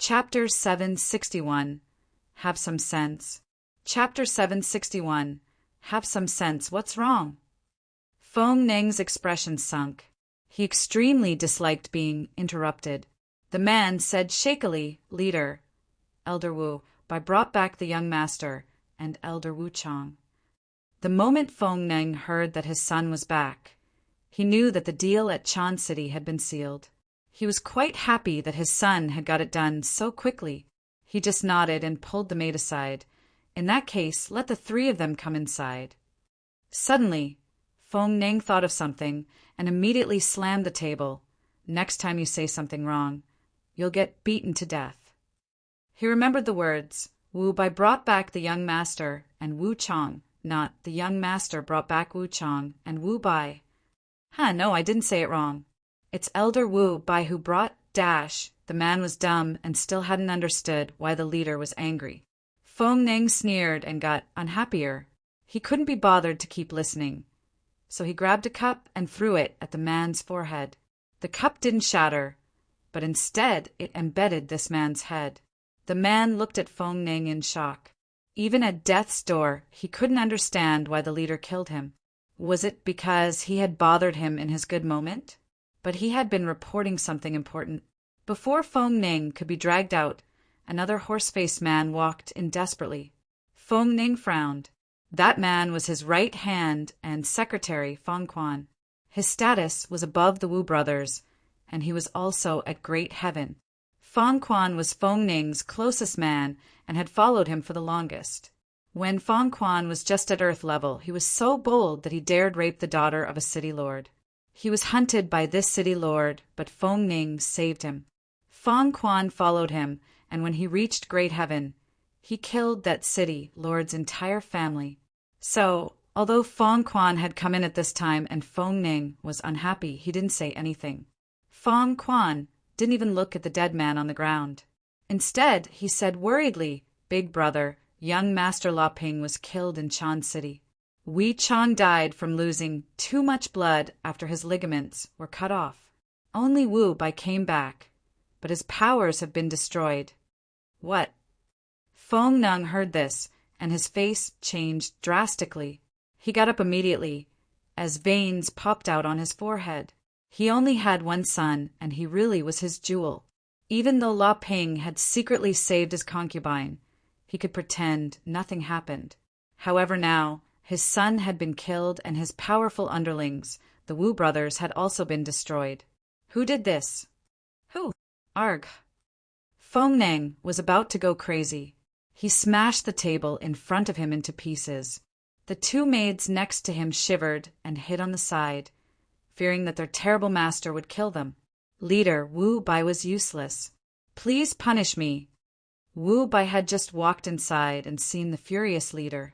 Chapter 761. Have some sense. Chapter 761. Have some sense. What's wrong? Feng Ning's expression sunk. He extremely disliked being interrupted. The man said shakily, "Leader, Elder Wu, brought back the young master, and Elder Wu Chang." The moment Feng Ning heard that his son was back, he knew that the deal at Chan City had been sealed. He was quite happy that his son had got it done so quickly. He just nodded and pulled the maid aside. In that case, let the three of them come inside. Suddenly, Feng Ning thought of something and immediately slammed the table. "Next time you say something wrong, you'll get beaten to death." He remembered the words, "Wu Bai brought back the young master and Wu Chang," not "the young master brought back Wu Chang and Wu Bai." No, I didn't say it wrong. It's Elder Wu Bai who brought dash. The man was dumb and still hadn't understood why the leader was angry. Feng Ning sneered and got unhappier. He couldn't be bothered to keep listening. So he grabbed a cup and threw it at the man's forehead. The cup didn't shatter, but instead it embedded this man's head. The man looked at Feng Ning in shock. Even at death's door, he couldn't understand why the leader killed him. Was it because he had bothered him in his good moment? But he had been reporting something important. Before Feng Ning could be dragged out, another horse-faced man walked in desperately. Feng Ning frowned. That man was his right hand and secretary, Feng Quan. His status was above the Wu brothers, and he was also at great heaven. Feng Quan was Feng Ning's closest man and had followed him for the longest. When Feng Quan was just at earth level, he was so bold that he dared rape the daughter of a city lord. He was hunted by this city lord, but Feng Ning saved him. Feng Quan followed him, and when he reached great heaven, he killed that city lord's entire family. So, although Feng Quan had come in at this time and Feng Ning was unhappy, he didn't say anything. Feng Quan didn't even look at the dead man on the ground. Instead, he said worriedly, "Big brother, young Master La Ping was killed in Chan City. Wei Chang died from losing too much blood after his ligaments were cut off. Only Wu Bai came back, but his powers have been destroyed." "What?" Feng Ning heard this, and his face changed drastically. He got up immediately, as veins popped out on his forehead. He only had one son, and he really was his jewel. Even though La Ping had secretly saved his concubine, he could pretend nothing happened. However, now, his son had been killed and his powerful underlings, the Wu brothers, had also been destroyed. Who did this? Who? Arg. Feng Ning was about to go crazy. He smashed the table in front of him into pieces. The two maids next to him shivered and hid on the side, fearing that their terrible master would kill them. Leader Wu Bai was useless. "Please punish me." Wu Bai had just walked inside and seen the furious leader.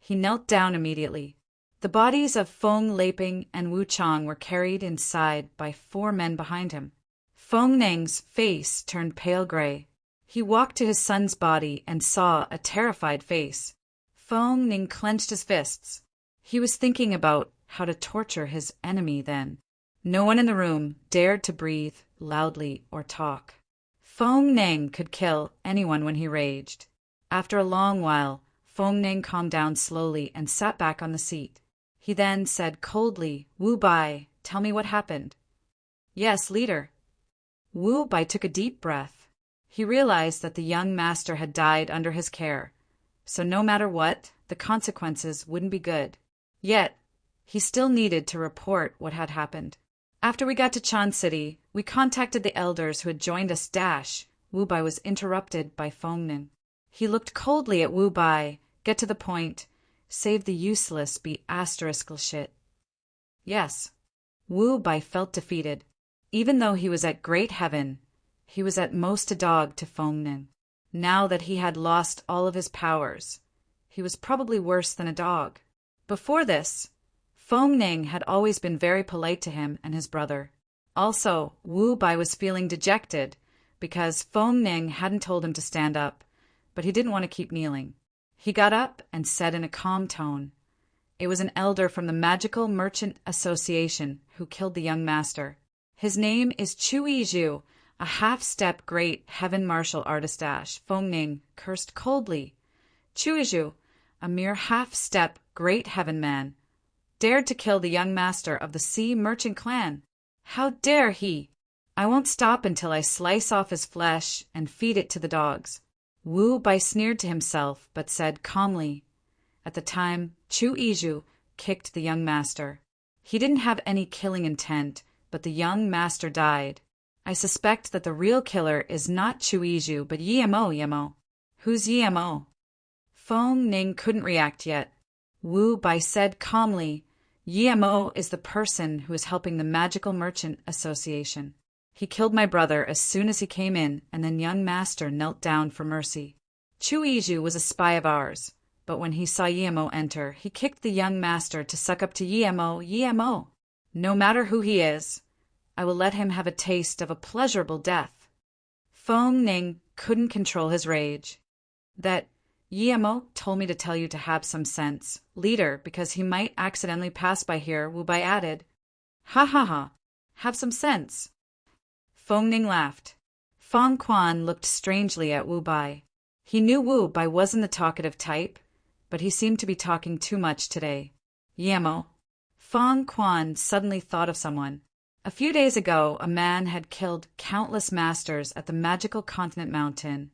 He knelt down immediately. The bodies of Feng Laping and Wu Chang were carried inside by 4 men behind him. Feng Ning's face turned pale gray. He walked to his son's body and saw a terrified face. Feng Ning clenched his fists. He was thinking about how to torture his enemy then. No one in the room dared to breathe loudly or talk. Feng Ning could kill anyone when he raged. After a long while, Feng Ning calmed down slowly and sat back on the seat. He then said coldly, "Wu Bai, tell me what happened." "Yes, leader." Wu Bai took a deep breath. He realized that the young master had died under his care, so no matter what, the consequences wouldn't be good. Yet, he still needed to report what had happened. "After we got to Chan City, we contacted the elders who had joined us dash." Wu Bai was interrupted by Feng Ning. He looked coldly at Wu Bai. "Get to the point. Save the useless be asteriskal shit." "Yes." Wu Bai felt defeated. Even though he was at great heaven, he was at most a dog to Feng Ning. Now that he had lost all of his powers, he was probably worse than a dog. Before this, Feng Ning had always been very polite to him and his brother. Also, Wu Bai was feeling dejected because Feng Ning hadn't told him to stand up, but he didn't want to keep kneeling. He got up and said in a calm tone, "It was an elder from the Magical Merchant Association who killed the young master. His name is Chu Yizhu. A half-step great heaven martial artist Feng Ning cursed coldly. Chuizhu, a mere half-step great heaven man, dared to kill the young master of the sea merchant clan. How dare he? I won't stop until I slice off his flesh and feed it to the dogs. Wu Bai sneered to himself, but said calmly. At the time, Chu Izhu kicked the young master. He didn't have any killing intent, but the young master died. I suspect that the real killer is not Chu Izhu, but Yemo. Who's Yemo? Feng Ning couldn't react yet. Wu Bai said calmly, Yemo is the person who is helping the Magical Merchant Association. He killed my brother as soon as he came in, and then young master knelt down for mercy. Chu Izhu was a spy of ours, but when he saw Yemo enter, he kicked the young master to suck up to Yemo. No matter who he is, I will let him have a taste of a pleasurable death. Feng Ning couldn't control his rage. That Yemo told me to tell you to have some sense, leader, because he might accidentally pass by here, Wu Bai added. Ha ha ha, have some sense. Feng Ning laughed. Fang Quan looked strangely at Wu Bai. He knew Wu Bai wasn't the talkative type, but he seemed to be talking too much today. Yemo. Fang Quan suddenly thought of someone. A few days ago, a man had killed countless masters at the magical continent mountain.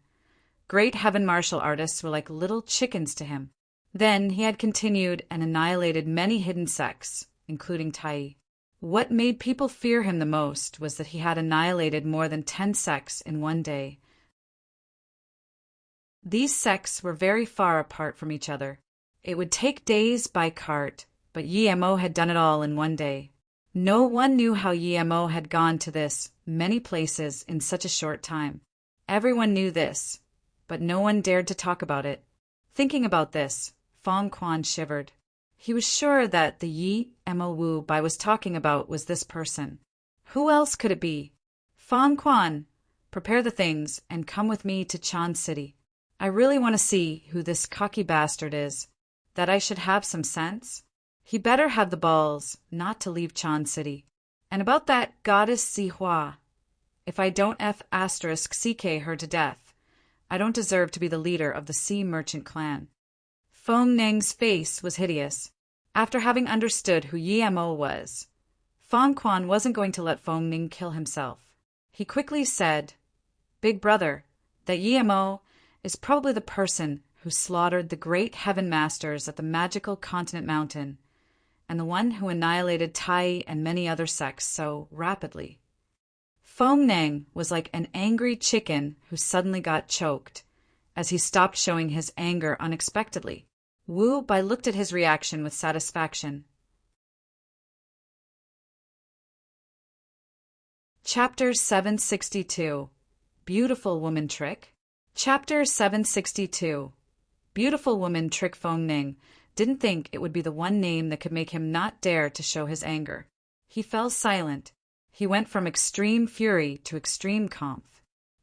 Great heaven martial artists were like little chickens to him. Then he had continued and annihilated many hidden sects, including Tai. What made people fear him the most was that he had annihilated more than 10 sects in one day. These sects were very far apart from each other. It would take days by cart, but Yemo had done it all in one day. No one knew how Yemo had gone to this many places in such a short time. Everyone knew this, but no one dared to talk about it. Thinking about this, Fang Quan shivered. He was sure that the Yemo Wu Bai was talking about was this person. Who else could it be? Fang Quan, prepare the things and come with me to Chan City. I really want to see who this cocky bastard is. That I should have some sense? He better have the balls not to leave Chan City. And about that goddess Zihua. If I don't CK her to death, I don't deserve to be the leader of the sea merchant clan. Feng Ning's face was hideous. After having understood who Yemo was, Fang Quan wasn't going to let Feng Ning kill himself. He quickly said, Big brother, that Yemo is probably the person who slaughtered the great heaven masters at the magical continent mountain, and the one who annihilated Tai and many other sects so rapidly. Feng Ning was like an angry chicken who suddenly got choked, as he stopped showing his anger unexpectedly. Wu Bai looked at his reaction with satisfaction. Chapter 762. Beautiful Woman Trick. Chapter 762. Beautiful Woman Trick. Feng Ning didn't think it would be the one name that could make him not dare to show his anger. He fell silent. He went from extreme fury to extreme calm.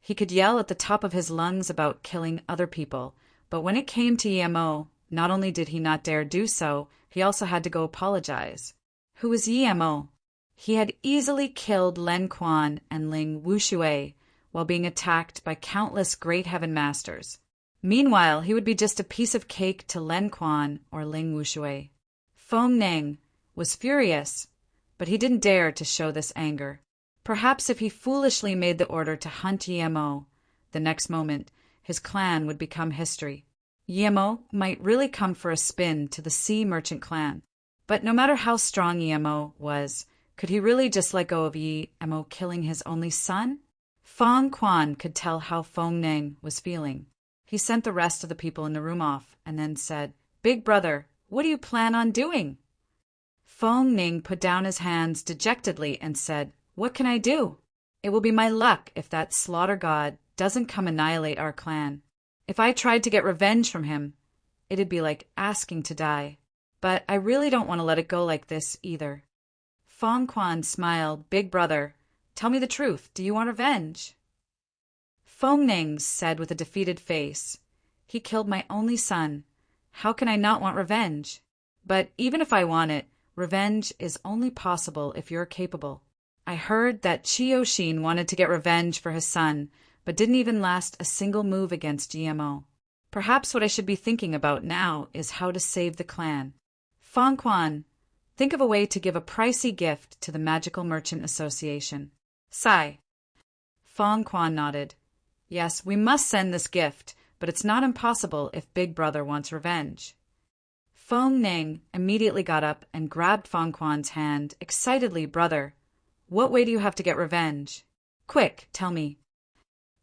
He could yell at the top of his lungs about killing other people, but when it came to Yemo, not only did he not dare do so, he also had to go apologize. Who was Yemo? He had easily killed Len Quan and Ling Wushui while being attacked by countless great heaven masters. Meanwhile, he would be just a piece of cake to Len Quan or Ling Wushui. Feng Ning was furious, but he didn't dare to show this anger. Perhaps if he foolishly made the order to hunt Yemo, the next moment his clan would become history. Yemo might really come for a spin to the sea merchant clan. But no matter how strong Yemo was, could he really just let go of Yemo killing his only son? Fang Quan could tell how Feng Ning was feeling. He sent the rest of the people in the room off and then said, Big brother, what do you plan on doing? Feng Ning put down his hands dejectedly and said, What can I do? It will be my luck if that slaughter god doesn't come annihilate our clan. If I tried to get revenge from him, it'd be like asking to die. But I really don't want to let it go like this either. Fang Quan smiled. Big brother, tell me the truth. Do you want revenge? Feng Ning said with a defeated face, He killed my only son. How can I not want revenge? But even if I want it, revenge is only possible if you're capable. I heard that Chioshin wanted to get revenge for his son, but didn't even last a single move against GMO. Perhaps what I should be thinking about now is how to save the clan. Fong Quan, think of a way to give a pricey gift to the Magical Merchant Association. Sigh. Fong Quan nodded. Yes, we must send this gift, but it's not impossible if Big Brother wants revenge. Fong Ning immediately got up and grabbed Fong Quan's hand excitedly. Brother, what way do you have to get revenge? Quick, tell me.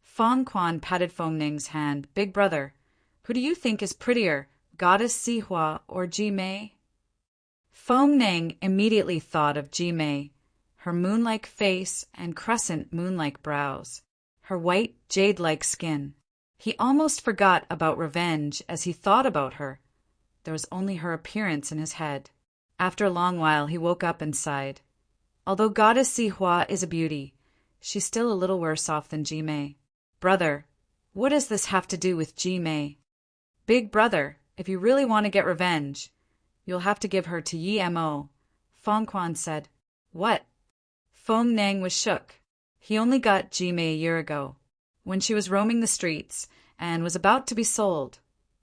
Fong Quan patted Fong Ning's hand. Big Brother, who do you think is prettier, Goddess Sihua or Ji Mei? Fong Ning immediately thought of Ji Mei, her moon-like face and crescent moon-like brows, her white, jade-like skin. He almost forgot about revenge as he thought about her. There was only her appearance in his head. After a long while, he woke up and sighed. Although Goddess Sihua is a beauty, she's still a little worse off than Ji Mei. Brother, what does this have to do with Ji Mei? Big Brother, if you really want to get revenge, you'll have to give her to Yi Mo, Fong Quan said. What? Fong Nang was shook. He only got Ji Mei a year ago, when she was roaming the streets and was about to be sold.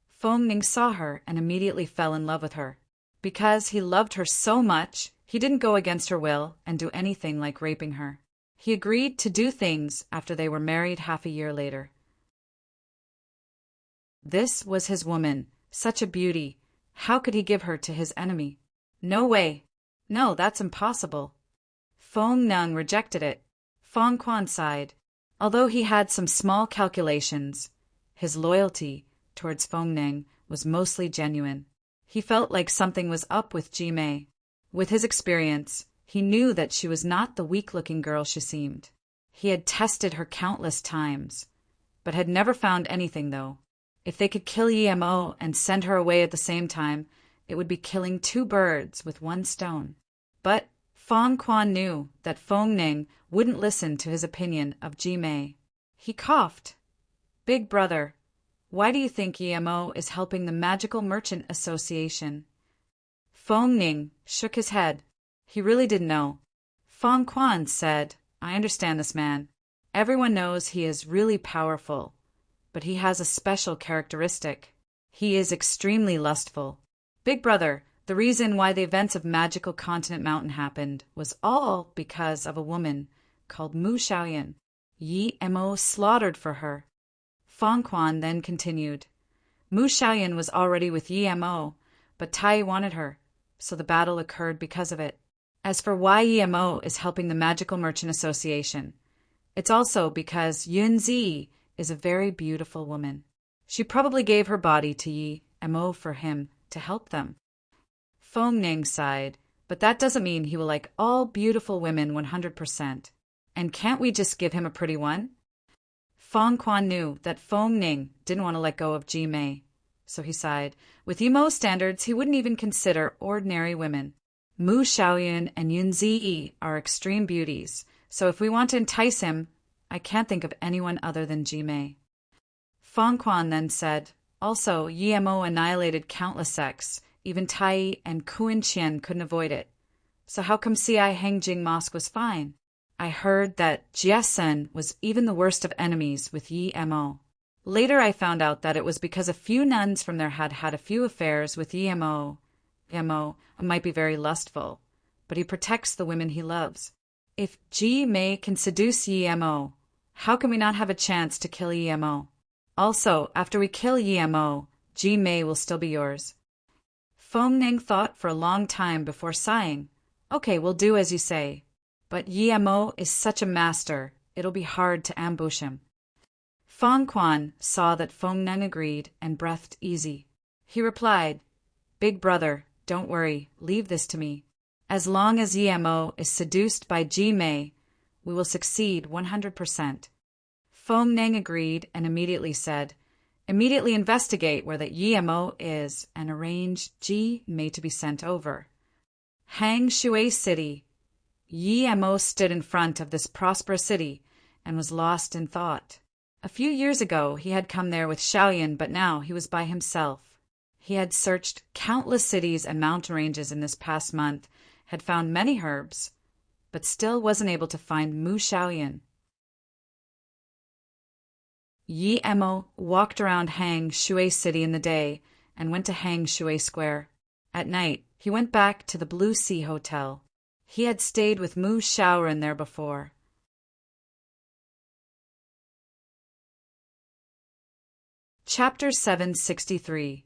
Fong Ning saw her and immediately fell in love with her. Because he loved her so much, he didn't go against her will and do anything like raping her. He agreed to do things after they were married half a year later. This was his woman, such a beauty. How could he give her to his enemy? No way. No, that's impossible. Fong Nung rejected it. Fong Quan sighed. Although he had some small calculations, his loyalty towards Fong Ning was mostly genuine. He felt like something was up with Ji Mei. With his experience, he knew that she was not the weak-looking girl she seemed. He had tested her countless times, but had never found anything, though. If they could kill Yi Mo and send her away at the same time, it would be killing two birds with one stone. But Fong Quan knew that Fong Ning wouldn't listen to his opinion of Ji Mei. He coughed. Big Brother, why do you think Yi Mo is helping the Magical Merchant Association? Fong Ning shook his head. He really didn't know. Fong Quan said, I understand this man. Everyone knows he is really powerful, but he has a special characteristic. He is extremely lustful. Big Brother, the reason why the events of Magical Continent Mountain happened was all because of a woman called Mu Xiaoyan. Yi Mo slaughtered for her. Fong Quan then continued. Mu Xiaoyan was already with Yi Mo, but Tai wanted her, so the battle occurred because of it. As for why Yi Mo is helping the Magical Merchant Association, it's also because Yun Zi is a very beautiful woman. She probably gave her body to Yi Mo for him to help them. Fong Ning sighed, but that doesn't mean he will like all beautiful women 100%. And can't we just give him a pretty one? Fong Quan knew that Fong Ning didn't want to let go of Ji Mei, so he sighed. With Yi Mo's standards, he wouldn't even consider ordinary women. Mu Xiaoyan and Yun Zi are extreme beauties, so if we want to entice him, I can't think of anyone other than Ji Mei. Fong Quan then said, also, Yi Mo annihilated countless sects. Even Tai and Kuan Qian couldn't avoid it. So how come CI Hengjing Mosque was fine? I heard that Jiesun was even the worst of enemies with Yi Mo. Later I found out that it was because a few nuns from there had had a few affairs with Yi Mo. Yi Mo might be very lustful, but he protects the women he loves. If Ji Mei can seduce Yi Mo, how can we not have a chance to kill Yi Mo? Also, after we kill Yi Mo, Ji Mei will still be yours. Fong Ning thought for a long time before sighing. Okay, we'll do as you say. But Yi Mo is such a master, it'll be hard to ambush him. Fong Quan saw that Fong Ning agreed and breathed easy. He replied, Big Brother, don't worry, leave this to me. As long as Yi Mo is seduced by Ji Mei, we will succeed 100%. Fong Ning agreed and immediately said, immediately investigate where that Yi Mo is and arrange Ji Mei to be sent over. Hang Shui City. Yi Mo stood in front of this prosperous city and was lost in thought. A few years ago he had come there with Xiaoyan, but now he was by himself. He had searched countless cities and mountain ranges in this past month, had found many herbs, but still wasn't able to find Mu Xiaoyan. Yi Emo walked around Hang Shui City in the day and went to Hang Shui Square. At night, he went back to the Blue Sea Hotel. He had stayed with Mu Xiaoyan there before. Chapter 763.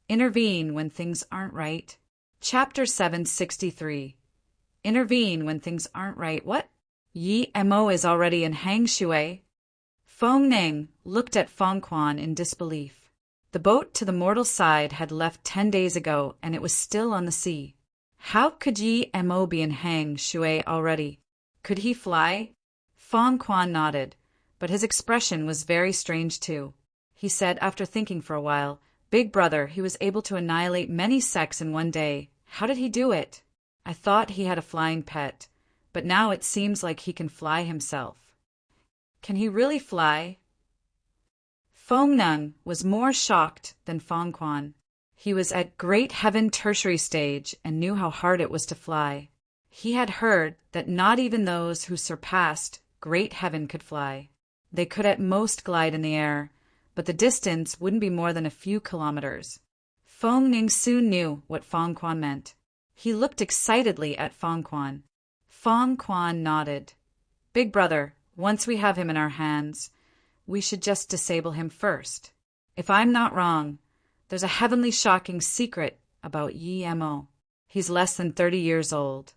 Intervene when things aren't right. Chapter 763. Intervene when things aren't right. What? Yi Emo is already in Hang Shui? Feng Ning looked at Feng Quan in disbelief. The boat to the mortal side had left 10 days ago, and it was still on the sea. How could Yi Emo be in Hang Shui already? Could he fly? Feng Quan nodded, but his expression was very strange too. He said after thinking for a while, "Big brother, he was able to annihilate many sects in one day. How did he do it? I thought he had a flying pet, but now it seems like he can fly himself." Can he really fly? Feng Ning was more shocked than Feng Quan. He was at Great Heaven Tertiary stage and knew how hard it was to fly. He had heard that not even those who surpassed Great Heaven could fly. They could at most glide in the air, but the distance wouldn't be more than a few kilometers. Feng Ning soon knew what Feng Quan meant. He looked excitedly at Feng Quan. Feng Quan nodded. "Big brother, once we have him in our hands, we should just disable him first. If I'm not wrong, there's a heavenly shocking secret about Yi Emo. He's less than 30 years old,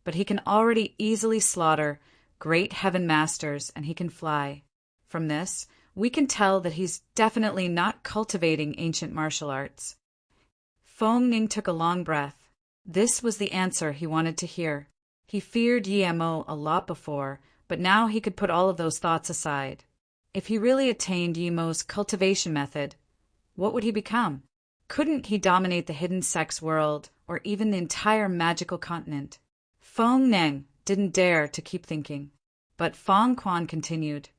but he can already easily slaughter Great Heaven Masters, and he can fly. From this, we can tell that he's definitely not cultivating ancient martial arts." Feng Ning took a long breath. This was the answer he wanted to hear. He feared Yi Emo a lot before, but now he could put all of those thoughts aside. If he really attained Yi Emo's cultivation method, what would he become? Couldn't he dominate the hidden sex world, or even the entire magical continent? Feng Ning didn't dare to keep thinking. But Feng Quan continued.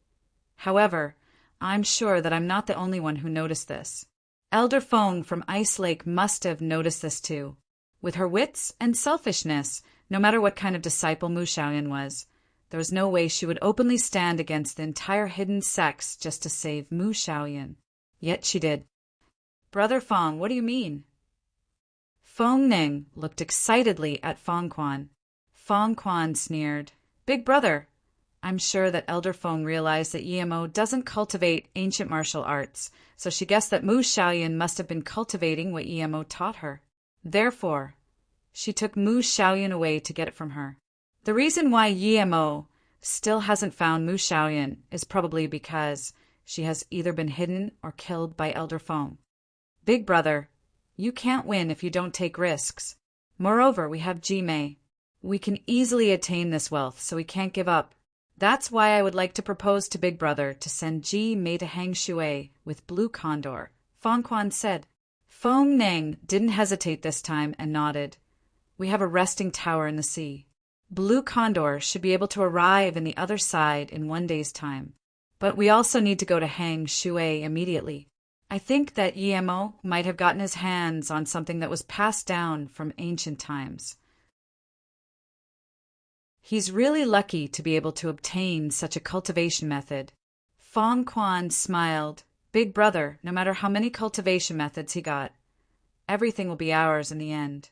"However, I'm sure that I'm not the only one who noticed this. Elder Feng from Ice Lake must have noticed this too. With her wits and selfishness, no matter what kind of disciple Mu Xiaoyan was, there was no way she would openly stand against the entire hidden sects just to save Mu Xiaoyan. Yet she did." "Brother Feng, what do you mean?" Feng Ning looked excitedly at Feng Quan. Feng Quan sneered. "Big brother, I'm sure that Elder Feng realized that Yi Emo doesn't cultivate ancient martial arts, so she guessed that Mu Xiaoyan must have been cultivating what Yi Emo taught her. Therefore, she took Mu Xiaoyan away to get it from her. The reason why Yi Emo still hasn't found Mu Xiaoyan is probably because she has either been hidden or killed by Elder Feng. Big brother, you can't win if you don't take risks. Moreover, we have Ji Mei. We can easily attain this wealth, so we can't give up. That's why I would like to propose to Big Brother to send Ji Mei to Hang Shui with Blue Condor," Feng Quan said. Feng Ning didn't hesitate this time and nodded. "We have a resting tower in the sea. Blue Condor should be able to arrive in the other side in 1 day's time. But we also need to go to Hang Shui immediately. I think that Yi Emo might have gotten his hands on something that was passed down from ancient times. He's really lucky to be able to obtain such a cultivation method." Feng Quan smiled. "Big brother, no matter how many cultivation methods he got, everything will be ours in the end."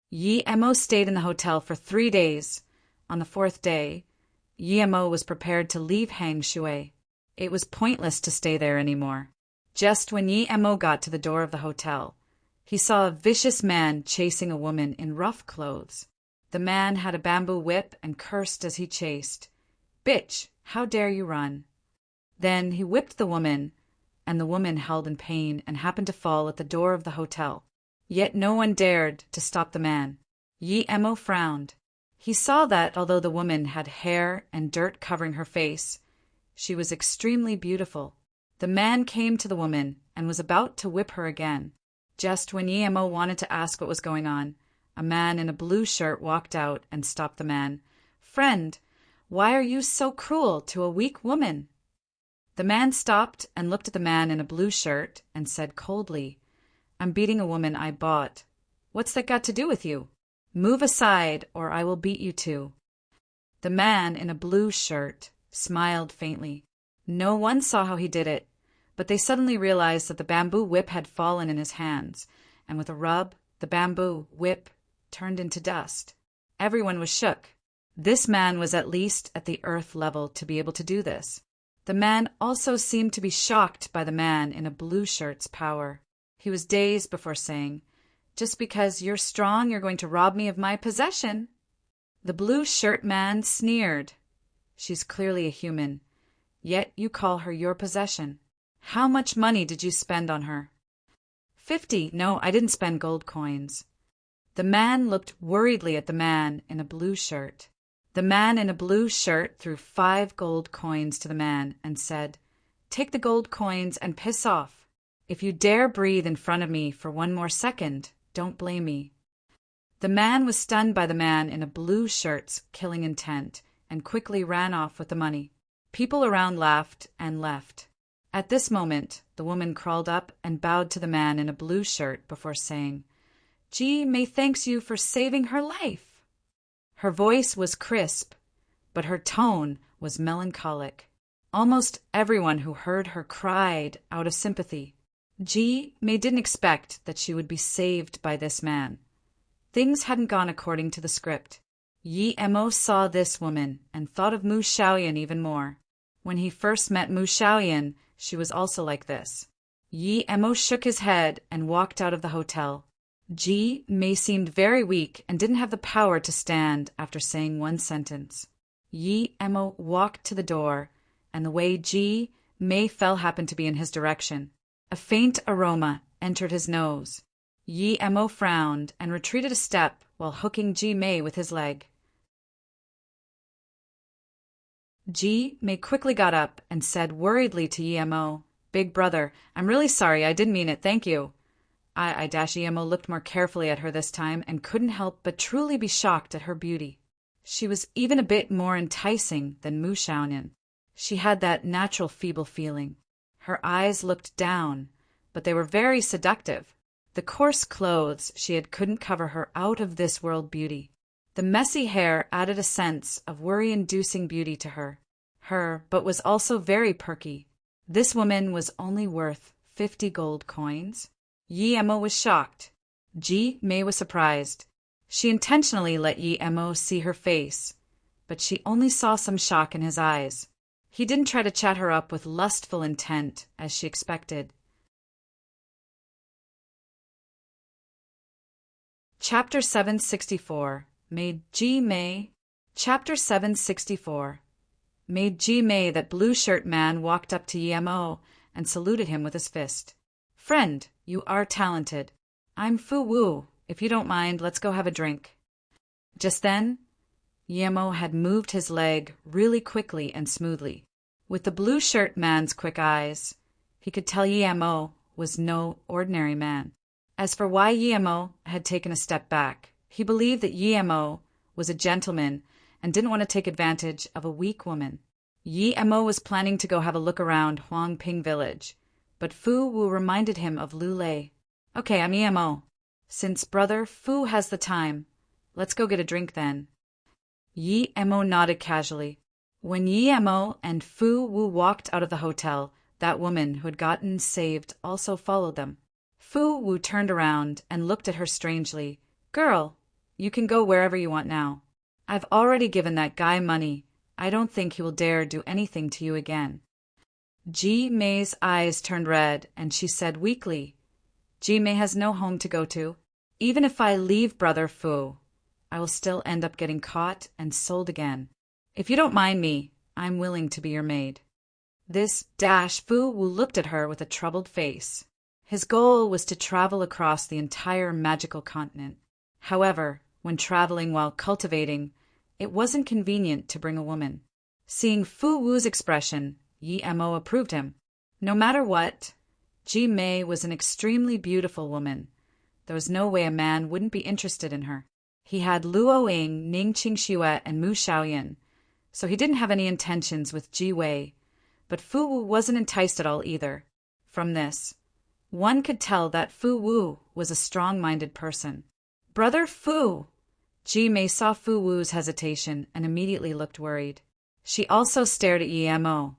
Yi Emo stayed in the hotel for 3 days. On the 4th day, Yi Emo was prepared to leave Hang Shui. It was pointless to stay there anymore. Just when Yi Emo got to the door of the hotel, he saw a vicious man chasing a woman in rough clothes. The man had a bamboo whip and cursed as he chased. "Bitch, how dare you run?" Then he whipped the woman, and the woman held in pain and happened to fall at the door of the hotel. Yet no one dared to stop the man. Yi Emo frowned. He saw that although the woman had hair and dirt covering her face, she was extremely beautiful. The man came to the woman and was about to whip her again. Just when Yi Emo wanted to ask what was going on, a man in a blue shirt walked out and stopped the man. "Friend, why are you so cruel to a weak woman?" The man stopped and looked at the man in a blue shirt and said coldly, "I'm beating a woman I bought. What's that got to do with you? Move aside or I will beat you too." The man in a blue shirt smiled faintly. No one saw how he did it, but they suddenly realized that the bamboo whip had fallen in his hands, and with a rub, the bamboo whip turned into dust. Everyone was shook. This man was at least at the earth level to be able to do this. The man also seemed to be shocked by the man in a blue shirt's power. He was dazed before saying, "Just because you're strong, you're going to rob me of my possession." The blue shirt man sneered. "She's clearly a human, yet you call her your possession. How much money did you spend on her?" 50. No, I didn't spend gold coins. The man looked worriedly at the man in a blue shirt. The man in a blue shirt threw 5 gold coins to the man and said, "Take the gold coins and piss off. If you dare breathe in front of me for one more second, don't blame me." The man was stunned by the man in a blue shirt's killing intent and quickly ran off with the money. People around laughed and left. At this moment, the woman crawled up and bowed to the man in a blue shirt before saying, "Ji Mei thanks you for saving her life." Her voice was crisp, but her tone was melancholic. Almost everyone who heard her cried out of sympathy. Ji Mei didn't expect that she would be saved by this man. Things hadn't gone according to the script. Yi Emo saw this woman and thought of Mu Xiaoyan even more. When he first met Mu Xiaoyan, she was also like this. Yi Emo shook his head and walked out of the hotel. Ji Mei seemed very weak and didn't have the power to stand after saying one sentence. Yi Emo walked to the door, and the way Ji Mei fell happened to be in his direction. A faint aroma entered his nose. Yi Emo frowned and retreated a step while hooking Ji Mei with his leg. Ji Mei quickly got up and said worriedly to Yi Emo, "Big brother, I'm really sorry, I didn't mean it, thank you." Yi Emo looked more carefully at her this time and couldn't help but truly be shocked at her beauty. She was even a bit more enticing than Mu Xiaoyan. She had that natural feeble feeling. Her eyes looked down, but they were very seductive. The coarse clothes she had couldn't cover her out-of-this-world beauty. The messy hair added a sense of worry-inducing beauty to her. But was also very perky. This woman was only worth 50 gold coins. Yi Emo was shocked. Ji Mei was surprised. She intentionally let Yi Emo see her face, but she only saw some shock in his eyes. He didn't try to chat her up with lustful intent, as she expected. Chapter 764 Made Ji Mei. Chapter 764 Made Ji Mei. That blue shirt man walked up to Yi Emo and saluted him with his fist. "Friend, you are talented. I'm Fu Wu. If you don't mind, let's go have a drink." Just then, Yi Emo had moved his leg really quickly and smoothly. With the blue shirt man's quick eyes, he could tell Yi Emo was no ordinary man. As for why Yi Emo had taken a step back, he believed that Yi Emo was a gentleman and didn't want to take advantage of a weak woman. Yi Emo was planning to go have a look around Huangping village, but Fu Wu reminded him of Lu Lei. "Okay, I'm Yi Emo. Since brother Fu has the time, let's go get a drink then." Yi Emo nodded casually. When Yi Emo and Fu Wu walked out of the hotel, that woman who had gotten saved also followed them. Fu Wu turned around and looked at her strangely. "Girl, you can go wherever you want now. I've already given that guy money. I don't think he will dare do anything to you again." Ji Mei's eyes turned red, and she said weakly, "Ji Mei has no home to go to. Even if I leave brother Fu, I will still end up getting caught and sold again. If you don't mind me, I'm willing to be your maid." Fu Wu looked at her with a troubled face. His goal was to travel across the entire magical continent. However, when traveling while cultivating, it wasn't convenient to bring a woman. Seeing Fu Wu's expression, Yi Emo approved him. No matter what, Ji Mei was an extremely beautiful woman. There was no way a man wouldn't be interested in her. He had Luo Ying, Ning Qingxue, and Mu Xiaoyan, so he didn't have any intentions with Ji Wei, but Fu Wu wasn't enticed at all either. From this, one could tell that Fu Wu was a strong-minded person. "Brother Fu!" Ji Mei saw Fu Wu's hesitation and immediately looked worried. She also stared at Emo,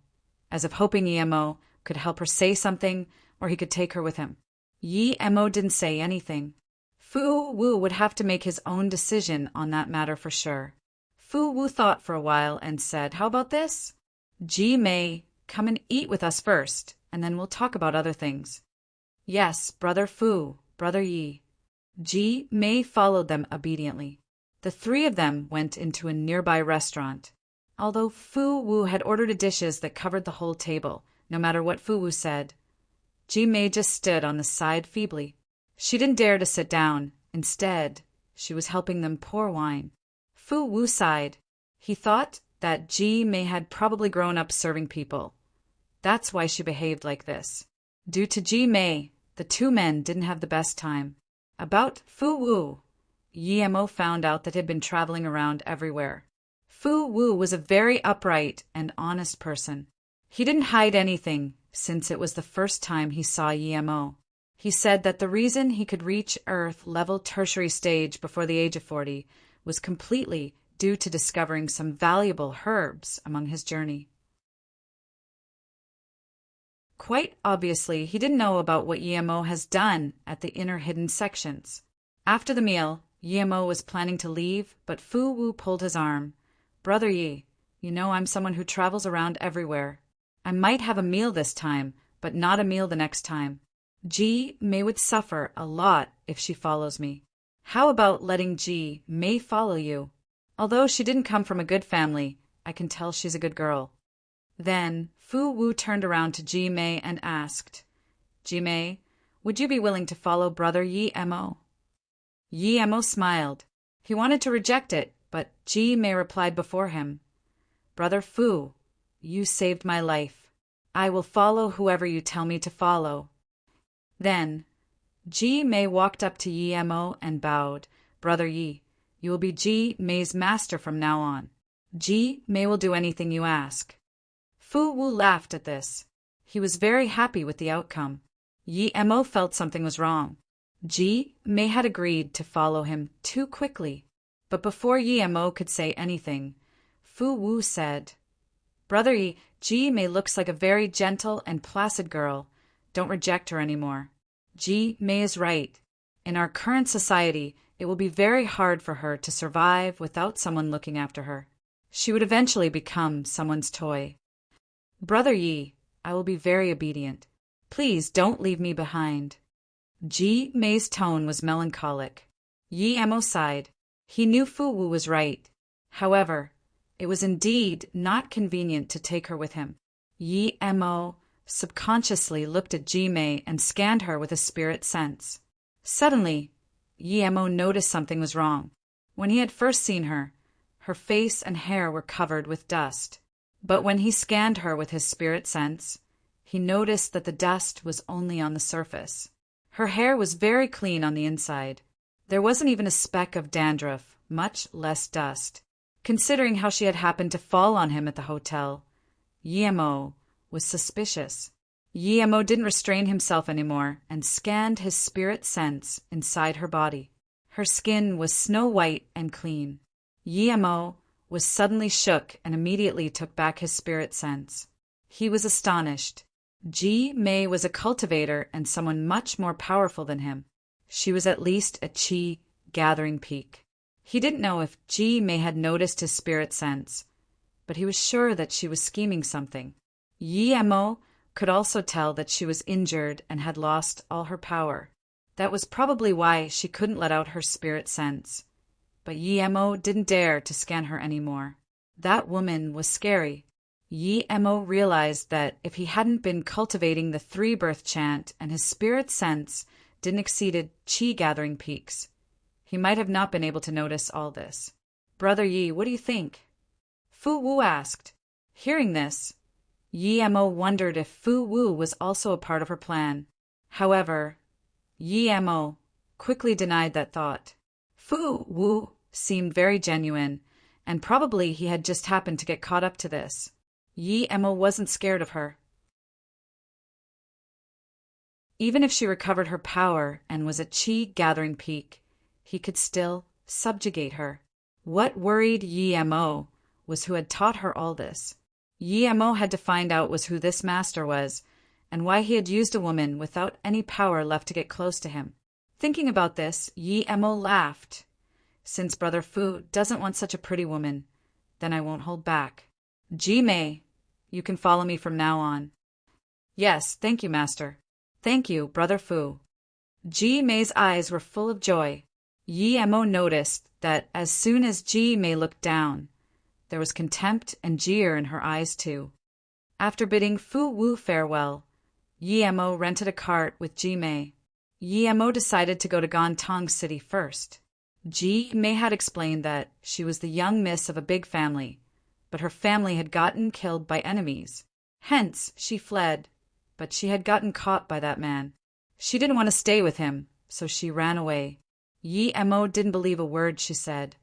as if hoping Emo could help her say something or he could take her with him. Emo didn't say anything. Fu Wu would have to make his own decision on that matter for sure. Fu Wu thought for a while and said, "How about this? Ji Mei, come and eat with us first, and then we'll talk about other things." "Yes, Brother Fu, Brother Yi." Ji Mei followed them obediently. The three of them went into a nearby restaurant. Although Fu Wu had ordered dishes that covered the whole table, no matter what Fu Wu said, Ji Mei just stood on the side feebly. She didn't dare to sit down. Instead, she was helping them pour wine. Fu Wu sighed. He thought that Ji Mei had probably grown up serving people. That's why she behaved like this. Due to Ji Mei, the two men didn't have the best time. About Fu Wu, Emo found out that he had been traveling around everywhere. Fu Wu was a very upright and honest person. He didn't hide anything since it was the first time he saw Emo. He said that the reason he could reach Earth-level tertiary stage before the age of 40 was completely due to discovering some valuable herbs among his journey. Quite obviously, he didn't know about what Emo has done at the inner hidden sections. After the meal, Emo was planning to leave, but Fu Wu pulled his arm. "Brother Yi, you know I'm someone who travels around everywhere. I might have a meal this time, but not a meal the next time. Ji Mei would suffer a lot if she follows me. How about letting Ji Mei follow you? Although she didn't come from a good family, I can tell she's a good girl." Then Fu Wu turned around to Ji Mei and asked, "Ji Mei, would you be willing to follow Brother Emo?" Emo smiled. He wanted to reject it, but Ji Mei replied before him, "Brother Fu, you saved my life. I will follow whoever you tell me to follow." Then Ji Mei walked up to Emo and bowed. "Brother Yi, you will be Ji Mei's master from now on. Ji Mei will do anything you ask." Fu Wu laughed at this. He was very happy with the outcome. Emo felt something was wrong. Ji Mei had agreed to follow him too quickly. But before Emo could say anything, Fu Wu said, "Brother Yi, Ji Mei looks like a very gentle and placid girl. Don't reject her anymore. Ji Mei is right. In our current society, it will be very hard for her to survive without someone looking after her. She would eventually become someone's toy. Brother Yi, I will be very obedient. Please don't leave me behind." Ji Mei's tone was melancholic. Emo sighed. He knew Fu Wu was right. However, it was indeed not convenient to take her with him. Emo subconsciously looked at Ji Mei and scanned her with a spirit sense. Suddenly, Emo noticed something was wrong. When he had first seen her, her face and hair were covered with dust. But when he scanned her with his spirit sense, he noticed that the dust was only on the surface. Her hair was very clean on the inside. There wasn't even a speck of dandruff, much less dust. Considering how she had happened to fall on him at the hotel, Emo was suspicious. Emo didn't restrain himself anymore and scanned his spirit sense inside her body. Her skin was snow white and clean. Emo was suddenly shook and immediately took back his spirit sense. He was astonished. Ji Mei was a cultivator and someone much more powerful than him. She was at least a chi gathering peak. He didn't know if Ji Mei had noticed his spirit sense, but he was sure that she was scheming something. Emo could also tell that she was injured and had lost all her power. That was probably why she couldn't let out her spirit sense. But Emo didn't dare to scan her anymore. That woman was scary. Emo realized that if he hadn't been cultivating the three-birth chant and his spirit sense didn't exceeded chi-gathering peaks, he might have not been able to notice all this. "Brother Yi, what do you think?" Fu Wu asked. Hearing this, Emo wondered if Fu Wu was also a part of her plan. However, Emo quickly denied that thought. Fu Wu seemed very genuine, and probably he had just happened to get caught up to this. Emo wasn't scared of her. Even if she recovered her power and was at chi gathering peak, he could still subjugate her. What worried Yi-Mo was who had taught her all this. Yi-Mo had to find out was who this master was, and why he had used a woman without any power left to get close to him. Thinking about this, Yi-Mo laughed. Since Brother Fu doesn't want such a pretty woman, then I won't hold back. Ji-Mei, you can follow me from now on. Yes, thank you, Master. Thank you, Brother Fu. Ji-Mei's eyes were full of joy. Yi-Mo noticed that as soon as Ji-Mei looked down, there was contempt and jeer in her eyes too. After bidding Fu Wu farewell, Yi-Mo rented a cart with Ji-Mei. Yi-Mo decided to go to Gontong City first. Ji-Mei had explained that she was the young miss of a big family, but her family had gotten killed by enemies. Hence, she fled, but she had gotten caught by that man. She didn't want to stay with him, so she ran away. Yi-Mo didn't believe a word she said.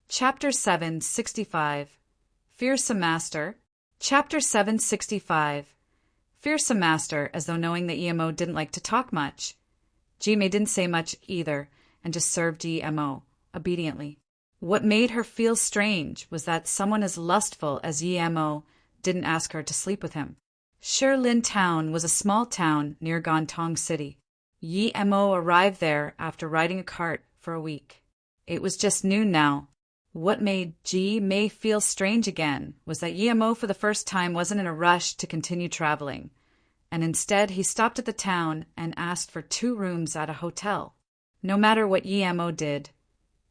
Chapter 765. Fearsome Master. Chapter 765. Fearsome Master, as though knowing that Yi-Mo didn't like to talk much. Ji-Mei didn't say much either, and just served Yi-Mo obediently. What made her feel strange was that someone as lustful as Yi-Mo didn't ask her to sleep with him. Shilin Town was a small town near Gontong City. Yi-Mo arrived there after riding a cart for a week. It was just noon now. What made Ji-Mei feel strange again was that Yi-Mo for the first time wasn't in a rush to continue traveling, and instead he stopped at the town and asked for 2 rooms at a hotel. No matter what Yi-Mo did,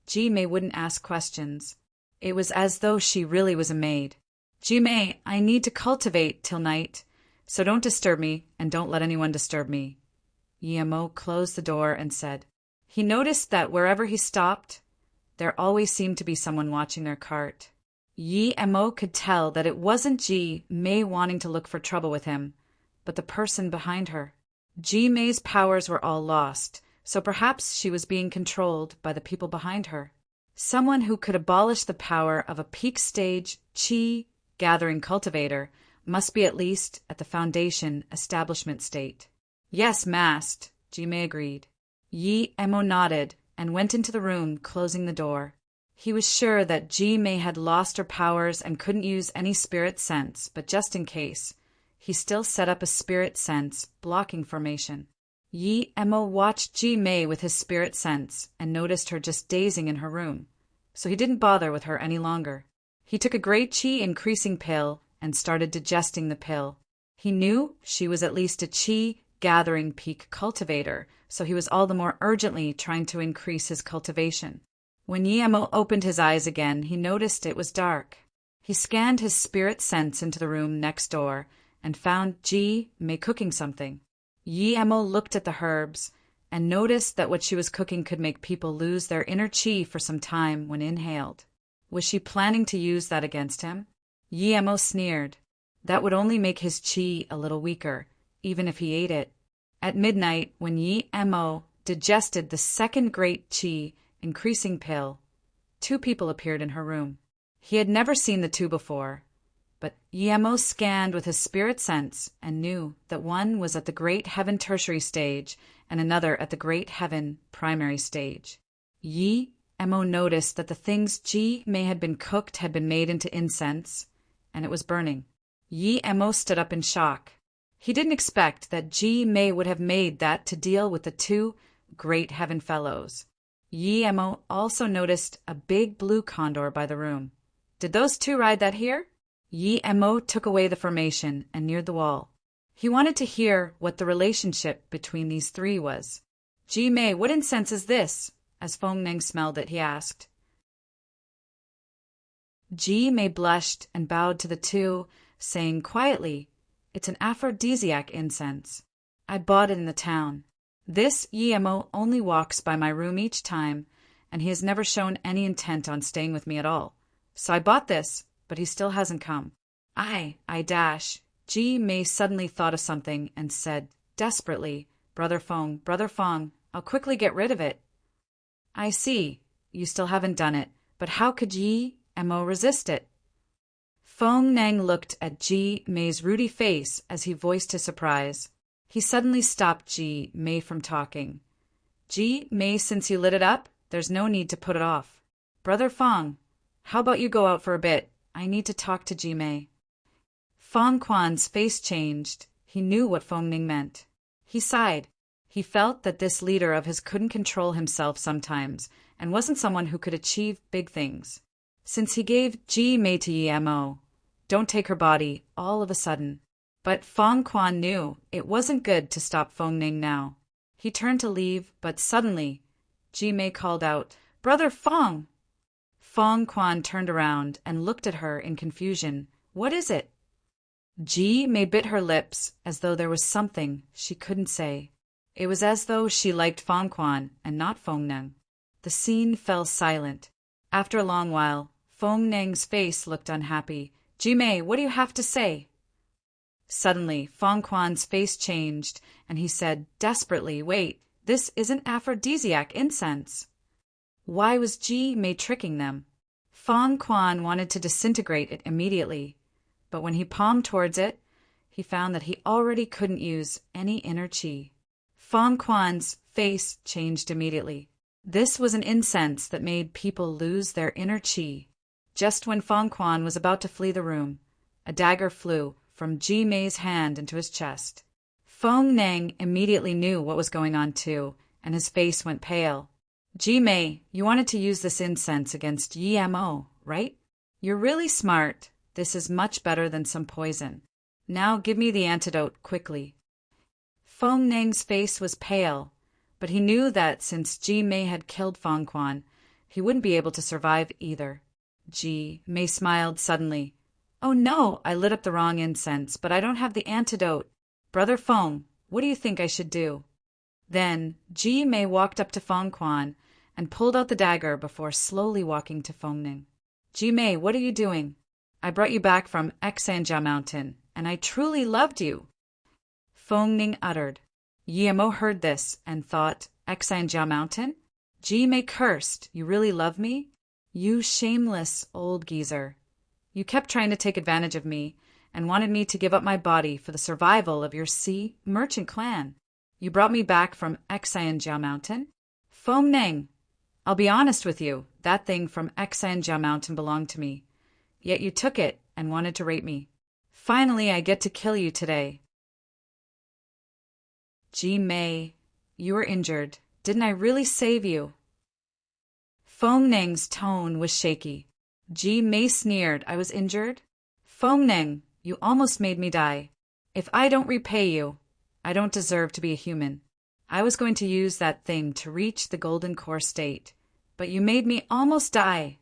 Ji-Mei wouldn't ask questions. It was as though she really was a maid. Ji-Mei, I need to cultivate till night, so don't disturb me and don't let anyone disturb me. Yi-Mo closed the door and said. He noticed that wherever he stopped, there always seemed to be someone watching their cart. Yi-Mo could tell that it wasn't Ji-Mei wanting to look for trouble with him, but the person behind her. Ji-Mei's powers were all lost, so perhaps she was being controlled by the people behind her. Someone who could abolish the power of a peak stage qi gathering cultivator must be at least at the foundation establishment state. Yes, Mast, Ji-Mei agreed. Yi-Mo nodded and went into the room, closing the door. He was sure that Ji-Mei had lost her powers and couldn't use any spirit sense, but just in case, he still set up a spirit sense blocking formation. Yi-Mo watched Ji-Mei with his spirit sense and noticed her just dazing in her room, so he didn't bother with her any longer. He took a great qi increasing pill and started digesting the pill. He knew she was at least a qi gathering peak cultivator, so he was all the more urgently trying to increase his cultivation. When Yi-Mo opened his eyes again, he noticed it was dark. He scanned his spirit sense into the room next door and found Ji-Mei cooking something. Yi-Mo looked at the herbs and noticed that what she was cooking could make people lose their inner qi for some time when inhaled. Was she planning to use that against him? Yi-Mo sneered. That would only make his qi a little weaker, even if he ate it. At midnight, when Yi-Mo digested the second great qi increasing pill, 2 people appeared in her room. He had never seen the 2 before, but Yi-Mo scanned with his spirit sense and knew that one was at the Great Heaven tertiary stage and another at the Great Heaven primary stage. Yi-Mo noticed that the things Ji-Mei had been cooked had been made into incense, and it was burning. Yi-Mo stood up in shock. He didn't expect that Ji-Mei would have made that to deal with the 2 Great Heaven Fellows. Yi-Mo also noticed a big blue condor by the room. Did those 2 ride that here? Yi-Mo took away the formation and neared the wall. He wanted to hear what the relationship between these 3 was. Ji-Mei, what incense is this? As Feng Ning smelled it, he asked. Ji-Mei blushed and bowed to the 2, saying quietly, It's an aphrodisiac incense. I bought it in the town. This Yi-Mo only walks by my room each time, and he has never shown any intent on staying with me at all. So I bought this, but he still hasn't come. I dash. Ji-Mei suddenly thought of something and said desperately, Brother Feng, I'll quickly get rid of it. I see. You still haven't done it, but how could Yi-Mo resist it? Feng Ning looked at Ji-Mei's ruddy face as he voiced his surprise. He suddenly stopped Ji Mei from talking. Ji Mei, since you lit it up, there's no need to put it off. Brother Fong, how about you go out for a bit? I need to talk to Ji Mei. Fong Quan's face changed. He knew what Fong Ning meant. He sighed. He felt that this leader of his couldn't control himself sometimes, and wasn't someone who could achieve big things. Since he gave Ji Mei to Yemo, don't take her body, all of a sudden. But Fong Quan knew it wasn't good to stop Fong Ning now. He turned to leave, but suddenly, Ji Mei called out, Brother Fong! Fong Quan turned around and looked at her in confusion. What is it? Ji Mei bit her lips as though there was something she couldn't say. It was as though she liked Fong Quan and not Fong Ning. The scene fell silent. After a long while, Fong Ning's face looked unhappy. Ji Mei, what do you have to say? Suddenly, Fong Quan's face changed, and he said desperately, Wait, this isn't aphrodisiac incense. Why was Ji Mei tricking them? Fong Quan wanted to disintegrate it immediately, but when he palmed towards it, he found that he already couldn't use any inner qi. Fong Quan's face changed immediately. This was an incense that made people lose their inner qi. Just when Fong Quan was about to flee the room, a dagger flew from Ji Mei's hand into his chest. Fong Ning immediately knew what was going on too, and his face went pale. Ji Mei, you wanted to use this incense against Yemo, right? You're really smart. This is much better than some poison. Now give me the antidote quickly. Fong Ning's face was pale, but he knew that since Ji Mei had killed Fong Quan, he wouldn't be able to survive either. Ji Mei smiled suddenly. Oh no, I lit up the wrong incense, but I don't have the antidote. Brother Fong, what do you think I should do? Then Ji Mei walked up to Fong Quan and pulled out the dagger before slowly walking to Fong Ning. Ji Mei, what are you doing? I brought you back from Xanjia Mountain, and I truly loved you. Fong Ning uttered. Yemo heard this and thought, Xanjia Mountain? Ji Mei cursed, You really love me? You shameless old geezer. You kept trying to take advantage of me and wanted me to give up my body for the survival of your sea merchant clan. You brought me back from Xanjia Mountain. Fong Ning, I'll be honest with you, that thing from Xanjia Mountain belonged to me. Yet you took it and wanted to rape me. Finally, I get to kill you today. Ji Mei, you were injured. Didn't I really save you? Fong Ning's tone was shaky. Ji Mei sneered, I was injured? Fong Ning, you almost made me die. If I don't repay you, I don't deserve to be a human. I was going to use that thing to reach the golden core state, but you made me almost die.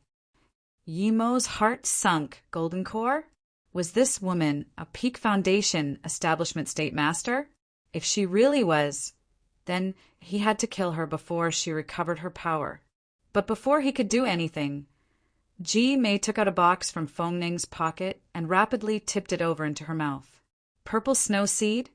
Yemo's heart sunk. Golden core? Was this woman a peak foundation establishment state master? If she really was, then he had to kill her before she recovered her power. But before he could do anything, Ji Mei took out a box from Fong Ning's pocket and rapidly tipped it over into her mouth. Purple snow seed?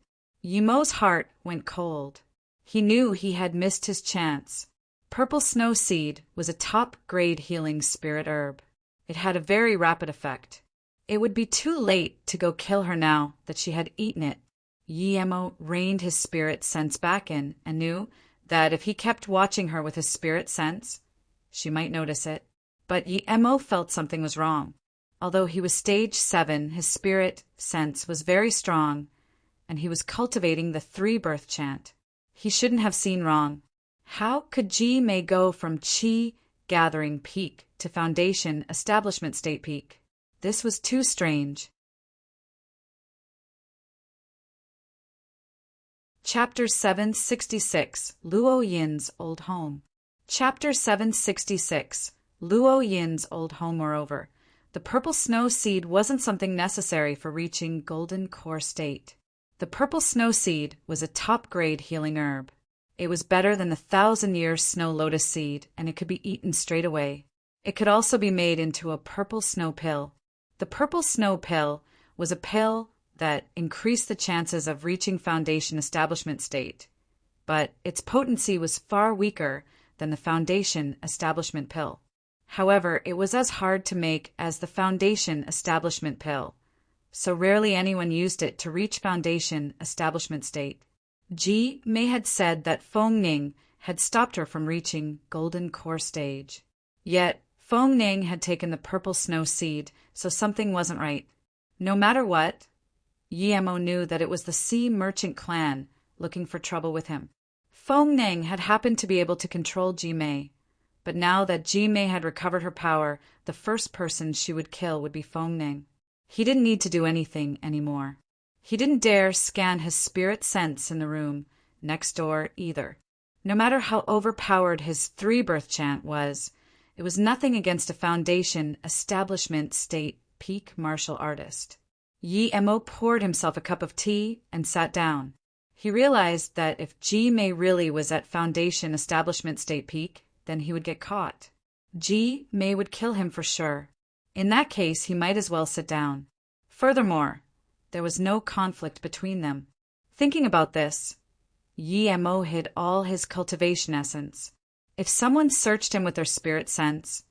Yemo's heart went cold. He knew he had missed his chance. Purple snow seed was a top-grade healing spirit herb. It had a very rapid effect. It would be too late to go kill her now that she had eaten it. Yemo reined his spirit sense back in and knew that if he kept watching her with his spirit sense, she might notice it. But Yemo felt something was wrong. Although he was stage 7, his spirit sense was very strong, and he was cultivating the 3-birth chant. He shouldn't have seen wrong. How could Ji Mei go from Qi gathering peak to foundation establishment state peak? This was too strange. Chapter 766, Luo Yin's Old Home. Chapter 766, Luo Yin's Old Home. Moreover, the purple snow seed wasn't something necessary for reaching golden core state. The purple snow seed was a top-grade healing herb. It was better than the 1,000-year snow lotus seed, and it could be eaten straight away. It could also be made into a purple snow pill. The purple snow pill was a pill that increased the chances of reaching foundation establishment state, but its potency was far weaker than the foundation establishment pill. However, it was as hard to make as the foundation establishment pill, so rarely anyone used it to reach foundation establishment state. Ji Mei had said that Feng Ning had stopped her from reaching Golden Core stage. Yet, Feng Ning had taken the purple snow seed, so something wasn't right. No matter what, Yemo knew that it was the Sea Merchant clan looking for trouble with him. Feng Ning had happened to be able to control Ji Mei, but now that Ji Mei had recovered her power, the first person she would kill would be Feng Ning. He didn't need to do anything anymore. He didn't dare scan his spirit sense in the room next door either. No matter how overpowered his three-birth chant was, it was nothing against a foundation, establishment, state, peak martial artist. Yi Mo poured himself a cup of tea and sat down. He realized that if Ji Mei really was at foundation, establishment, state, peak, then he would get caught. Ji Mei would kill him for sure. In that case, he might as well sit down. Furthermore, there was no conflict between them. Thinking about this, Yi Mo hid all his cultivation essence. If someone searched him with their spirit sense,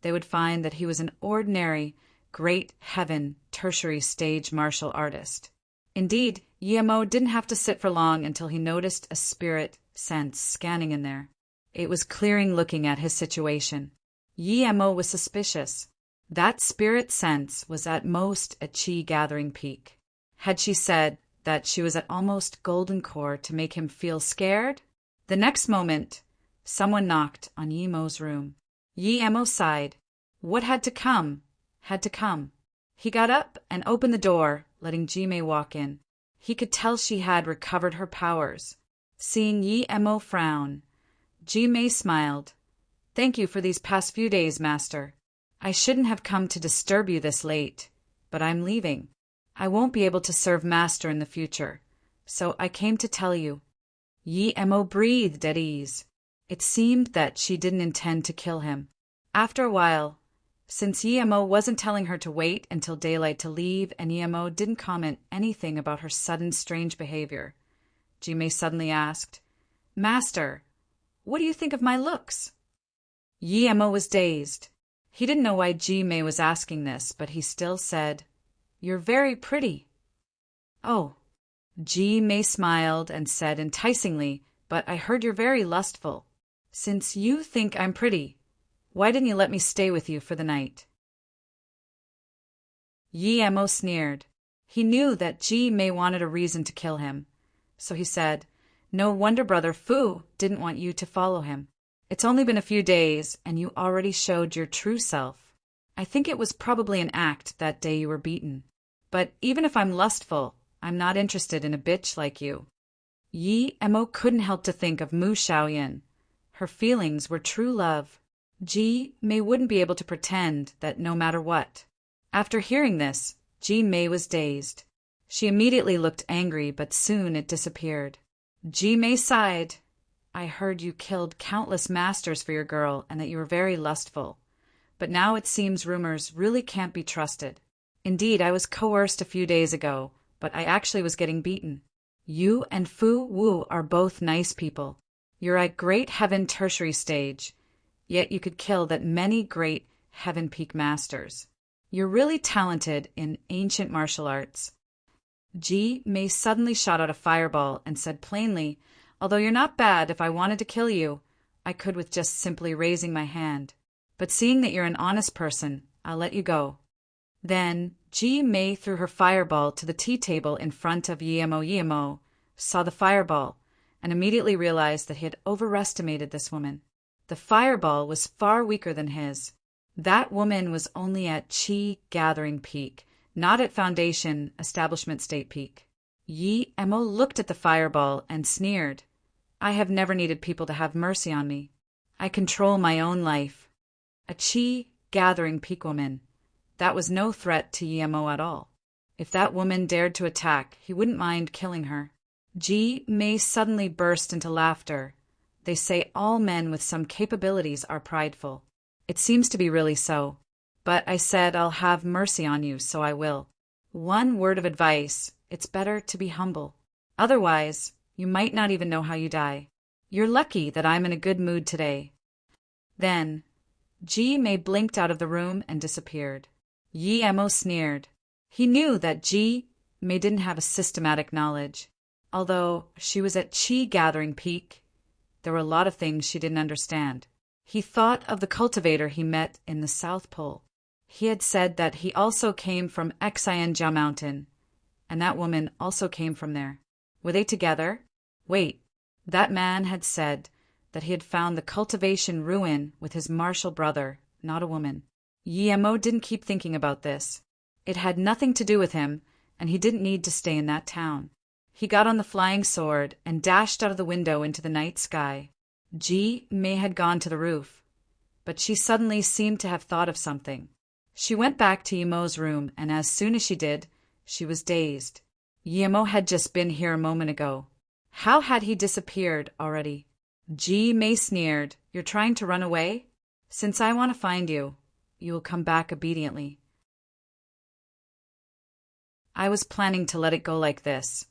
they would find that he was an ordinary, great heaven tertiary stage martial artist. Indeed, Yi Mo didn't have to sit for long until he noticed a spirit sense scanning in there. It was clearing looking at his situation. Yi Mo was suspicious. That spirit sense was at most a chi gathering peak. Had she said that she was at almost golden core to make him feel scared? The next moment, someone knocked on Yi Mo's room. Yi Mo sighed. What had to come, had to come. He got up and opened the door, letting Ji Mei walk in. He could tell she had recovered her powers. Seeing Yi Mo frown, Ji Mei smiled. Thank you for these past few days, Master. I shouldn't have come to disturb you this late, but I'm leaving. I won't be able to serve Master in the future, so I came to tell you. Yi Mo breathed at ease. It seemed that she didn't intend to kill him. After a while, since Yi Mo wasn't telling her to wait until daylight to leave and Yi Mo didn't comment anything about her sudden strange behavior, Ji Mei suddenly asked, Master, what do you think of my looks? Yi Mo was dazed. He didn't know why Ji Mei was asking this, but he still said, You're very pretty. Oh. Ji Mei smiled and said enticingly, But I heard you're very lustful. Since you think I'm pretty, why didn't you let me stay with you for the night? Yi Mo sneered. He knew that Ji Mei wanted a reason to kill him, so he said, No wonder Brother Fu didn't want you to follow him. It's only been a few days, and you already showed your true self. I think it was probably an act that day you were beaten. But even if I'm lustful, I'm not interested in a bitch like you. Yi Mo couldn't help to think of Mu Xiaoyan. Her feelings were true love. Ji Mei wouldn't be able to pretend that no matter what. After hearing this, Ji Mei was dazed. She immediately looked angry, but soon it disappeared. Ji Mei sighed. I heard you killed countless masters for your girl and that you were very lustful. But now it seems rumors really can't be trusted. Indeed, I was coerced a few days ago, but I actually was getting beaten. You and Fu Wu are both nice people. You're at great heaven tertiary stage, yet you could kill that many great heaven peak masters. You're really talented in ancient martial arts. Ji Mei suddenly shot out a fireball and said plainly, Although you're not bad, if I wanted to kill you, I could with just simply raising my hand. But seeing that you're an honest person, I'll let you go. Then Ji Mei threw her fireball to the tea table in front of Yi Mo. Yi Mo saw the fireball and immediately realized that he had overestimated this woman. The fireball was far weaker than his. That woman was only at chi gathering peak, not at foundation establishment state peak. Yi Mo looked at the fireball and sneered. I have never needed people to have mercy on me. I control my own life. A chi gathering peak woman. That was no threat to Yi Mo at all. If that woman dared to attack, he wouldn't mind killing her. Ji Mei suddenly burst into laughter. They say all men with some capabilities are prideful. It seems to be really so. But I said I'll have mercy on you, so I will. One word of advice, it's better to be humble. Otherwise, you might not even know how you die. You're lucky that I'm in a good mood today. Then, Ji Mei blinked out of the room and disappeared. Yi Mo sneered. He knew that Ji Mei didn't have a systematic knowledge. Although she was at Chi gathering peak, there were a lot of things she didn't understand. He thought of the cultivator he met in the South Pole. He had said that he also came from Xianjia Mountain, and that woman also came from there. Were they together? Wait, that man had said that he had found the cultivation ruin with his martial brother, not a woman. Yemo didn't keep thinking about this. It had nothing to do with him, and he didn't need to stay in that town. He got on the flying sword and dashed out of the window into the night sky. Ji Mei had gone to the roof, but she suddenly seemed to have thought of something. She went back to Yemo's room, and as soon as she did, she was dazed. Yemo had just been here a moment ago. How had he disappeared already? Ji Mei sneered. You're trying to run away? Since I want to find you, you will come back obediently. I was planning to let it go like this,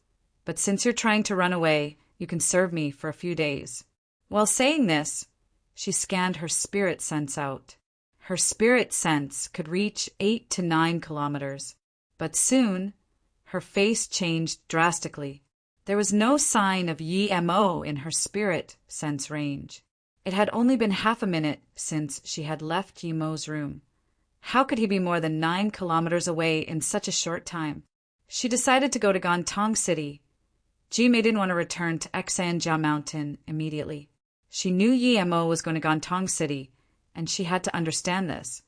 but since you're trying to run away, you can serve me for a few days. While saying this, she scanned her spirit sense out. Her spirit sense could reach 8 to 9 kilometers, but soon her face changed drastically. There was no sign of Yemo in her spirit sense range. It had only been half a minute since she had left Yemo's room. How could he be more than 9 kilometers away in such a short time? She decided to go to Gantong City. Jimei didn't want to return to Xianjia Mountain immediately. She knew Yemo was going to Gantong City, and she had to understand this.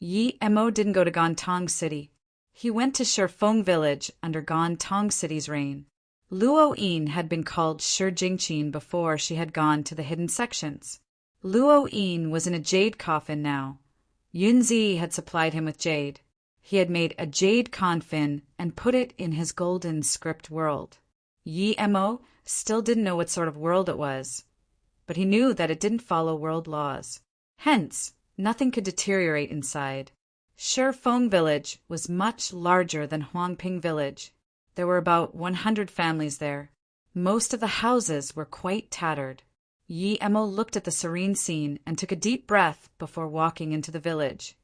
Yemo didn't go to Gantong City. He went to Shifeng village under Gantong City's reign. Luo Yin had been called Shijingqin before she had gone to the hidden sections. Luo Yin was in a jade coffin now. Yunzi had supplied him with jade. He had made a jade confin and put it in his golden script world. Yemo still didn't know what sort of world it was, but he knew that it didn't follow world laws. Hence, nothing could deteriorate inside. Shifeng village was much larger than Huangping village. There were about 100 families there. Most of the houses were quite tattered. Yemo looked at the serene scene and took a deep breath before walking into the village.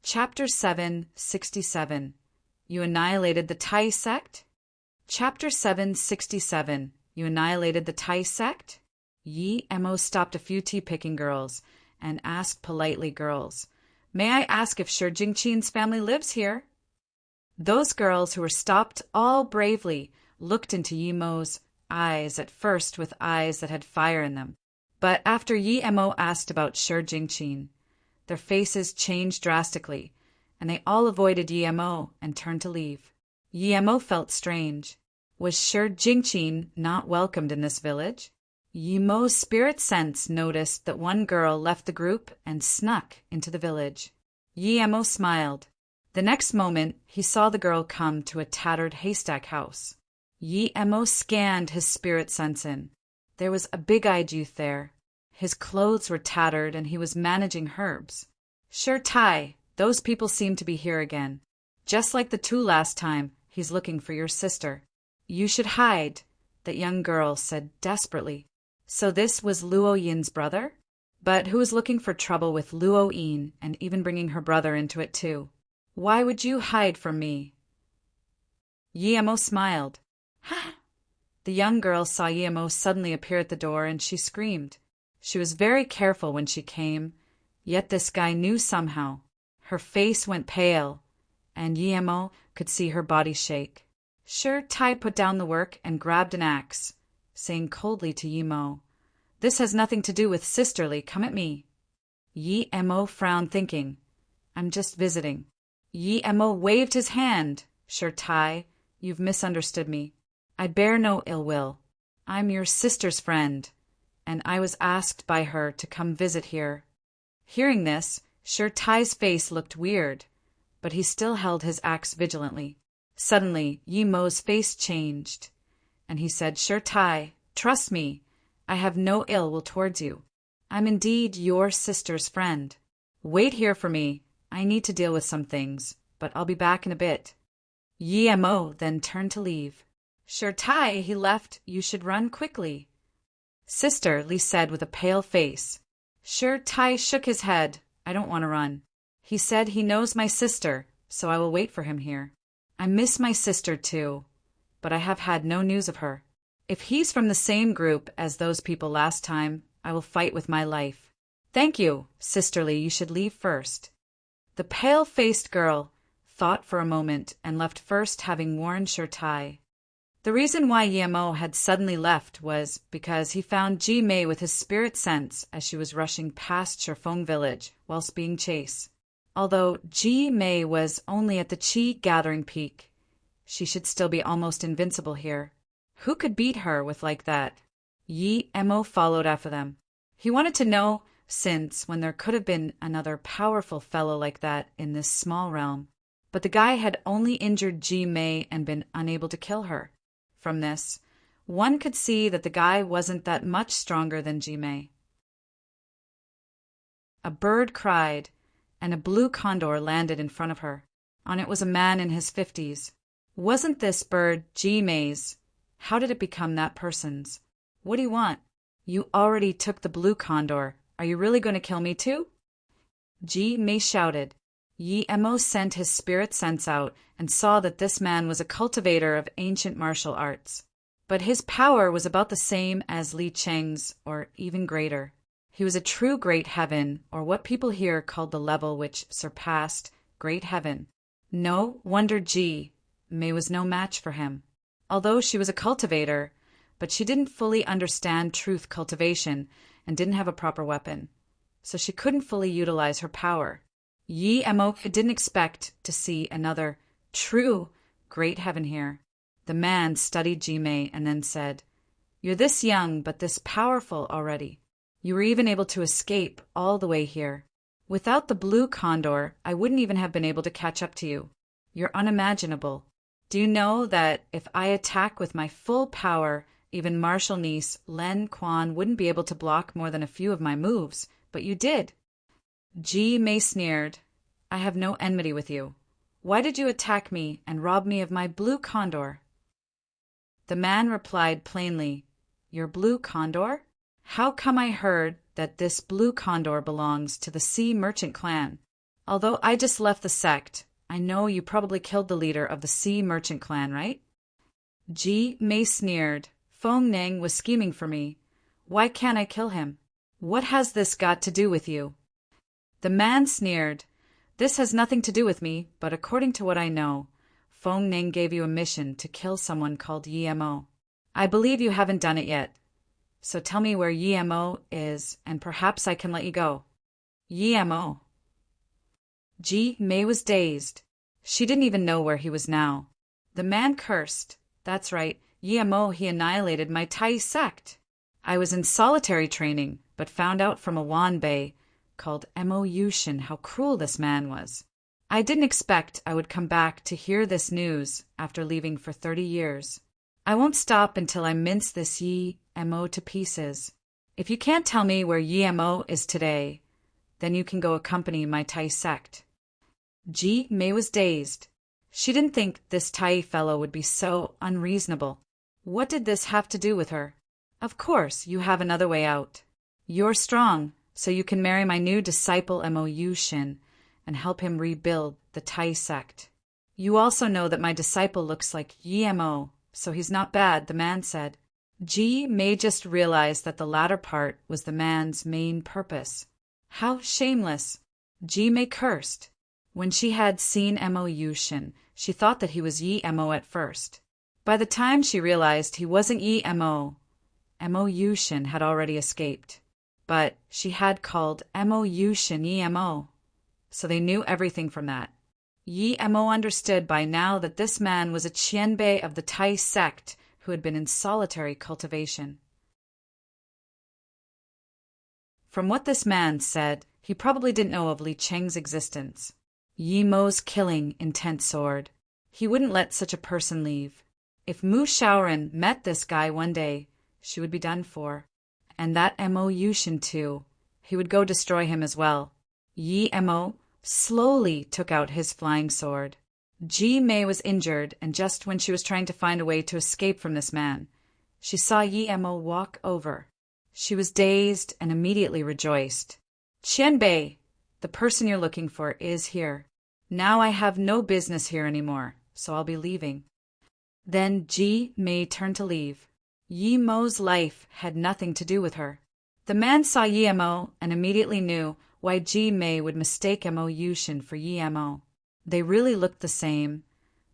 Chapter 767. You annihilated the Tai sect? Chapter 767. You annihilated the Tai sect? Yemo stopped a few tea-picking girls and asked politely, girls, may I ask if Shijingqin's family lives here? Those girls who were stopped all bravely looked into Yemo's eyes, at first with eyes that had fire in them. But after Yemo asked about Shijingqin, their faces changed drastically, and they all avoided Yemo and turned to leave. Yemo felt strange. Was Shijingqin not welcomed in this village? Yemo's spirit sense noticed that one girl left the group and snuck into the village. Yemo smiled. The next moment, he saw the girl come to a tattered haystack house. Yemo scanned his spirit sense in. There was a big-eyed youth there. His clothes were tattered and he was managing herbs. Sure, Tai, those people seem to be here again. Just like the two last time, he's looking for your sister. You should hide, that young girl said desperately. So this was Luo Yin's brother? But who was looking for trouble with Luo Yin and even bringing her brother into it too? Why would you hide from me? Yemo smiled. Ha! The young girl saw Yemo suddenly appear at the door and she screamed. She was very careful when she came, yet this guy knew somehow. Her face went pale, and Yemo could see her body shake. Sure, Tai put down the work and grabbed an axe, saying coldly to Yemo, this has nothing to do with sisterly, come at me. Yemo frowned, thinking, I'm just visiting. Yemo waved his hand. Sure, Tai, you've misunderstood me. I bear no ill will. I'm your sister's friend, and I was asked by her to come visit here. Hearing this, Sure Tai's face looked weird, but he still held his axe vigilantly. Suddenly, Yemo's face changed, and he said, Sure Tai, trust me, I have no ill will towards you. I'm indeed your sister's friend. Wait here for me. I need to deal with some things, but I'll be back in a bit. Yemo then turned to leave. Sure Tai, he left, you should run quickly. Sister, Li said with a pale face. Sure Tai shook his head. I don't want to run. He said he knows my sister, so I will wait for him here. I miss my sister too, but I have had no news of her. If he's from the same group as those people last time, I will fight with my life. Thank you, sisterly, you should leave first. The pale-faced girl thought for a moment and left first, having worn her tie. The reason why Yemo had suddenly left was because he found Ji Mei with his spirit sense as she was rushing past Shifeng village whilst being chased. Although Ji Mei was only at the Qi gathering peak, she should still be almost invincible here. Who could beat her with like that? Yemo followed after them. He wanted to know, since when there could have been another powerful fellow like that in this small realm. But the guy had only injured Ji Mei and been unable to kill her. From this, one could see that the guy wasn't that much stronger than Ji Mei. A bird cried, and a blue condor landed in front of her. On it was a man in his 50s. Wasn't this bird Ji Mei's? How did it become that person's? What do you want? You already took the blue condor. Are you really going to kill me too? Ji Mei shouted. Yemo sent his spirit sense out and saw that this man was a cultivator of ancient martial arts. But his power was about the same as Li Cheng's, or even greater. He was a true great heaven, or what people here called the level which surpassed great heaven. No wonder Ji Mei was no match for him. Although she was a cultivator, but she didn't fully understand truth cultivation and didn't have a proper weapon, so she couldn't fully utilize her power. Yemo didn't expect to see another true great heaven here. The man studied Ji Mei and then said, "You're this young but this powerful already. You were even able to escape all the way here. Without the blue condor, I wouldn't even have been able to catch up to you. You're unimaginable. Do you know that if I attack with my full power, even martial niece Len Quan wouldn't be able to block more than a few of my moves, but you did." Ji Mei sneered. "I have no enmity with you. Why did you attack me and rob me of my blue condor?" The man replied plainly, "Your blue condor? How come I heard that this blue condor belongs to the Sea Merchant clan? Although I just left the sect, I know you probably killed the leader of the Sea Merchant clan, right?" Ji Mei sneered. "Feng Nang was scheming for me. Why can't I kill him? What has this got to do with you?" The man sneered. "This has nothing to do with me, but according to what I know, Feng Nang gave you a mission to kill someone called Yemo. I believe you haven't done it yet. So tell me where Yemo is, and perhaps I can let you go." Yemo. Ji Mei was dazed. She didn't even know where he was now. The man cursed. "That's right, Yemo, he annihilated my Tai sect. I was in solitary training, but found out from a Wanbei called Mo Yushin how cruel this man was. I didn't expect I would come back to hear this news after leaving for 30 years. I won't stop until I mince this Yemo to pieces. If you can't tell me where Yemo is today, then you can go accompany my Tai sect." Ji Mei was dazed. She didn't think this Tai fellow would be so unreasonable. What did this have to do with her? "Of course, you have another way out. You're strong, so you can marry my new disciple Mo Yushin and help him rebuild the Tai sect. You also know that my disciple looks like Yemo, so he's not bad," the man said. Ji Mei just realized that the latter part was the man's main purpose. How shameless! Ji Mei cursed. When she had seen Mo Yushin, she thought that he was Yemo at first. By the time she realized he wasn't Mo Yushin had already escaped. But she had called Mo Yushin Yemo, so they knew everything from that. Yemo understood by now that this man was a Qianbei of the Tai sect who had been in solitary cultivation. From what this man said, he probably didn't know of Li Cheng's existence. Yemo's killing intent sword. He wouldn't let such a person leave. If Mu Shaoran met this guy one day, she would be done for. And that Mo Yushin too. He would go destroy him as well. Yemo slowly took out his flying sword. Ji Mei was injured, and just when she was trying to find a way to escape from this man, she saw Yemo walk over. She was dazed and immediately rejoiced. "Qianbei, the person you're looking for, is here. Now I have no business here anymore, so I'll be leaving." Then Ji Mei turned to leave. Yi Mo's life had nothing to do with her. The man saw Yi Mo and immediately knew why Ji Mei would mistake Mo Yushin for Yi Mo. They really looked the same,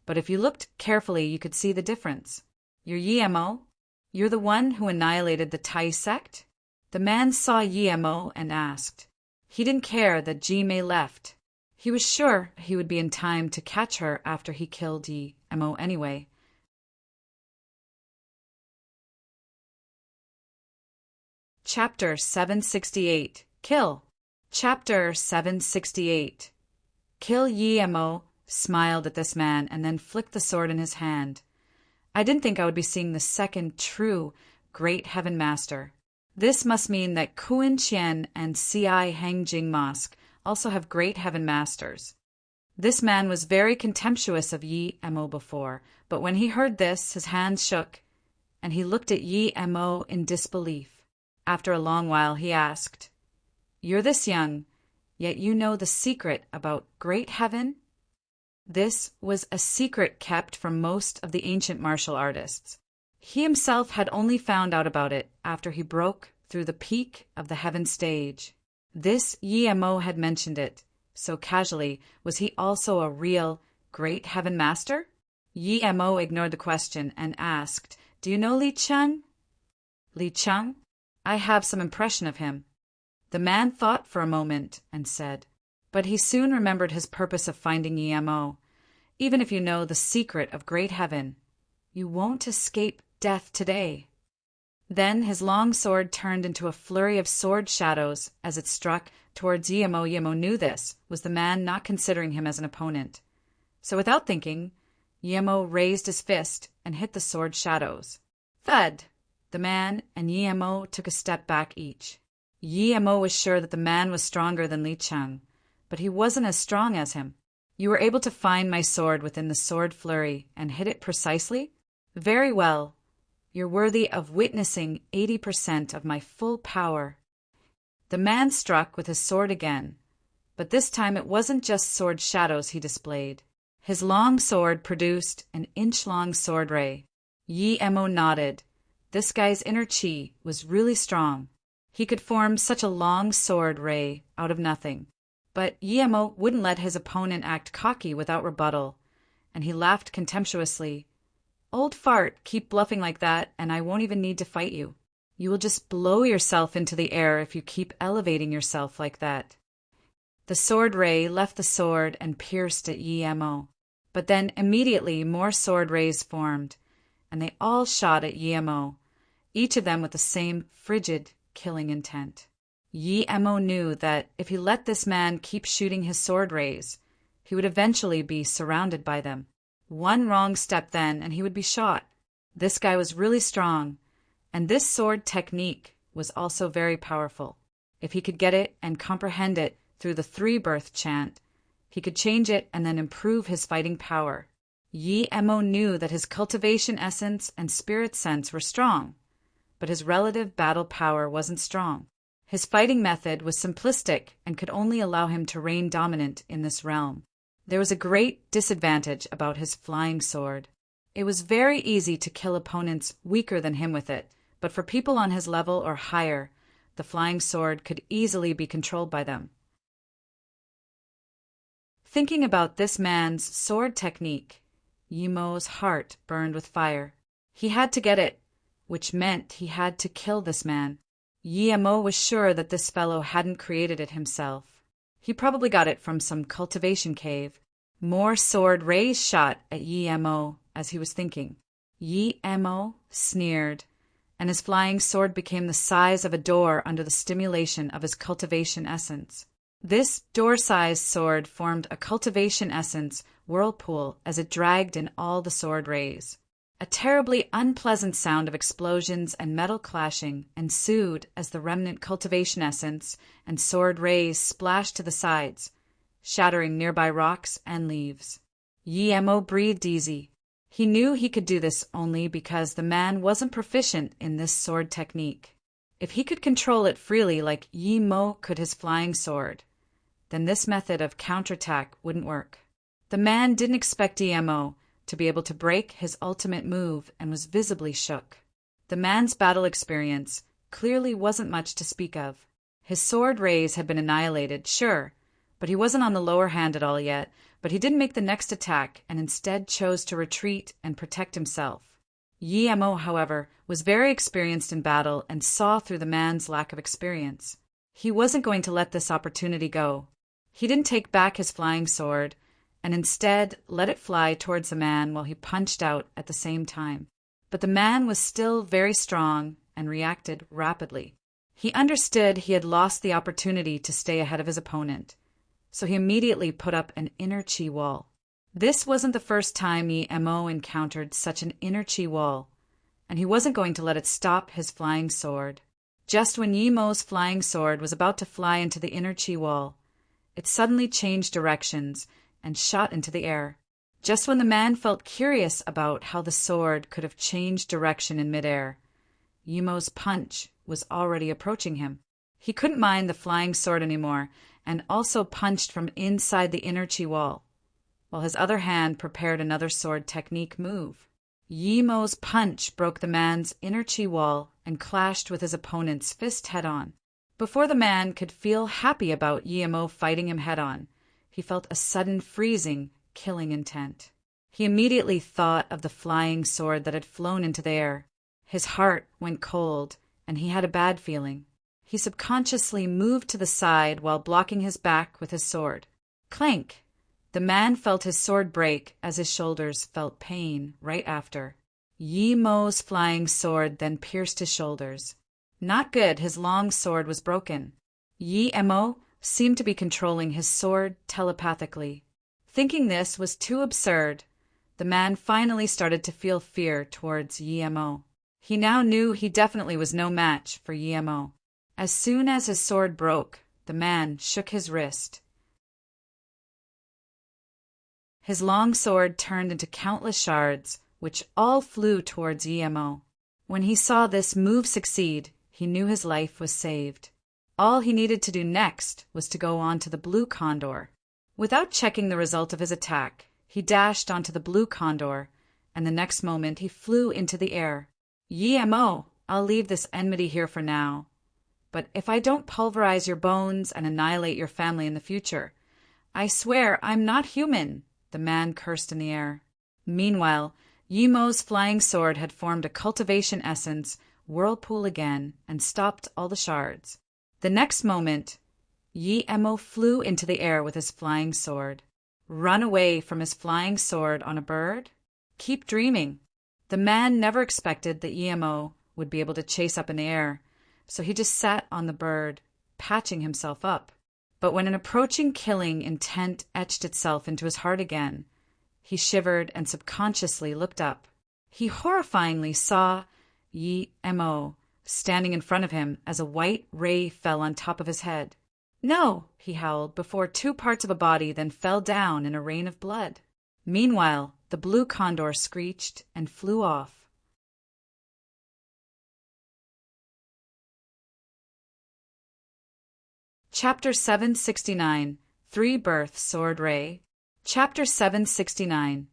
but if you looked carefully you could see the difference. "You're Yi Mo? You're the one who annihilated the Tai sect?" The man saw Yi Mo and asked. He didn't care that Ji Mei left. He was sure he would be in time to catch her after he killed Yi Mo anyway. Chapter 768. Kill. Chapter 768. Kill Yi Mo smiled at this man and then flicked the sword in his hand. "I didn't think I would be seeing the second true Great Heaven Master. This must mean that Kuan Qian and Ci Hangjing Mosque also have Great Heaven Masters." This man was very contemptuous of Yi Mo before, but when he heard this, his hands shook, and he looked at Yi Mo in disbelief. After a long while, he asked, "You're this young, yet you know the secret about Great Heaven?" This was a secret kept from most of the ancient martial artists. He himself had only found out about it after he broke through the peak of the heaven stage. This Yi Mo had mentioned it, so casually. Was he also a real Great Heaven Master? Yi Mo ignored the question and asked, "Do you know Li Cheng?" "Li Cheng? I have some impression of him." The man thought for a moment and said, but he soon remembered his purpose of finding Yi Mo. "Even if you know the secret of Great Heaven, you won't escape death today." Then his long sword turned into a flurry of sword shadows as it struck towards Yi Mo. Yi Mo knew this was the man not considering him as an opponent. So without thinking, Yi Mo raised his fist and hit the sword shadows. Thud! The man and Yi Mo took a step back each. Yi Mo was sure that the man was stronger than Li Cheng, but he wasn't as strong as him. "You were able to find my sword within the sword flurry and hit it precisely? Very well. You're worthy of witnessing 80% of my full power." The man struck with his sword again, but this time it wasn't just sword shadows he displayed. His long sword produced an inch-long sword ray. Yi Mo nodded. This guy's inner chi was really strong. He could form such a long sword ray out of nothing. But Yi Mo wouldn't let his opponent act cocky without rebuttal, and he laughed contemptuously. "Old fart, keep bluffing like that, and I won't even need to fight you. You will just blow yourself into the air if you keep elevating yourself like that." The sword ray left the sword and pierced at Yi Mo. But then immediately more sword rays formed, and they all shot at Yi Mo, each of them with the same frigid, killing intent. Yi Mo knew that if he let this man keep shooting his sword rays, he would eventually be surrounded by them. One wrong step then, and he would be shot. This guy was really strong, and this sword technique was also very powerful. If he could get it and comprehend it through the three-birth chant, he could change it and then improve his fighting power. Yi Mo knew that his cultivation essence and spirit sense were strong, but his relative battle power wasn't strong. His fighting method was simplistic and could only allow him to reign dominant in this realm. There was a great disadvantage about his flying sword. It was very easy to kill opponents weaker than him with it, but for people on his level or higher, the flying sword could easily be controlled by them. Thinking about this man's sword technique, Yi Mo's heart burned with fire. He had to get it, which meant he had to kill this man. Yi Mo was sure that this fellow hadn't created it himself. He probably got it from some cultivation cave. More sword rays shot at Yi Mo as he was thinking. Yi Mo sneered, and his flying sword became the size of a door under the stimulation of his cultivation essence. This door-sized sword formed a cultivation essence whirlpool as it dragged in all the sword rays. A terribly unpleasant sound of explosions and metal clashing ensued as the remnant cultivation essence and sword rays splashed to the sides, shattering nearby rocks and leaves. Yi Mo breathed easy. He knew he could do this only because the man wasn't proficient in this sword technique. If he could control it freely like Yi Mo could his flying sword, then this method of counterattack wouldn't work. The man didn't expect Yi Mo to be able to break his ultimate move and was visibly shook. The man's battle experience clearly wasn't much to speak of. His sword rays had been annihilated, sure, but he wasn't on the lower hand at all yet, but he didn't make the next attack and instead chose to retreat and protect himself. Yi Mo, however, was very experienced in battle and saw through the man's lack of experience. He wasn't going to let this opportunity go. He didn't take back his flying sword, and instead let it fly towards the man while he punched out at the same time. But the man was still very strong and reacted rapidly. He understood he had lost the opportunity to stay ahead of his opponent, so he immediately put up an inner chi wall. This wasn't the first time Yi Mo encountered such an inner chi wall, and he wasn't going to let it stop his flying sword. Just when Yi Mo's flying sword was about to fly into the inner chi wall, it suddenly changed directions and shot into the air. Just when the man felt curious about how the sword could have changed direction in midair, Yi Mo's punch was already approaching him. He couldn't mind the flying sword anymore and also punched from inside the inner chi wall, while his other hand prepared another sword technique move. Yi Mo's punch broke the man's inner chi wall and clashed with his opponent's fist head-on. Before the man could feel happy about Yi Mo fighting him head-on, he felt a sudden freezing, killing intent. He immediately thought of the flying sword that had flown into the air. His heart went cold, and he had a bad feeling. He subconsciously moved to the side while blocking his back with his sword. Clank! The man felt his sword break as his shoulders felt pain right after. Yi Mo's flying sword then pierced his shoulders. Not good, his long sword was broken. Yi Mo seemed to be controlling his sword telepathically. Thinking this was too absurd, the man finally started to feel fear towards Yi Mo. He now knew he definitely was no match for Yi Mo. As soon as his sword broke, the man shook his wrist. His long sword turned into countless shards, which all flew towards Yi Mo. When he saw this move succeed, he knew his life was saved. All he needed to do next was to go on to the blue condor. Without checking the result of his attack, he dashed onto the blue condor, and the next moment he flew into the air. Yi Mo, I'll leave this enmity here for now. But if I don't pulverize your bones and annihilate your family in the future, I swear I'm not human, the man cursed in the air. Meanwhile, Yi Mo's flying sword had formed a cultivation essence whirlpool again and stopped all the shards. The next moment, Yi Mo flew into the air with his flying sword. Run away from his flying sword on a bird? Keep dreaming. The man never expected that Yi Mo would be able to chase up in the air, so he just sat on the bird, patching himself up. But when an approaching killing intent etched itself into his heart again, he shivered and subconsciously looked up. He horrifyingly saw Yi Mo standing in front of him as a white ray fell on top of his head. No, he howled before two parts of a body then fell down in a rain of blood. Meanwhile, the blue condor screeched and flew off. Chapter 769, Three-Birth Sword Ray. Chapter 769.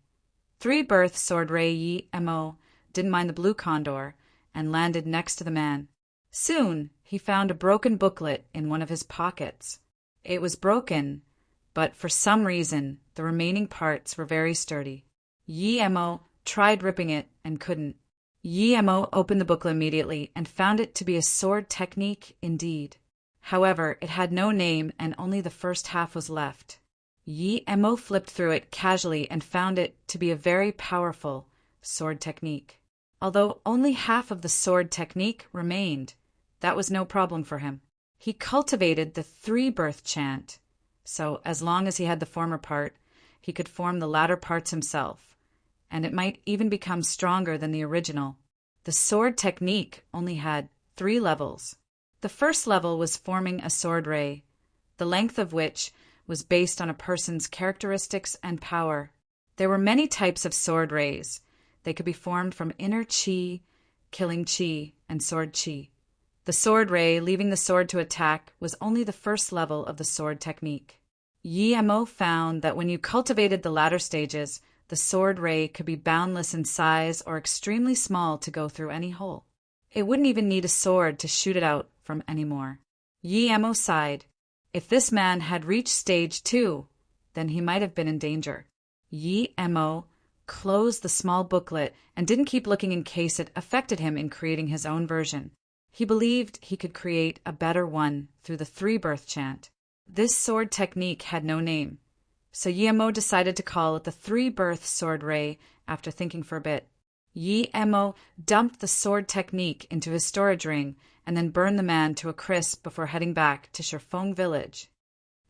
Three-Birth Sword Ray. Yi Mo didn't mind the blue condor and landed next to the man. Soon, he found a broken booklet in one of his pockets. It was broken, but for some reason, the remaining parts were very sturdy. Yi Mo tried ripping it and couldn't. Yi Mo opened the booklet immediately and found it to be a sword technique indeed. However, it had no name and only the first half was left. Yi Mo flipped through it casually and found it to be a very powerful sword technique. Although only half of the sword technique remained, that was no problem for him. He cultivated the three-birth chant, so as long as he had the former part, he could form the latter parts himself, and it might even become stronger than the original. The sword technique only had 3 levels. The first level was forming a sword ray, the length of which was based on a person's characteristics and power. There were many types of sword rays. They could be formed from inner chi, killing chi, and sword chi. The sword ray, leaving the sword to attack, was only the first level of the sword technique. Yi Mo found that when you cultivated the latter stages, The sword ray could be boundless in size or extremely small to go through any hole. It wouldn't even need a sword to shoot it out from anymore. Yi Emo sighed. If this man had reached stage 2, then he might have been in danger. Yi Emo closed the small booklet and didn't keep looking in case it affected him in creating his own version. He believed he could create a better one through the 3-birth chant. This sword technique had no name, so Yi Emo decided to call it the 3-birth sword ray after thinking for a bit. Yi Emo dumped the sword technique into his storage ring and then burned the man to a crisp before heading back to Shifeng village.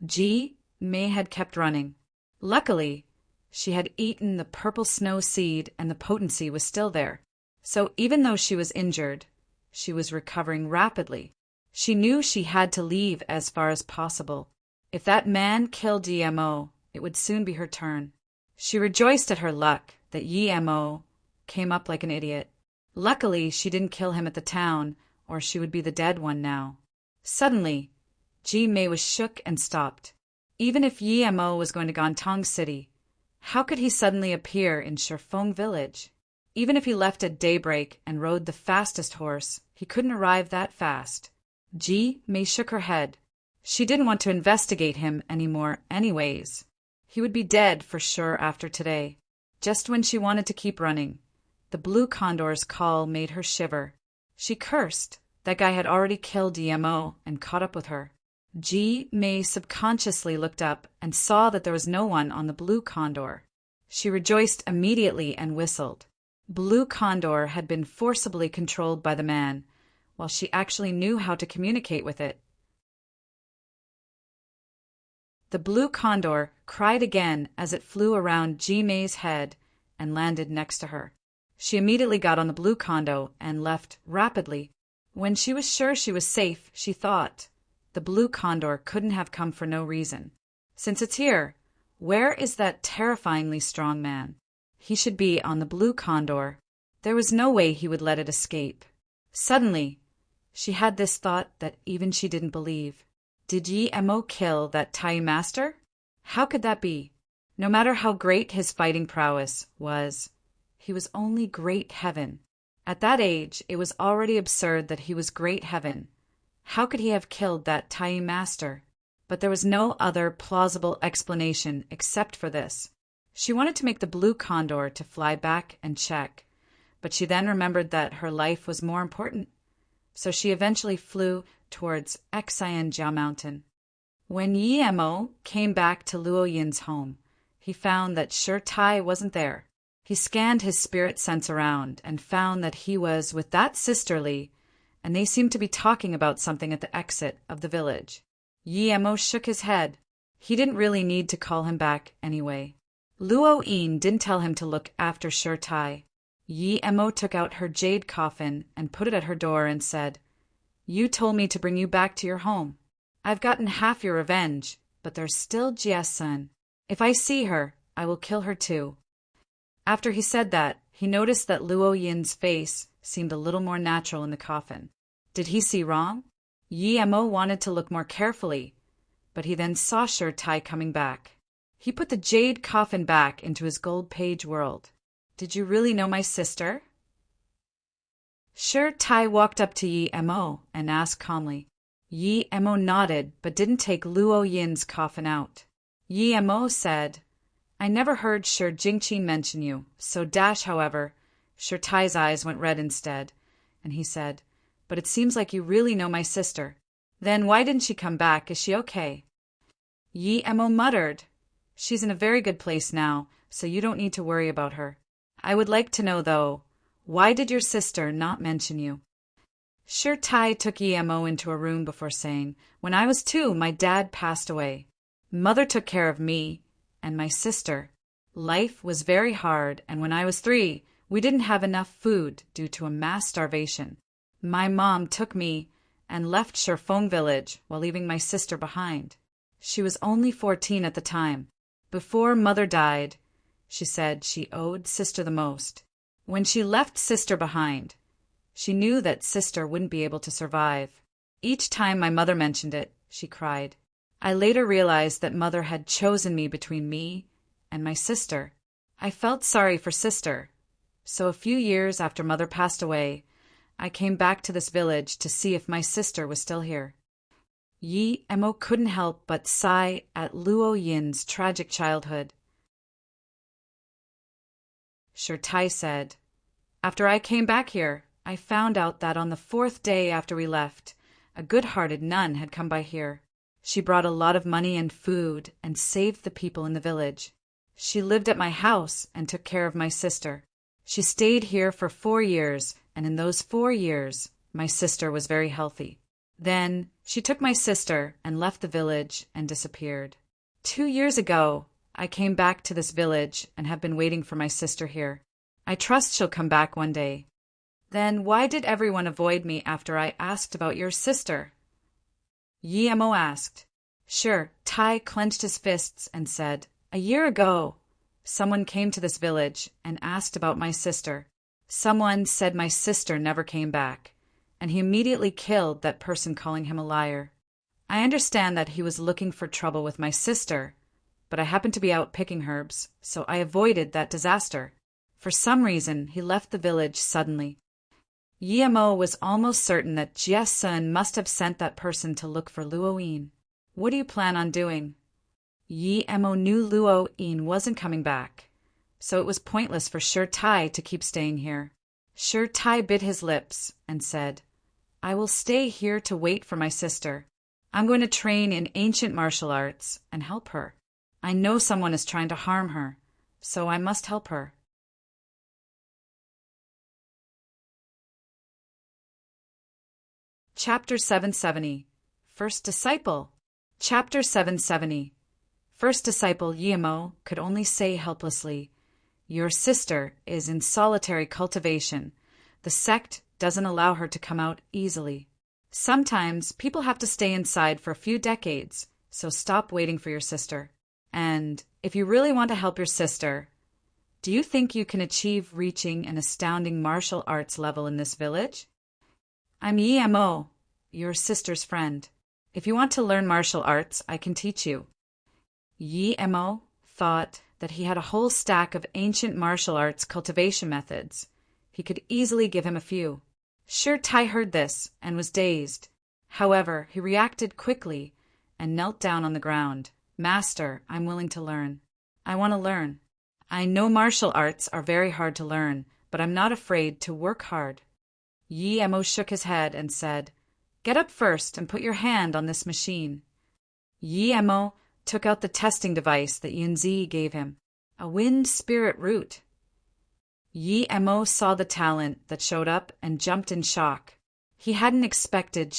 Ji Mei had kept running. Luckily, she had eaten the purple snow seed and the potency was still there. So even though she was injured, she was recovering rapidly. She knew she had to leave as far as possible. If that man killed Yi Emo, it would soon be her turn. She rejoiced at her luck that Yi Emo came up like an idiot. Luckily, she didn't kill him at the town, or she would be the dead one now. Suddenly, Ji Mei was shook and stopped. Even if Yi Emo was going to Gantong City, how could he suddenly appear in Shifeng village? Even if he left at daybreak and rode the fastest horse, he couldn't arrive that fast. Ji Mei shook her head. She didn't want to investigate him anymore anyways. He would be dead for sure after today. Just when she wanted to keep running, the blue condor's call made her shiver. She cursed. That guy had already killed Yi Emo and caught up with her. Ji Mei subconsciously looked up and saw that there was no one on the blue condor. She rejoiced immediately and whistled. Blue condor had been forcibly controlled by the man, while she actually knew how to communicate with it. The blue condor cried again as it flew around Ji Mei's head and landed next to her. She immediately got on the blue condo and left rapidly. When she was sure she was safe, she thought, the blue condor couldn't have come for no reason. Since it's here, where is that terrifyingly strong man? He should be on the blue condor. There was no way he would let it escape. Suddenly, she had this thought that even she didn't believe. Did Yi Emo kill that Tai master? How could that be? No matter how great his fighting prowess was, he was only great heaven. At that age, it was already absurd that he was great heaven. How could he have killed that Tai master? But there was no other plausible explanation except for this. She wanted to make the blue condor to fly back and check, but she then remembered that her life was more important. So she eventually flew towards Xianjiao Mountain. When Yi Emo came back to Luo Yin's home, he found that Shi Tai wasn't there. He scanned his spirit sense around and found that he was with that sisterly, and they seemed to be talking about something at the exit of the village. Yi Emo shook his head. He didn't really need to call him back anyway. Luo Yin didn't tell him to look after Shi Tai. Yi Emo took out her jade coffin and put it at her door and said, "You told me to bring you back to your home. I've gotten half your revenge, but there's still Jie-sun. If I see her, I will kill her too." After he said that, he noticed that Luo Yin's face seemed a little more natural in the coffin. Did he see wrong? Yi Emo wanted to look more carefully, but he then saw Shi Tai coming back. He put the jade coffin back into his gold page world. "Did you really know my sister?" Shi Tai walked up to Yi Emo and asked calmly. Yi Emo nodded but didn't take Luo Yin's coffin out. Yi Emo said, "I never heard Shi Jingqin mention you, so however." Shi Tai's eyes went red instead, and he said, "But it seems like you really know my sister. Then why didn't she come back? Is she okay?" Yi Emo muttered, "She's in a very good place now, so you don't need to worry about her. I would like to know, though, why did your sister not mention you?" Shi Tai took Yi Emo into a room before saying, "When I was 2, my dad passed away. Mother took care of me and my sister. Life was very hard, and when I was 3, we didn't have enough food due to a mass starvation. My mom took me and left Shifeng village while leaving my sister behind. She was only 14 at the time. Before Mother died, she said she owed Sister the most. When she left Sister behind, she knew that Sister wouldn't be able to survive. Each time my mother mentioned it, she cried. I later realized that Mother had chosen me between me and my sister. I felt sorry for sister. So a few years after mother passed away, I came back to this village to see if my sister was still here. Yi Emo couldn't help but sigh at Luo Yin's tragic childhood. Shirtai said, "After I came back here, I found out that on the 4th day after we left, a good-hearted nun had come by here. She brought a lot of money and food and saved the people in the village. She lived at my house and took care of my sister. She stayed here for 4 years, and in those 4 years, my sister was very healthy. Then she took my sister and left the village and disappeared. 2 years ago, I came back to this village and have been waiting for my sister here. I trust she'll come back one day." "Then why did everyone avoid me after I asked about your sister?" Yi Emo asked. Sure, Tai clenched his fists and said, "A year ago, someone came to this village and asked about my sister. Someone said my sister never came back, and he immediately killed that person calling him a liar. I understand that he was looking for trouble with my sister, but I happened to be out picking herbs, so I avoided that disaster. For some reason, he left the village suddenly." Yi Emo was almost certain that Jie Sun must have sent that person to look for Luo Yin. "What do you plan on doing?" Yi Emo knew Luo Yin wasn't coming back, so it was pointless for Shirtai to keep staying here. Shirtai bit his lips and said, "I will stay here to wait for my sister. I'm going to train in ancient martial arts and help her. I know someone is trying to harm her, so I must help her." Chapter 770 First Disciple. Chapter 770 First Disciple Yi Emo could only say helplessly, "Your sister is in solitary cultivation. The sect doesn't allow her to come out easily. Sometimes people have to stay inside for a few decades, so stop waiting for your sister. And if you really want to help your sister, do you think you can achieve reaching an astounding martial arts level in this village? I'm Yi Emo, your sister's friend. If you want to learn martial arts, I can teach you." Yi Emo thought that he had a whole stack of ancient martial arts cultivation methods. He could easily give him a few. Shirtai heard this and was dazed. However, he reacted quickly and knelt down on the ground. "Master, I'm willing to learn. I want to learn. I know martial arts are very hard to learn, but I'm not afraid to work hard." Yi Emo shook his head and said, "Get up first and put your hand on this machine." Yi Emo took out the testing device that Yunzi gave him, a wind spirit root. Yi Emo saw the talent that showed up and jumped in shock. He hadn't expected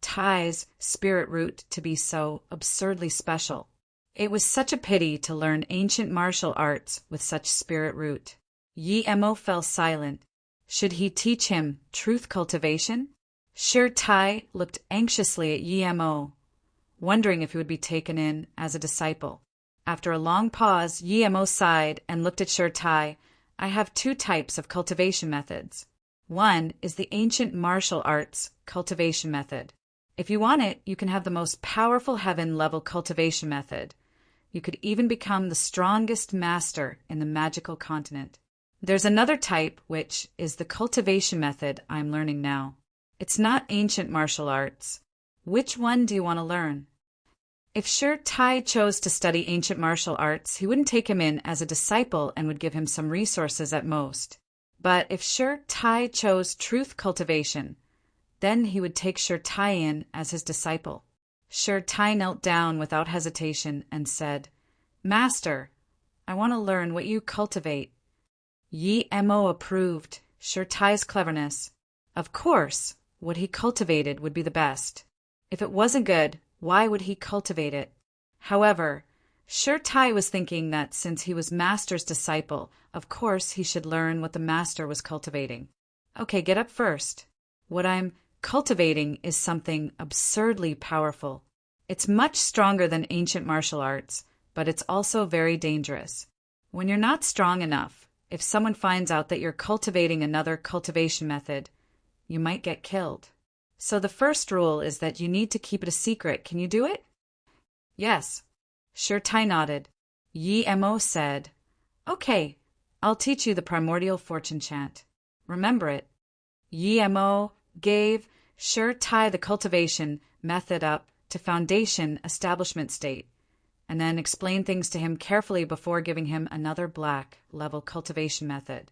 Tai's spirit root to be so absurdly special. It was such a pity to learn ancient martial arts with such spirit root. Yi Emo fell silent. Should he teach him truth cultivation? Tai looked anxiously at Yi Emo, wondering if he would be taken in as a disciple. After a long pause, Yi Emo sighed and looked at Tai. "I have 2 types of cultivation methods. One is the ancient martial arts cultivation method. If you want it, you can have the most powerful heaven-level cultivation method. You could even become the strongest master in the magical continent. There's another type, which is the cultivation method I'm learning now. It's not ancient martial arts. Which one do you want to learn?" If Tai chose to study ancient martial arts, he wouldn't take him in as a disciple and would give him some resources at most. But if Tai chose truth cultivation, then he would take Tai in as his disciple. Tai knelt down without hesitation and said, "Master, I want to learn what you cultivate." Yi Emo approved Tai's cleverness. Of course, what he cultivated would be the best. If it wasn't good, why would he cultivate it? However, Tai was thinking that since he was Master's disciple, of course he should learn what the Master was cultivating. "Okay, get up first. What I'm cultivating is something absurdly powerful. It's much stronger than ancient martial arts, but it's also very dangerous. When you're not strong enough, if someone finds out that you're cultivating another cultivation method, you might get killed. So the first rule is that you need to keep it a secret. Can you do it?" "Yes." Tai nodded. Yi Emo said, Okay, I'll teach you the primordial fortune chant. Remember it. Yemo gave sure tie the cultivation method up to foundation establishment state, and then explain things to him carefully before giving him another black level cultivation method.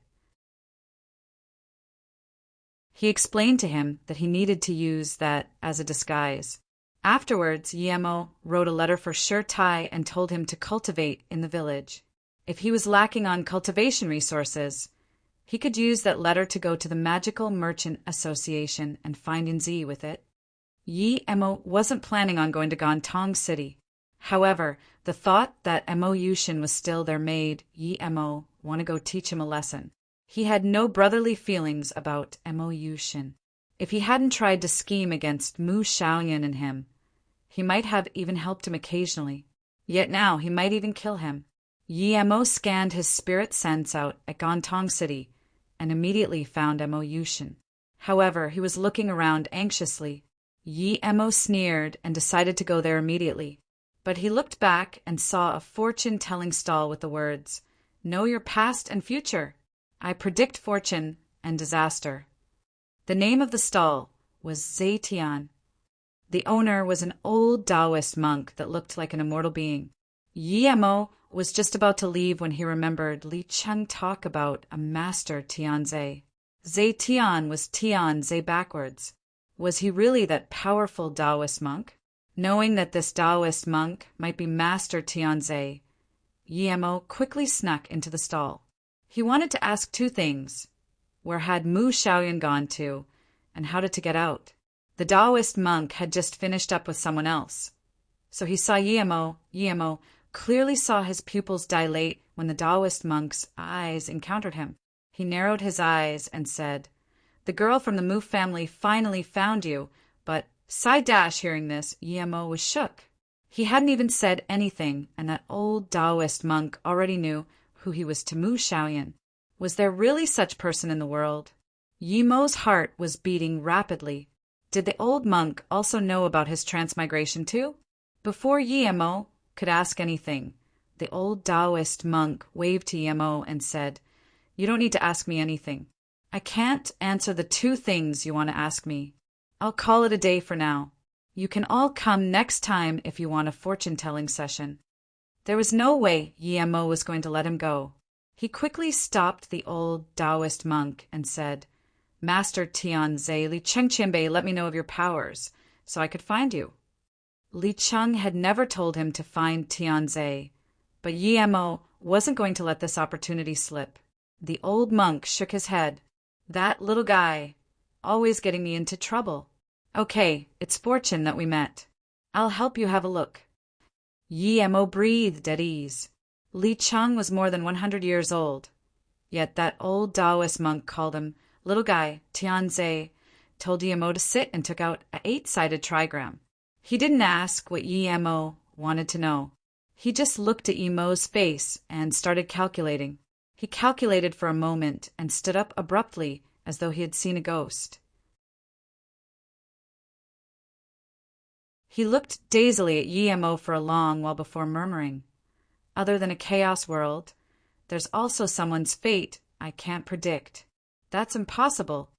He explained to him that he needed to use that as a disguise. Afterwards, Yemo wrote a letter for Sure Tai and told him to cultivate in the village. If he was lacking on cultivation resources, he could use that letter to go to the Magical Merchant Association and find Nzi with it. Yemo wasn't planning on going to Gontong City. However, the thought that Mo Yushin was still there made Yemo want to go teach him a lesson. He had no brotherly feelings about Mo Yushin. If he hadn't tried to scheme against Mu Xiaoyan and him, he might have even helped him occasionally. Yet now he might even kill him. Yemo scanned his spirit sense out at Gontong City and immediately found Mo Yushin. However, he was looking around anxiously. Yemo sneered and decided to go there immediately. But he looked back and saw a fortune-telling stall with the words, "Know your past and future. I predict fortune and disaster." The name of the stall was Zetian. The owner was an old Taoist monk that looked like an immortal being. Yemo was just about to leave when he remembered Li Cheng talk about a master Tianze. Zetian was Tianze backwards. Was he really that powerful Taoist monk? Knowing that this Taoist monk might be Master Tianze, Yemo quickly snuck into the stall. He wanted to ask two things: where had Mu Xiaoyan gone to, and how to get out. The Taoist monk had just finished up with someone else. So he saw Yemo. Yemo clearly saw his pupils dilate when the Taoist monk's eyes encountered him. He narrowed his eyes and said, "The girl from the Mu family finally found you," but hearing this, Yemo was shook. He hadn't even said anything, and that old Taoist monk already knew who he was to Mu Xiaoyan. Was there really such person in the world? Yemo's heart was beating rapidly. Did the old monk also know about his transmigration too? Before Yemo could ask anything, the old Taoist monk waved to Yemo and said, "You don't need to ask me anything. I can't answer the two things you want to ask me. I'll call it a day for now. You can all come next time if you want a fortune-telling session." There was no way Yemo was going to let him go. He quickly stopped the old Taoist monk and said, "Master Tianze, Li Chengqianbei let me know of your powers, so I could find you." Li Cheng had never told him to find Tianze, but Yemo wasn't going to let this opportunity slip. The old monk shook his head. "That little guy, always getting me into trouble. Okay, it's fortune that we met. I'll help you have a look." Yemo breathed at ease. Li Cheng was more than 100 years old. Yet that old Taoist monk called him little guy, Tianze, told Yemo to sit and took out an 8-sided trigram. He didn't ask what Yemo wanted to know. He just looked at Yemo's face and started calculating. He calculated for a moment and stood up abruptly as though he had seen a ghost. He looked dazedly at Yemo for a long while before murmuring, "Other than a chaos world, there's also someone's fate I can't predict. That's impossible."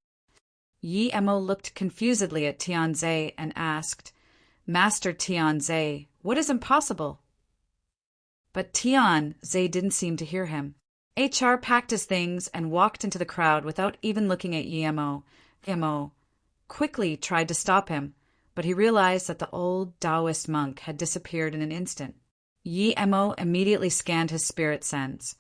Yemo looked confusedly at Tianze and asked, "Master Tianze, what is impossible?" But Tianze didn't seem to hear him. HR packed his things and walked into the crowd without even looking at Yemo. Yemo quickly tried to stop him, but he realized that the old Taoist monk had disappeared in an instant. Yemo immediately scanned his spirit sense,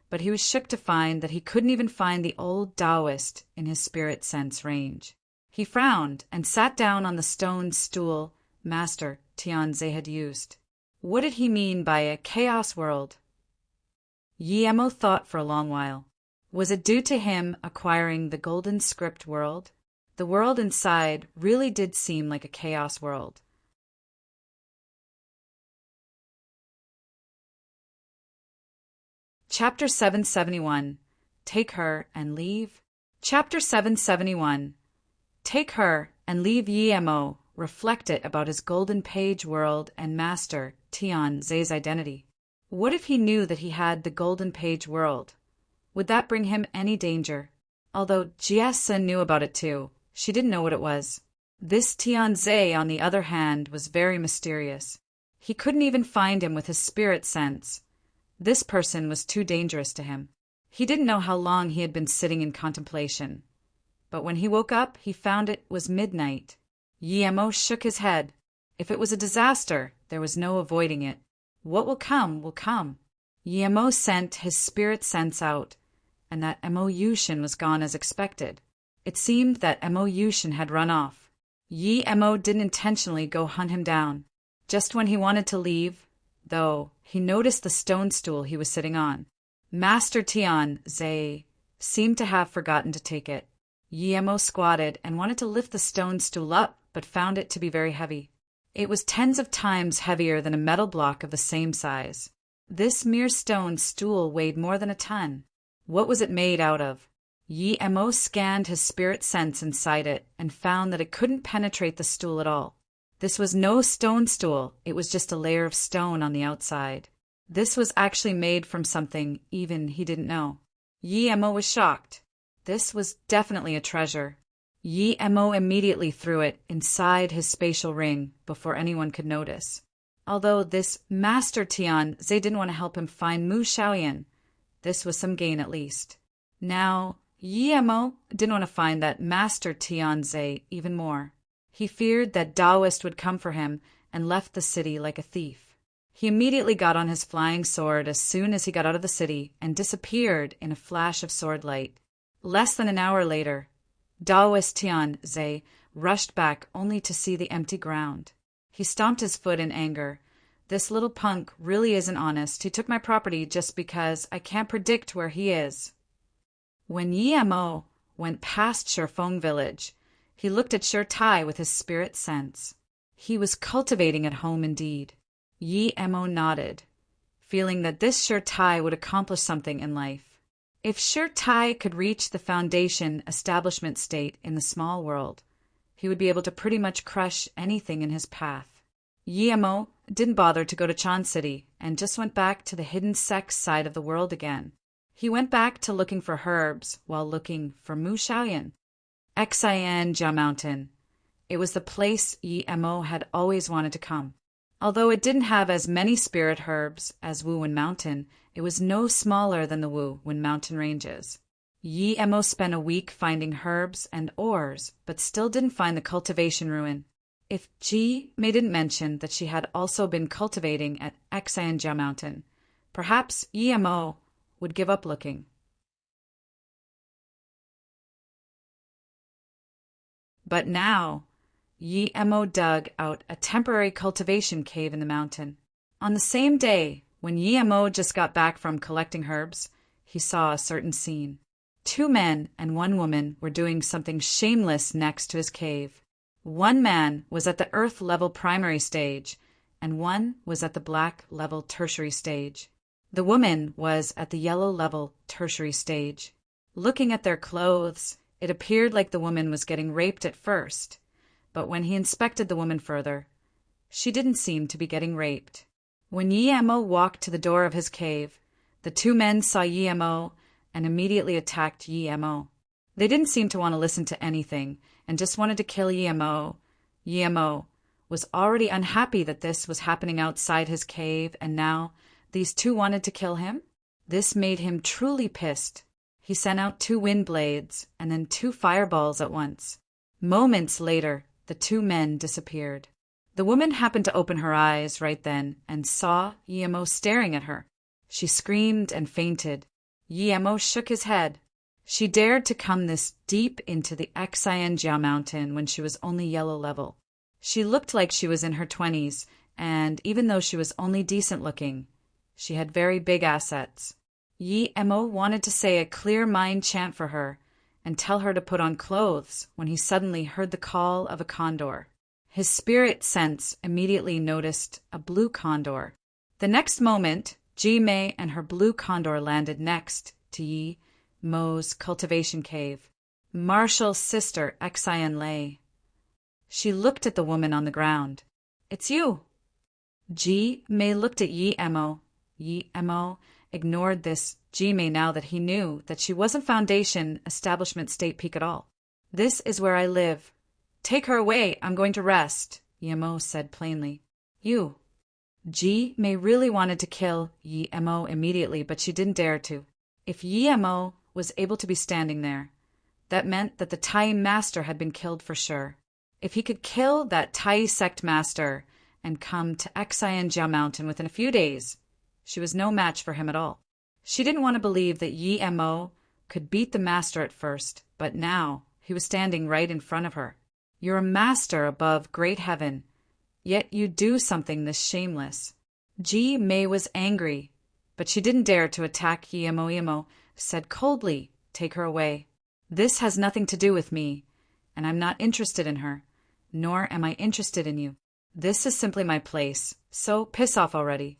but he was shook to find that he couldn't even find the old Taoist in his spirit sense range. He frowned and sat down on the stone stool Master Tianze had used. What did he mean by a chaos world? Yemo thought for a long while. Was it due to him acquiring the golden script world? The world inside really did seem like a chaos world. Chapter 771. Take her and leave. Chapter 771. Take her and leave. Yemo reflected about his golden page world and Master Tianze's identity. What if he knew that he had the Golden Page world? Would that bring him any danger? Although Jiasun knew about it too, she didn't know what it was. This Tianze, on the other hand, was very mysterious. He couldn't even find him with his spirit sense. This person was too dangerous to him. He didn't know how long he had been sitting in contemplation. But when he woke up, he found it was midnight. Yemo shook his head. If it was a disaster, there was no avoiding it. What will come, will come. Yemo sent his spirit sense out, and that Mo Yushin was gone as expected. It seemed that Mo Yushin had run off. Mo didn't intentionally go hunt him down. Just when he wanted to leave, though, he noticed the stone stool he was sitting on. Master Tianze seemed to have forgotten to take it. Mo squatted and wanted to lift the stone stool up, but found it to be very heavy. It was tens of times heavier than a metal block of the same size. This mere stone stool weighed more than a ton. What was it made out of? Mo scanned his spirit sense inside it and found that it couldn't penetrate the stool at all. This was no stone stool, it was just a layer of stone on the outside. This was actually made from something even he didn't know. Mo was shocked. This was definitely a treasure. Mo immediately threw it inside his spatial ring before anyone could notice. Although this Master Tianze didn't want to help him find Mu Xiaoyan, this was some gain at least. Now, Mo didn't want to find that Master Tianze even more. He feared that Taoist would come for him and left the city like a thief. He immediately got on his flying sword as soon as he got out of the city and disappeared in a flash of sword light. Less than an hour later, Taoist Tianze rushed back only to see the empty ground. He stomped his foot in anger. This little punk really isn't honest. He took my property just because I can't predict where he is. When Mo went past Shifeng village, he looked at Tai with his spirit sense. He was cultivating at home indeed. Mo nodded, feeling that this Tai would accomplish something in life. If Tai could reach the foundation establishment state in the small world, he would be able to pretty much crush anything in his path. Mo didn't bother to go to Chan City and just went back to the hidden sex side of the world again. He went back to looking for herbs while looking for Mu Xiaoyan. Jia Mountain. It was the place Mo had always wanted to come. Although it didn't have as many spirit herbs as Wuwen Mountain, it was no smaller than the Wuwen Mountain ranges. Mo spent a week finding herbs and ores, but still didn't find the cultivation ruin. If May didn't mention that she had also been cultivating at Jia Mountain, perhaps Mo would give up looking. But now, Mo dug out a temporary cultivation cave in the mountain. On the same day, when Mo just got back from collecting herbs, he saw a certain scene. 2 men and 1 woman were doing something shameless next to his cave. 1 man was at the earth level primary stage, and 1 was at the black level tertiary stage. The woman was at the yellow level tertiary stage. Looking at their clothes, it appeared like the woman was getting raped at first, but when he inspected the woman further, she didn't seem to be getting raped. When Mo walked to the door of his cave, the 2 men saw Mo and immediately attacked Mo. They didn't seem to want to listen to anything and just wanted to kill Mo. Mo was already unhappy that this was happening outside his cave, and now these 2 wanted to kill him? This made him truly pissed. He sent out 2 wind blades and then 2 fireballs at once. Moments later, the 2 men disappeared. The woman happened to open her eyes right then and saw Mo staring at her. She screamed and fainted. Mo shook his head. She dared to come this deep into the Jia Mountain when she was only yellow level. She looked like she was in her 20s, and even though she was only decent looking, she had very big assets. Mo wanted to say a clear mind chant for her and tell her to put on clothes when he suddenly heard the call of a condor. His spirit sense immediately noticed a blue condor. The next moment, Mei and her blue condor landed next to Mo's cultivation cave. Marshall's sister, Xian lay. She looked at the woman on the ground. "It's you." Mei looked at Mo. Yi Mo ignored this Jime now that he knew that she wasn't Foundation Establishment State Peak at all. This is where I live. Take her away, I'm going to rest, Yi Mo said plainly. You. Ji Mei really wanted to kill Yi Mo immediately, but she didn't dare to. If Yi Mo was able to be standing there, that meant that the Tai master had been killed for sure. If he could kill that Tai sect master and come to Xianjiao Mountain within a few days, she was no match for him at all. She didn't want to believe that Yi Mo could beat the master at first, but now he was standing right in front of her. You're a master above great heaven, yet you do something this shameless. Ji Mei was angry, but she didn't dare to attack Yi Mo. Yi Mo said coldly, take her away. This has nothing to do with me, and I'm not interested in her, nor am I interested in you. This is simply my place, so piss off already.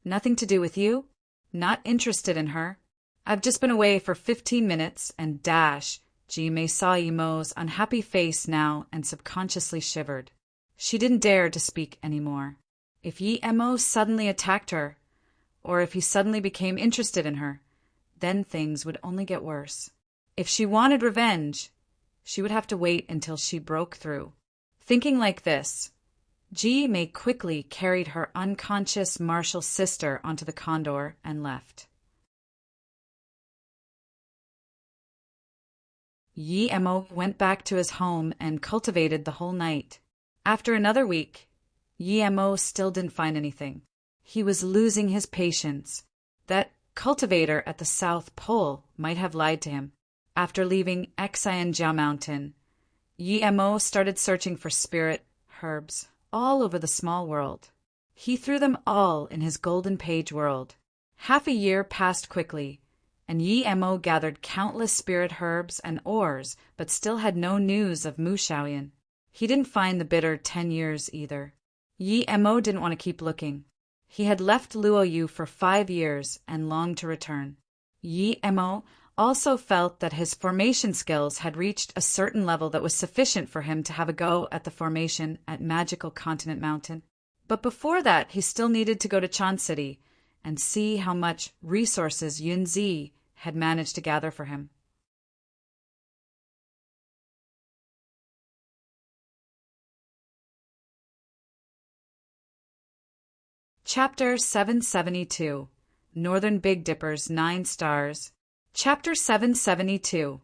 Nothing to do with you? Not interested in her? I've just been away for 15 minutes, and dash. Ji Mei saw Yi Mo's unhappy face now and subconsciously shivered. She didn't dare to speak any more. If Yi Mo suddenly attacked her, or if he suddenly became interested in her, then things would only get worse. If she wanted revenge, she would have to wait until she broke through. Thinking like this, Ji Mei quickly carried her unconscious martial sister onto the condor and left. Yi Mo went back to his home and cultivated the whole night. After another week, Yi Mo still didn't find anything. He was losing his patience. That cultivator at the South Pole might have lied to him. After leaving Xianjiao Mountain, Yi Mo started searching for spirit herbs all over the small world. He threw them all in his golden page world. Half a year passed quickly, and Yi Mo gathered countless spirit herbs and ores, but still had no news of Mu Shaoyan. He didn't find the bitter 10 years either. Yi Mo didn't want to keep looking. He had left Luoyu for 5 years and longed to return. Yi Mo also felt that his formation skills had reached a certain level that was sufficient for him to have a go at the formation at Magical Continent Mountain. But before that, he still needed to go to Chan City and see how much resources Yunzi had managed to gather for him. Chapter 772 Northern Big Dipper's 9 Stars. Chapter 772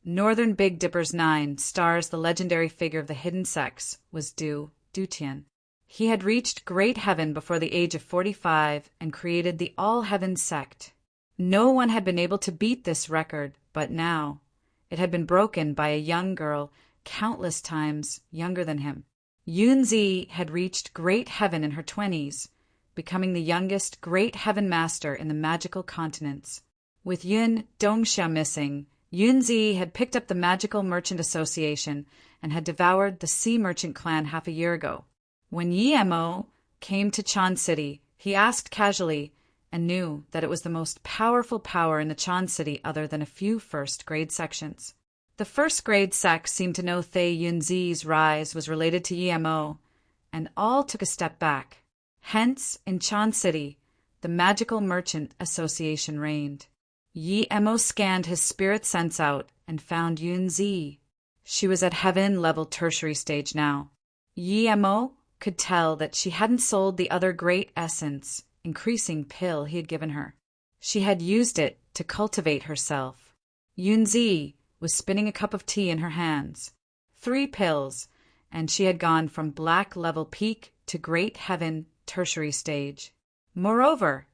Northern Big Dipper's 9 Stars. The legendary figure of the hidden sex was Dutian. He had reached great heaven before the age of 45 and created the All-Heaven sect. No one had been able to beat this record, but now it had been broken by a young girl countless times younger than him. Yunzi had reached great heaven in her 20s, becoming the youngest great heaven master in the magical continents. With Yun Dongxia missing, Yunzi had picked up the Magical Merchant Association and had devoured the Sea Merchant clan half a year ago. When Yi Mo came to Chan City, he asked casually and knew that it was the most powerful power in the Chan City other than a few first-grade sections. The first-grade sect seemed to know Thay Yunzi's rise was related to Yi Mo, and all took a step back. Hence, in Chan City, the Magical Merchant Association reigned. Yi Mo scanned his spirit sense out and found Yunzi. She was at heaven-level tertiary stage now. Yi Mo could tell that she hadn't sold the other great essence, increasing pill he had given her. She had used it to cultivate herself. Yunzi was spinning a cup of tea in her hands. 3 pills, and she had gone from black-level peak to great heaven tertiary stage. Moreover,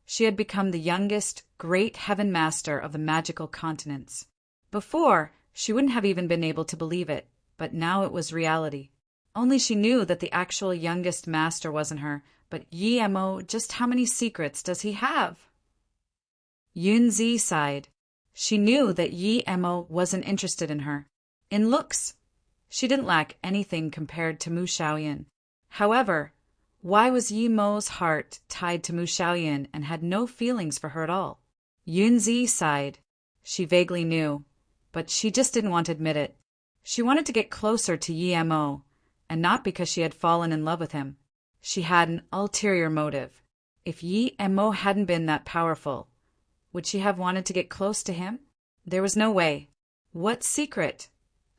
she had become the youngest great heaven master of the magical continents. Before, she wouldn't have even been able to believe it, but now it was reality. Only she knew that the actual youngest master wasn't her, but Yi Mo, just how many secrets does he have? Yunzi sighed. She knew that Yi Mo wasn't interested in her. In looks, she didn't lack anything compared to Mu Shaoyan. However, why was Yi Mo's heart tied to Mu Shaoyan and had no feelings for her at all? Yunzi sighed. She vaguely knew, but she just didn't want to admit it. She wanted to get closer to Yi Mo, and not because she had fallen in love with him. She had an ulterior motive. If Yi Mo hadn't been that powerful, would she have wanted to get close to him? There was no way. What secret?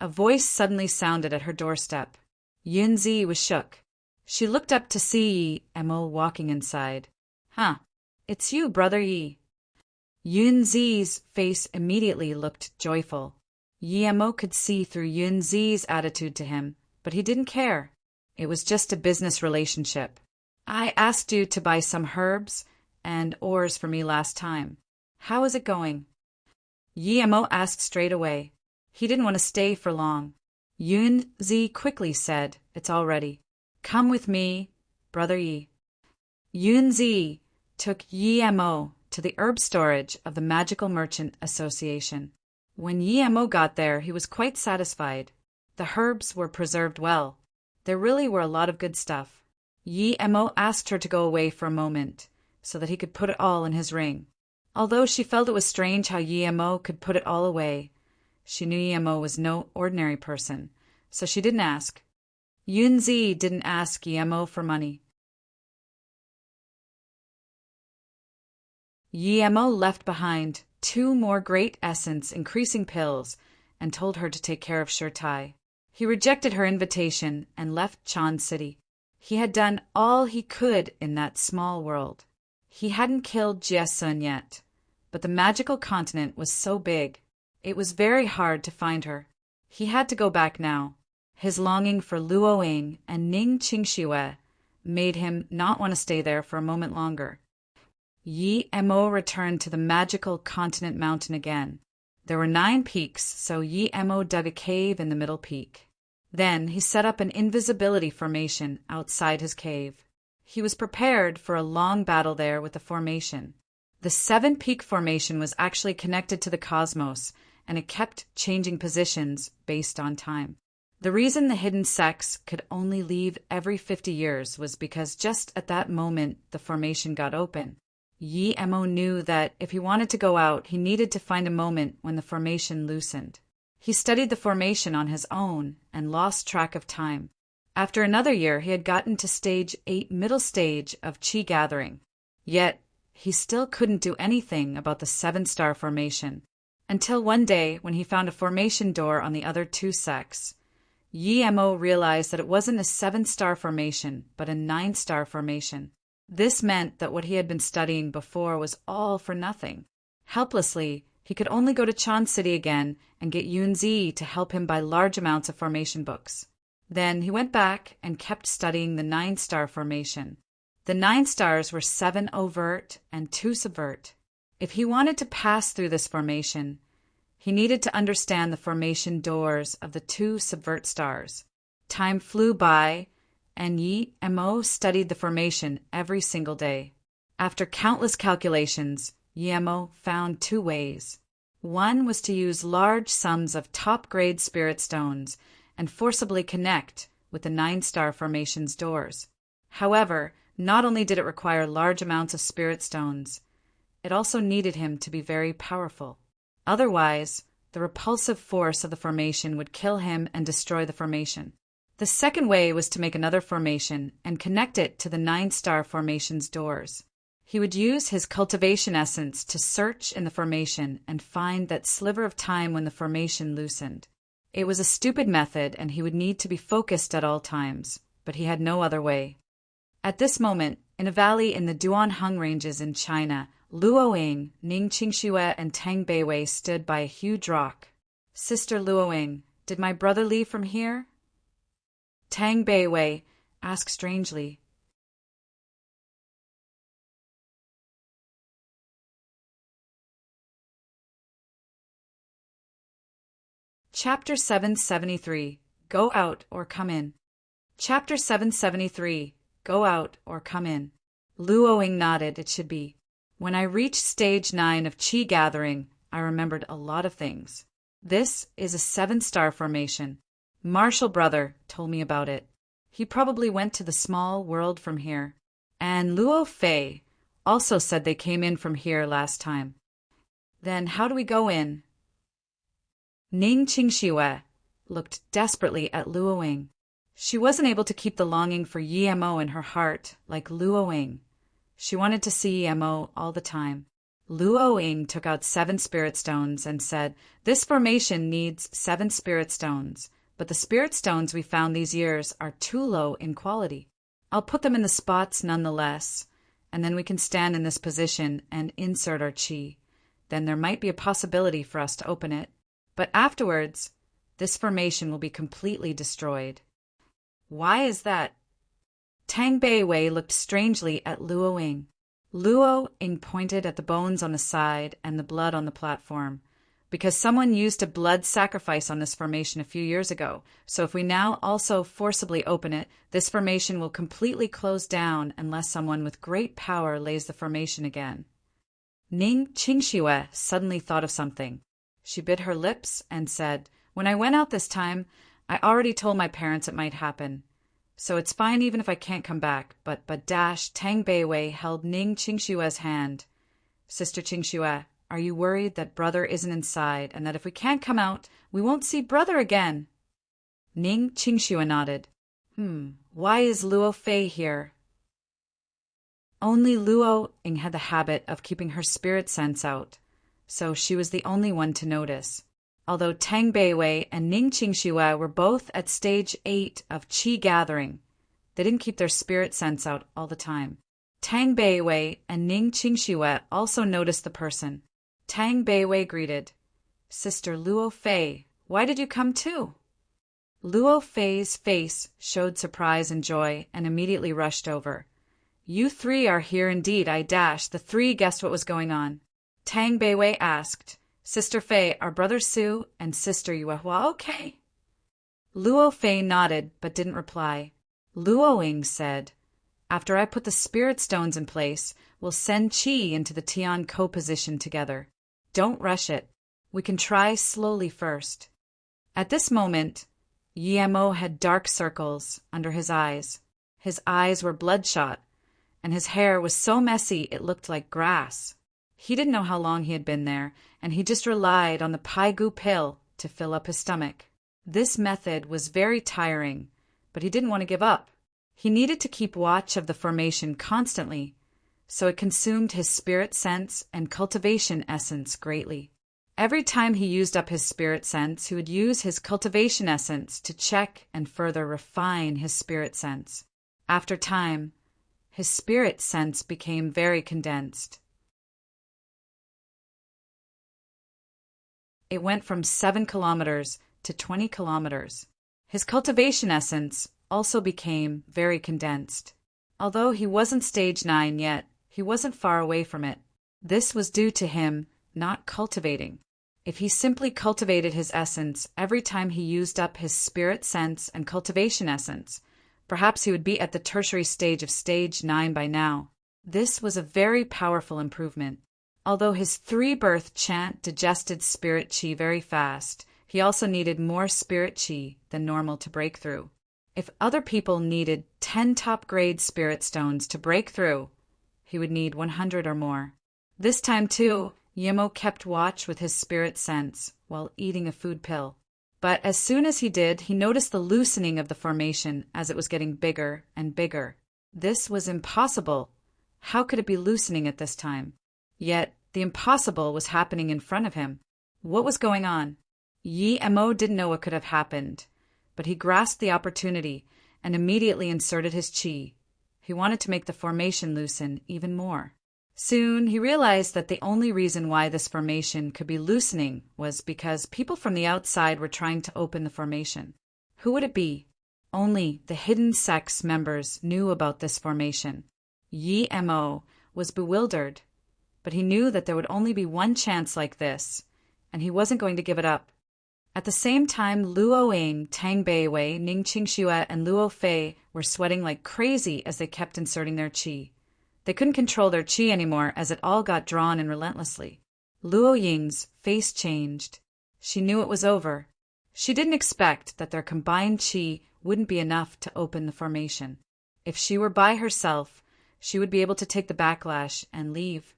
A voice suddenly sounded at her doorstep. Yunzi was shook. She looked up to see Yi Mo walking inside. Huh, it's you, brother Yi. Yunzi's face immediately looked joyful. Yi Mo could see through Yunzi's attitude to him, but he didn't care. It was just a business relationship. I asked you to buy some herbs and ores for me last time. How is it going? Yi Mo asked straight away. He didn't want to stay for long. Yunzi quickly said, "It's all ready. Come with me, brother Yi." Yunzi took Yi Mo to the herb storage of the Magical Merchant Association. When Yi Mo got there, he was quite satisfied. The herbs were preserved well. There really were a lot of good stuff. Yi Mo asked her to go away for a moment, so that he could put it all in his ring. Although she felt it was strange how Yi Mo could put it all away, she knew Yi Mo was no ordinary person, so she didn't ask. Yunzi didn't ask Yi Mo for money. Yi Mo left behind 2 more great essence-increasing pills and told her to take care of Shirtai. He rejected her invitation and left Chan City. He had done all he could in that small world. He hadn't killed Jie Sun yet, but the magical continent was so big, it was very hard to find her. He had to go back now. His longing for Luoying and Ning Qingxiue made him not want to stay there for a moment longer. Yi Mo returned to the magical continent mountain again. There were 9 peaks, so Yi Mo dug a cave in the middle peak. Then he set up an invisibility formation outside his cave. He was prepared for a long battle there with the formation. The 7-peak formation was actually connected to the cosmos, and it kept changing positions based on time. The reason the hidden sects could only leave every 50 years was because just at that moment the formation got open. Yi Mo knew that if he wanted to go out, he needed to find a moment when the formation loosened. He studied the formation on his own and lost track of time. After another year, he had gotten to stage 8, middle stage of Qi gathering. Yet, he still couldn't do anything about the 7-star formation. Until one day, when he found a formation door on the other 2 sects, Yi Mo realized that it wasn't a 7-star formation, but a 9-star formation. This meant that what he had been studying before was all for nothing. Helplessly, he could only go to Chan City again and get Yunzi to help him buy large amounts of formation books. Then he went back and kept studying the 9-star formation. The 9 stars were 7 overt and 2 subvert. If he wanted to pass through this formation, he needed to understand the formation doors of the 2 subvert stars. Time flew by, and Yi Mo studied the formation every single day. After countless calculations, Yi Mo found 2 ways. One was to use large sums of top-grade spirit stones and forcibly connect with the 9-star formation's doors. However, not only did it require large amounts of spirit stones, it also needed him to be very powerful. Otherwise, the repulsive force of the formation would kill him and destroy the formation. The second way was to make another formation and connect it to the 9-star formation's doors. He would use his cultivation essence to search in the formation and find that sliver of time when the formation loosened. It was a stupid method, and he would need to be focused at all times, but he had no other way. At this moment, in a valley in the Duanheng Ranges in China, Luoying, Ning Qingxiue, and Tang Beiwei stood by a huge rock. "Sister Luoying, did my brother leave from here?" Tang Beiwei asked strangely. Chapter 773, Go Out or Come In. Chapter 773, Go Out or Come In. Luoying nodded. It should be. When I reached stage 9 of Qi gathering, I remembered a lot of things. This is a 7-star formation. Marshall brother told me about it. He probably went to the small world from here. And Luo Fei also said they came in from here last time. Then how do we go in? Ning Qingxiue looked desperately at Luoying. She wasn't able to keep the longing for Yi Mo in her heart like Luoying. She wanted to see Mo all the time. Luo Ying took out 7 spirit stones and said, "This formation needs 7 spirit stones, but the spirit stones we found these years are too low in quality. I'll put them in the spots nonetheless, and then we can stand in this position and insert our qi. Then there might be a possibility for us to open it. But afterwards, this formation will be completely destroyed." "Why is that?" Tang Beiwei looked strangely at Luo Ying. Luo Ying pointed at the bones on the side and the blood on the platform. "Because someone used a blood sacrifice on this formation a few years ago, so if we now also forcibly open it, this formation will completely close down unless someone with great power lays the formation again." Ning Qingxue suddenly thought of something. She bit her lips and said, "When I went out this time, I already told my parents it might happen. So it's fine even if I can't come back, but Tang Beiwei held Ning Qingxue's hand. "Sister Qingxue, are you worried that brother isn't inside and that if we can't come out, we won't see brother again?" Ning Qingxue nodded. Why is Luo Fei here?" Only Luo Ying had the habit of keeping her spirit sense out, so she was the only one to notice. Although Tang Beiwei and Ning Qingxue were both at stage 8 of qi gathering, they didn't keep their spirit sense out all the time. Tang Beiwei and Ning Qingxue also noticed the person. Tang Beiwei greeted, "Sister Luo Fei, why did you come too?" Luo Fei's face showed surprise and joy and immediately rushed over. "You 3 are here indeed, I dash." The 3 guessed what was going on. Tang Beiwei asked, "Sister Fei, are Brother Su and Sister Yuehua okay?" Luo Fei nodded but didn't reply. Luo Ying said, "After I put the spirit stones in place, we'll send qi into the Tian Ko position together. Don't rush it. We can try slowly first." At this moment, Mo had dark circles under his eyes. His eyes were bloodshot, and his hair was so messy it looked like grass. He didn't know how long he had been there, and he just relied on the Pai Gu pill to fill up his stomach. This method was very tiring, but he didn't want to give up. He needed to keep watch of the formation constantly, so it consumed his spirit sense and cultivation essence greatly. Every time he used up his spirit sense, he would use his cultivation essence to check and further refine his spirit sense. After time, his spirit sense became very condensed. It went from 7 kilometers to 20 kilometers. His cultivation essence also became very condensed. Although he wasn't stage 9 yet, he wasn't far away from it. This was due to him not cultivating. If he simply cultivated his essence every time he used up his spirit sense and cultivation essence, perhaps he would be at the tertiary stage of stage 9 by now. This was a very powerful improvement. Although his 3-birth chant digested spirit qi very fast, he also needed more spirit qi than normal to break through. If other people needed 10 top-grade spirit stones to break through, he would need 100 or more. This time, too, Mo kept watch with his spirit sense while eating a food pill. But as soon as he did, he noticed the loosening of the formation as it was getting bigger and bigger. This was impossible. How could it be loosening at this time? Yet, the impossible was happening in front of him. What was going on? Mo didn't know what could have happened, but he grasped the opportunity and immediately inserted his qi. He wanted to make the formation loosen even more. Soon, he realized that the only reason why this formation could be loosening was because people from the outside were trying to open the formation. Who would it be? Only the hidden sects members knew about this formation. Mo was bewildered, but he knew that there would only be one chance like this, and he wasn't going to give it up. At the same time, Luo Ying, Tang Beiwei, Ning Qingxue, and Luo Fei were sweating like crazy as they kept inserting their qi. They couldn't control their qi anymore as it all got drawn in relentlessly. Luo Ying's face changed. She knew it was over. She didn't expect that their combined qi wouldn't be enough to open the formation. If she were by herself, she would be able to take the backlash and leave.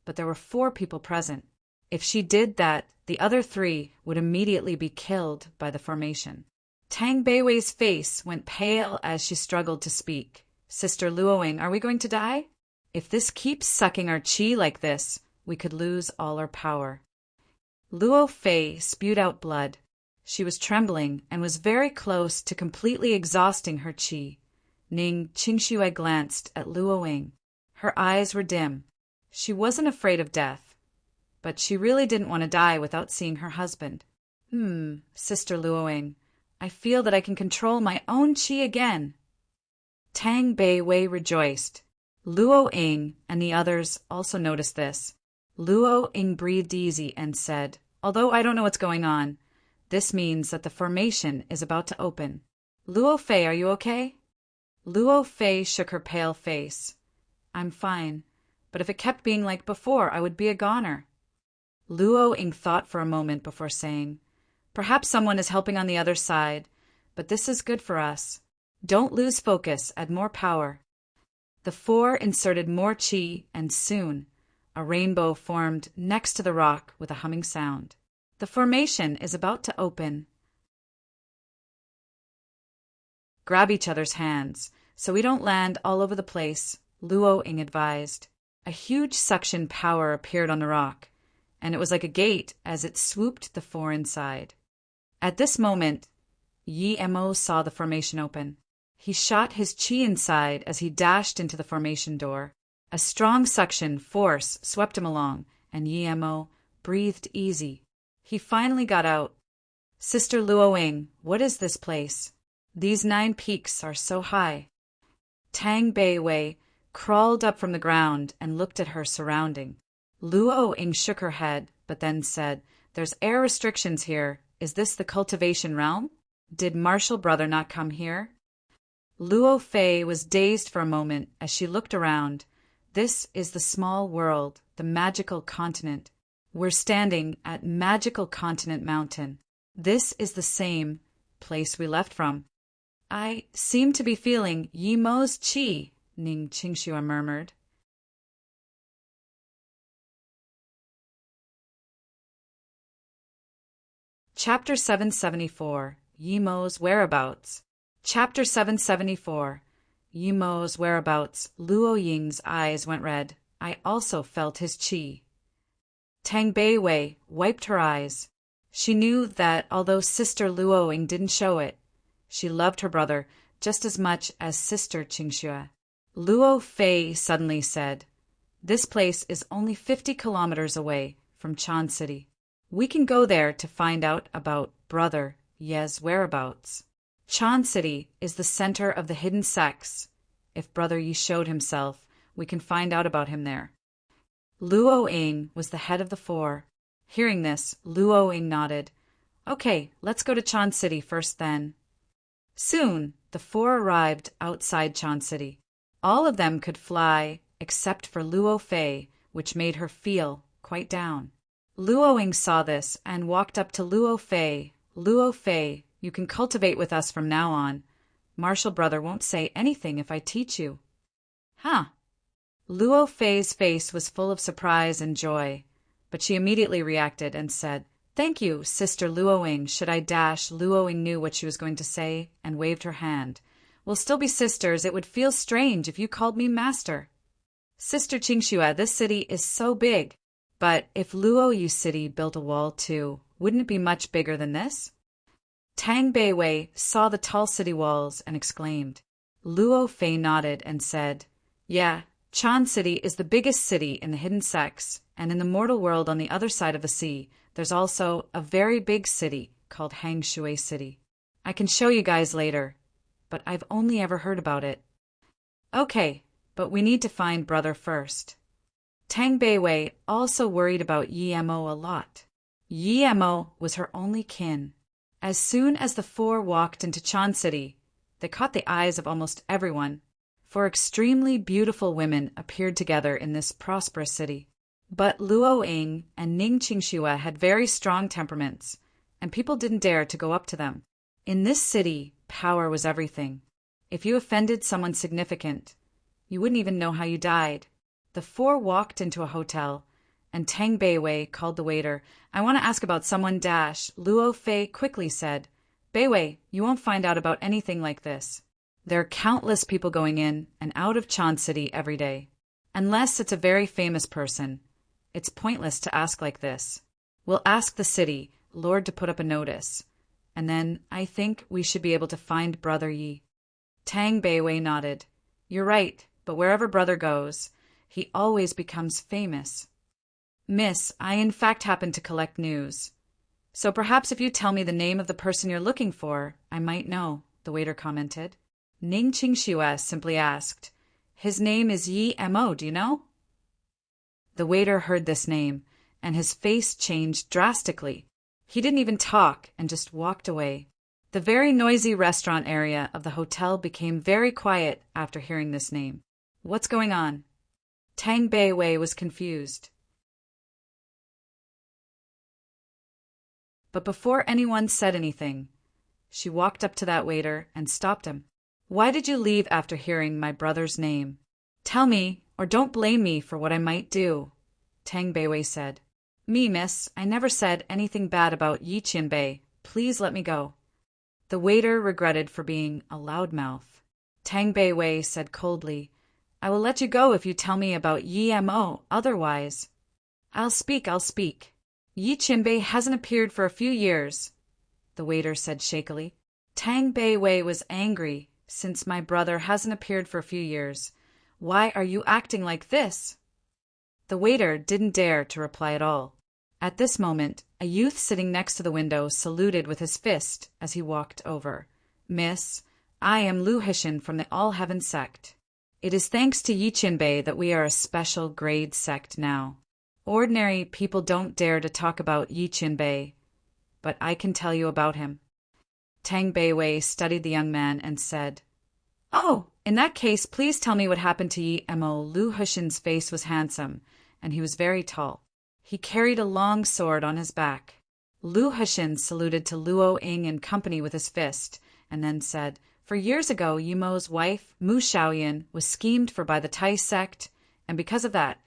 But there were 4 people present. If she did that, the other 3 would immediately be killed by the formation. Tang Beiwei's face went pale as she struggled to speak. "Sister Luo Ying, are we going to die?" If this keeps sucking our chi like this, we could lose all our power. Luo Fei spewed out blood. She was trembling and was very close to completely exhausting her chi. Ning Qingxue glanced at Luo Ying. Her eyes were dim. She wasn't afraid of death, but she really didn't want to die without seeing her husband. Sister Luo Ying, I feel that I can control my own chi again. Tang Bei Wei rejoiced. Luo Ying and the others also noticed this. Luo Ying breathed easy and said, "Although I don't know what's going on, this means that the formation is about to open. Luo Fei, are you okay?" Luo Fei shook her pale face. "I'm fine, but if it kept being like before, I would be a goner." Luo Ying thought for a moment before saying, "Perhaps someone is helping on the other side, but this is good for us. Don't lose focus, add more power." The four inserted more chi, and soon a rainbow formed next to the rock with a humming sound. The formation is about to open. Grab each other's hands, so we don't land all over the place, Luo Ying advised. A huge suction power appeared on the rock, and it was like a gate as it swooped the four inside. At this moment, Yi Mo saw the formation open. He shot his chi inside as he dashed into the formation door. A strong suction force swept him along, and Yi Mo breathed easy. He finally got out. "Sister Luo Ying, what is this place? These 9 peaks are so high." Tang Bei Wei crawled up from the ground and looked at her surrounding. Luo Ying shook her head, but then said, "There's air restrictions here. Is this the cultivation realm? Did Martial Brother not come here?" Luo Fei was dazed for a moment as she looked around. This is the small world, the magical continent. We're standing at Magical Continent Mountain. This is the same place we left from. "I seem to be feeling Yi Mo's chi," Ning Qingxue murmured. Chapter 774, Yi Mo's Whereabouts. Chapter 774, Yi Mo's Whereabouts. Luo Ying's eyes went red. I also felt his chi. Tang Bei Wei wiped her eyes. She knew that although Sister Luo Ying didn't show it, she loved her brother just as much as Sister Qingxue. Luo Fei suddenly said, "This place is only 50 kilometers away from Chan City. We can go there to find out about Brother Ye's whereabouts. Chan City is the center of the hidden sects. If Brother Yi showed himself, we can find out about him there." Luo Ying was the head of the four. Hearing this, Luo Ying nodded. "Okay, let's go to Chan City first then." Soon, the four arrived outside Chan City. All of them could fly except for Luo Fei, which made her feel quite down. Luo Ying saw this and walked up to Luo Fei. "Luo Fei, you can cultivate with us from now on. Martial Brother won't say anything if I teach you." "Huh." Luo Fei's face was full of surprise and joy, but she immediately reacted and said, "Thank you, Sister Luo Ying." Should I dash? Luo Ying knew what she was going to say and waved her hand. "We'll still be sisters. It would feel strange if you called me master." "Sister Qingxue, this city is so big. But if Luo Yu City built a wall too, wouldn't it be much bigger than this?" Tang Bei Wei saw the tall city walls and exclaimed. Luo Fei nodded and said, "Yeah, Chan City is the biggest city in the hidden sects, and in the mortal world on the other side of the sea, there's also a very big city called Hang Shui City. I can show you guys later, but I've only ever heard about it." "Okay, but we need to find Brother first." Tang Bei Wei also worried about Yi Mo a lot. Yi Mo was her only kin. As soon as the four walked into Chan City, they caught the eyes of almost everyone, for extremely beautiful women appeared together in this prosperous city. But Luo Ying and Ning Qingxue had very strong temperaments, and people didn't dare to go up to them. In this city, power was everything. If you offended someone significant, you wouldn't even know how you died. The four walked into a hotel, and Tang Bei Wei called the waiter. "I want to ask about someone dash." Luo Fei quickly said, "Bei Wei, you won't find out about anything like this. There are countless people going in and out of Chan City every day. Unless it's a very famous person. It's pointless to ask like this. We'll ask the city, Lord, to put up a notice. And then I think we should be able to find Brother Yi. Tang Beiwei nodded. You're right, but wherever Brother goes, he always becomes famous. Miss, I in fact happen to collect news. So perhaps if you tell me the name of the person you're looking for, I might know, the waiter commented. Ning Qingxue simply asked, His name is Yi Mo, do you know? The waiter heard this name, and his face changed drastically. He didn't even talk and just walked away. The very noisy restaurant area of the hotel became very quiet after hearing this name. What's going on? Tang Beiwei was confused. But before anyone said anything, she walked up to that waiter and stopped him. Why did you leave after hearing my brother's name? Tell me, or don't blame me for what I might do, Tang Beiwei said. Me, miss, I never said anything bad about Yi Qianbei. Please let me go. The waiter regretted for being a loudmouth. Tang Beiwei said coldly, I will let you go if you tell me about Yi Mo, otherwise. I'll speak. Yi Qianbei hasn't appeared for a few years, the waiter said shakily. Tang Beiwei was angry. Since my brother hasn't appeared for a few years, why are you acting like this? The waiter didn't dare to reply at all. At this moment, a youth sitting next to the window saluted with his fist as he walked over. Miss, I am Lu Hishin from the All Heaven sect. It is thanks to Yi Qianbei that we are a special grade sect now. Ordinary people don't dare to talk about Yi Qianbei, but I can tell you about him. Tang Beiwei studied the young man and said, Oh, in that case, please tell me what happened to Yi Mo. Lu Hishin's face was handsome, and he was very tall. He carried a long sword on his back. Lu Hishin saluted to Luo Ying and company with his fist, and then said, For years ago, Yi Mo's wife, Mu Shaoyan, was schemed for by the Tai sect, and because of that.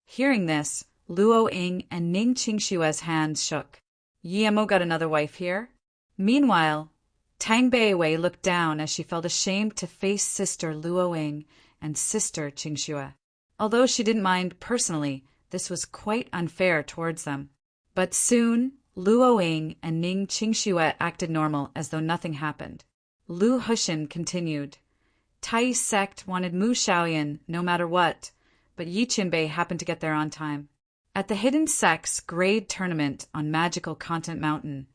Hearing this, Luo Ying and Ning Qingshue's hands shook. Yi Mo got another wife here? Meanwhile, Tang Beiwei looked down as she felt ashamed to face sister Luo Ying and sister Qingxue. Although she didn't mind personally, this was quite unfair towards them. But soon, Luo Ying and Ning Qingxue acted normal as though nothing happened. Lu Hishin continued. Tai sect wanted Mu Shaoyan no matter what, but Yi Qianbei happened to get there on time. At the Hidden Sects grade tournament on Magical Content Mountain,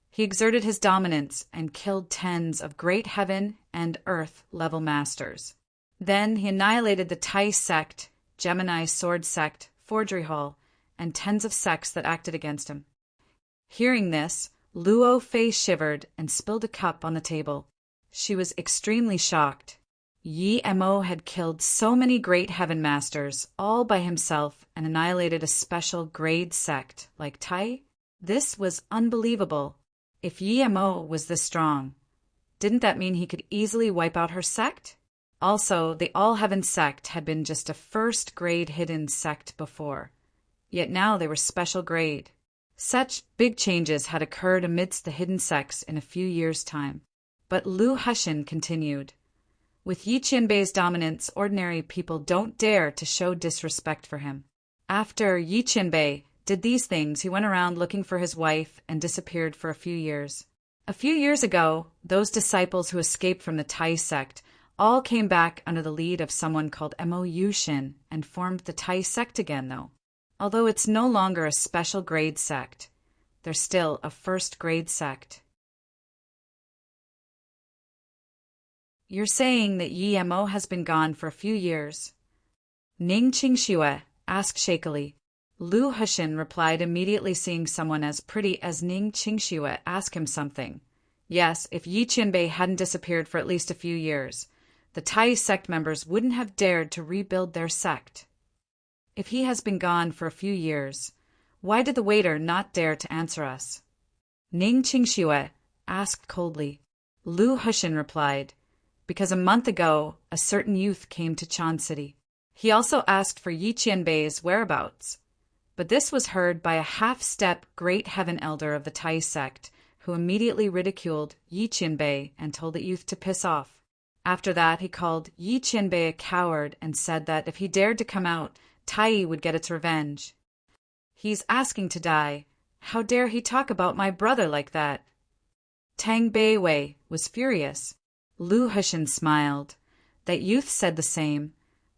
he exerted his dominance and killed tens of Great Heaven and Earth level masters. Then he annihilated the Tai sect, Gemini Sword sect, Forgery Hall, and tens of sects that acted against him. Hearing this, Luo Fei shivered and spilled a cup on the table. She was extremely shocked. Yi Mo had killed so many Great Heaven masters all by himself and annihilated a special grade sect like Tai. This was unbelievable. If Yi Mo was this strong, didn't that mean he could easily wipe out her sect? Also, the All Heaven sect had been just a first-grade hidden sect before, yet now they were special grade. Such big changes had occurred amidst the hidden sects in a few years' time. But Lu Hishin continued. With Yi Qianbei's dominance, ordinary people don't dare to show disrespect for him. After Yi Qianbei did these things, he went around looking for his wife and disappeared for a few years. A few years ago, those disciples who escaped from the Tai sect all came back under the lead of someone called Mo Yushin and formed the Tai sect again, though. Although it's no longer a special grade sect, they're still a first grade sect. You're saying that Yi Mo has been gone for a few years? Ning Qingxue asked shakily. Lu Hishin replied, immediately seeing someone as pretty as Ning Qingxue ask him something. Yes, if Yi Qianbei hadn't disappeared for at least a few years, the Tai sect members wouldn't have dared to rebuild their sect. If he has been gone for a few years, why did the waiter not dare to answer us? Ning Qingxue asked coldly. Lu Hishin replied, because a month ago, a certain youth came to Chan City. He also asked for Yi Qianbei's whereabouts. But this was heard by a half-step Great Heaven elder of the Tai sect, who immediately ridiculed Yi Qianbei and told the youth to piss off. After that, he called Yi Qianbei a coward and said that if he dared to come out, Tai would get its revenge. He's asking to die. How dare he talk about my brother like that? Tang Beiwei was furious. Lu Heshin smiled. That youth said the same,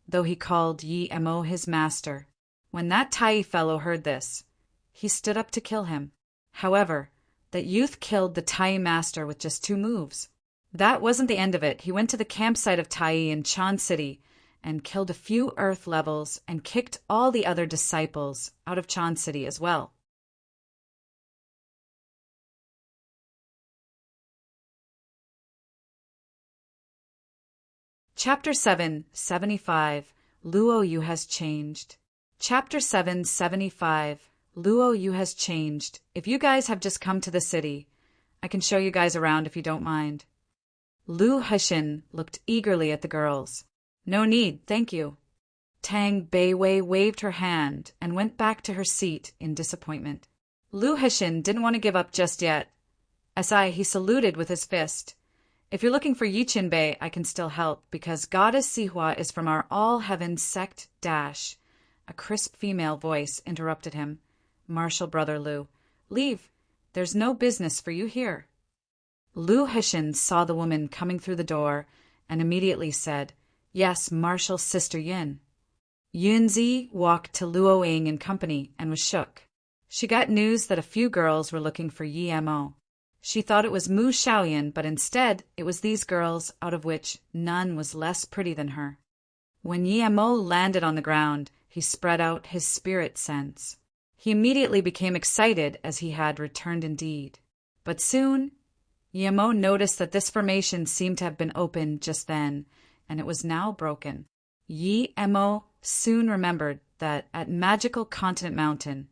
though he called Yi Mo his master. When that Tai fellow heard this, he stood up to kill him. However, that youth killed the Tai master with just 2 moves. That wasn't the end of it. He went to the campsite of Tai in Chan City and killed a few earth levels and kicked all the other disciples out of Chan City as well. Chapter 775 Luo Yu has changed. Chapter 775 Luo Yu has changed. If you guys have just come to the city, I can show you guys around if you don't mind. Lu Heshin looked eagerly at the girls. No need, thank you. Tang Beiwei waved her hand and went back to her seat in disappointment. Lu Heshin didn't want to give up just yet. He saluted with his fist. If you're looking for Yi Qianbei, I can still help, because Goddess Sihua is from our all-heaven sect dash. A crisp female voice interrupted him. Martial brother Lu, leave. There's no business for you here. Lu Heshin saw the woman coming through the door and immediately said, Yes, martial sister Yin. Yunzi walked to Luo Ying in company and was shook. She got news that a few girls were looking for Yi Mo. She thought it was Mu Xiaoyan, but instead it was these girls, out of which none was less pretty than her. When Yi Mo landed on the ground, he spread out his spirit sense. He immediately became excited, as he had returned indeed. But soon, Yi Mo noticed that this formation seemed to have been opened just then, and it was now broken. Yi Mo soon remembered that at Magical Continent Mountain,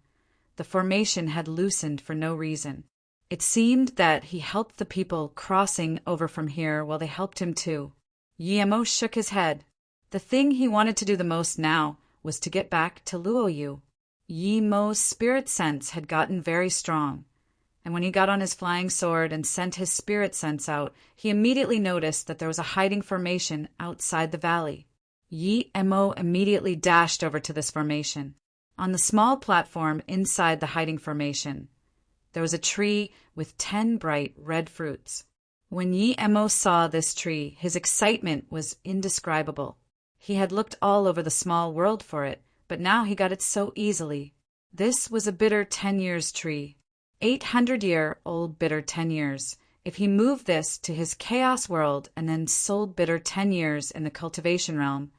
the formation had loosened for no reason. It seemed that he helped the people crossing over from here while they helped him too. Yi Mo shook his head. The thing he wanted to do the most now was to get back to Luo Yu. Yi Mo's spirit sense had gotten very strong, and when he got on his flying sword and sent his spirit sense out, he immediately noticed that there was a hiding formation outside the valley. Yi Mo immediately dashed over to this formation. On the small platform inside the hiding formation, there was a tree with 10 bright red fruits. When Yi Mo saw this tree, his excitement was indescribable. He had looked all over the small world for it, but now he got it so easily. This was a bitter 10 years tree. 800-year-old bitter 10 years. If he moved this to his chaos world and then sold bitter 10 years in the cultivation realm,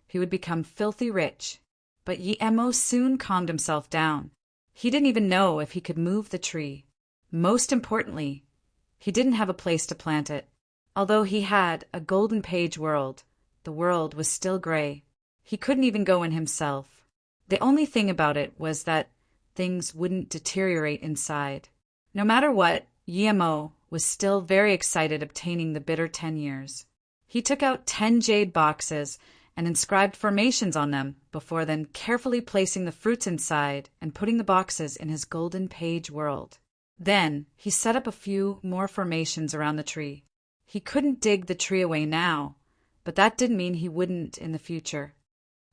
he would become filthy rich. But Yi Mo soon calmed himself down. He didn't even know if he could move the tree. Most importantly, he didn't have a place to plant it. Although he had a golden page world, the world was still gray. He couldn't even go in himself. The only thing about it was that things wouldn't deteriorate inside. No matter what, Yi Mo was still very excited obtaining the bitter 10 years. He took out 10 jade boxes and inscribed formations on them before then carefully placing the fruits inside and putting the boxes in his golden page world. Then he set up a few more formations around the tree. He couldn't dig the tree away now, but that didn't mean he wouldn't in the future.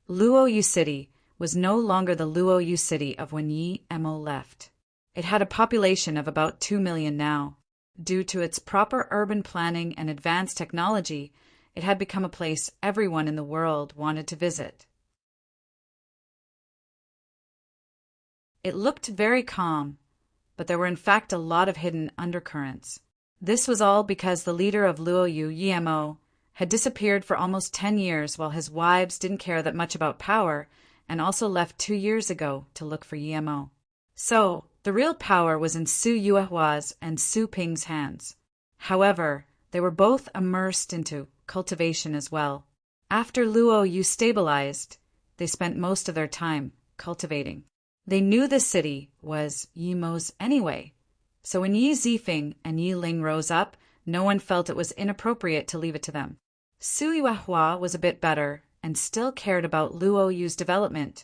Luo Yu City was no longer the Luo Yu City of when Yi Mo left. It had a population of about 2 million now. Due to its proper urban planning and advanced technology, it had become a place everyone in the world wanted to visit. It looked very calm, but there were in fact a lot of hidden undercurrents. This was all because the leader of Luo Yu, Yi Mo, had disappeared for almost 10 years while his wives didn't care that much about power and also left 2 years ago to look for Yi Mo. So, the real power was in Su Yuehua's and Su Ping's hands. However, they were both immersed into cultivation as well. After Luo Yu stabilized, they spent most of their time cultivating. They knew the city was Yi Mo's anyway, so when Yi Zifeng and Yi Ling rose up, no one felt it was inappropriate to leave it to them. Su Yuehua was a bit better and still cared about Luo Yu's development,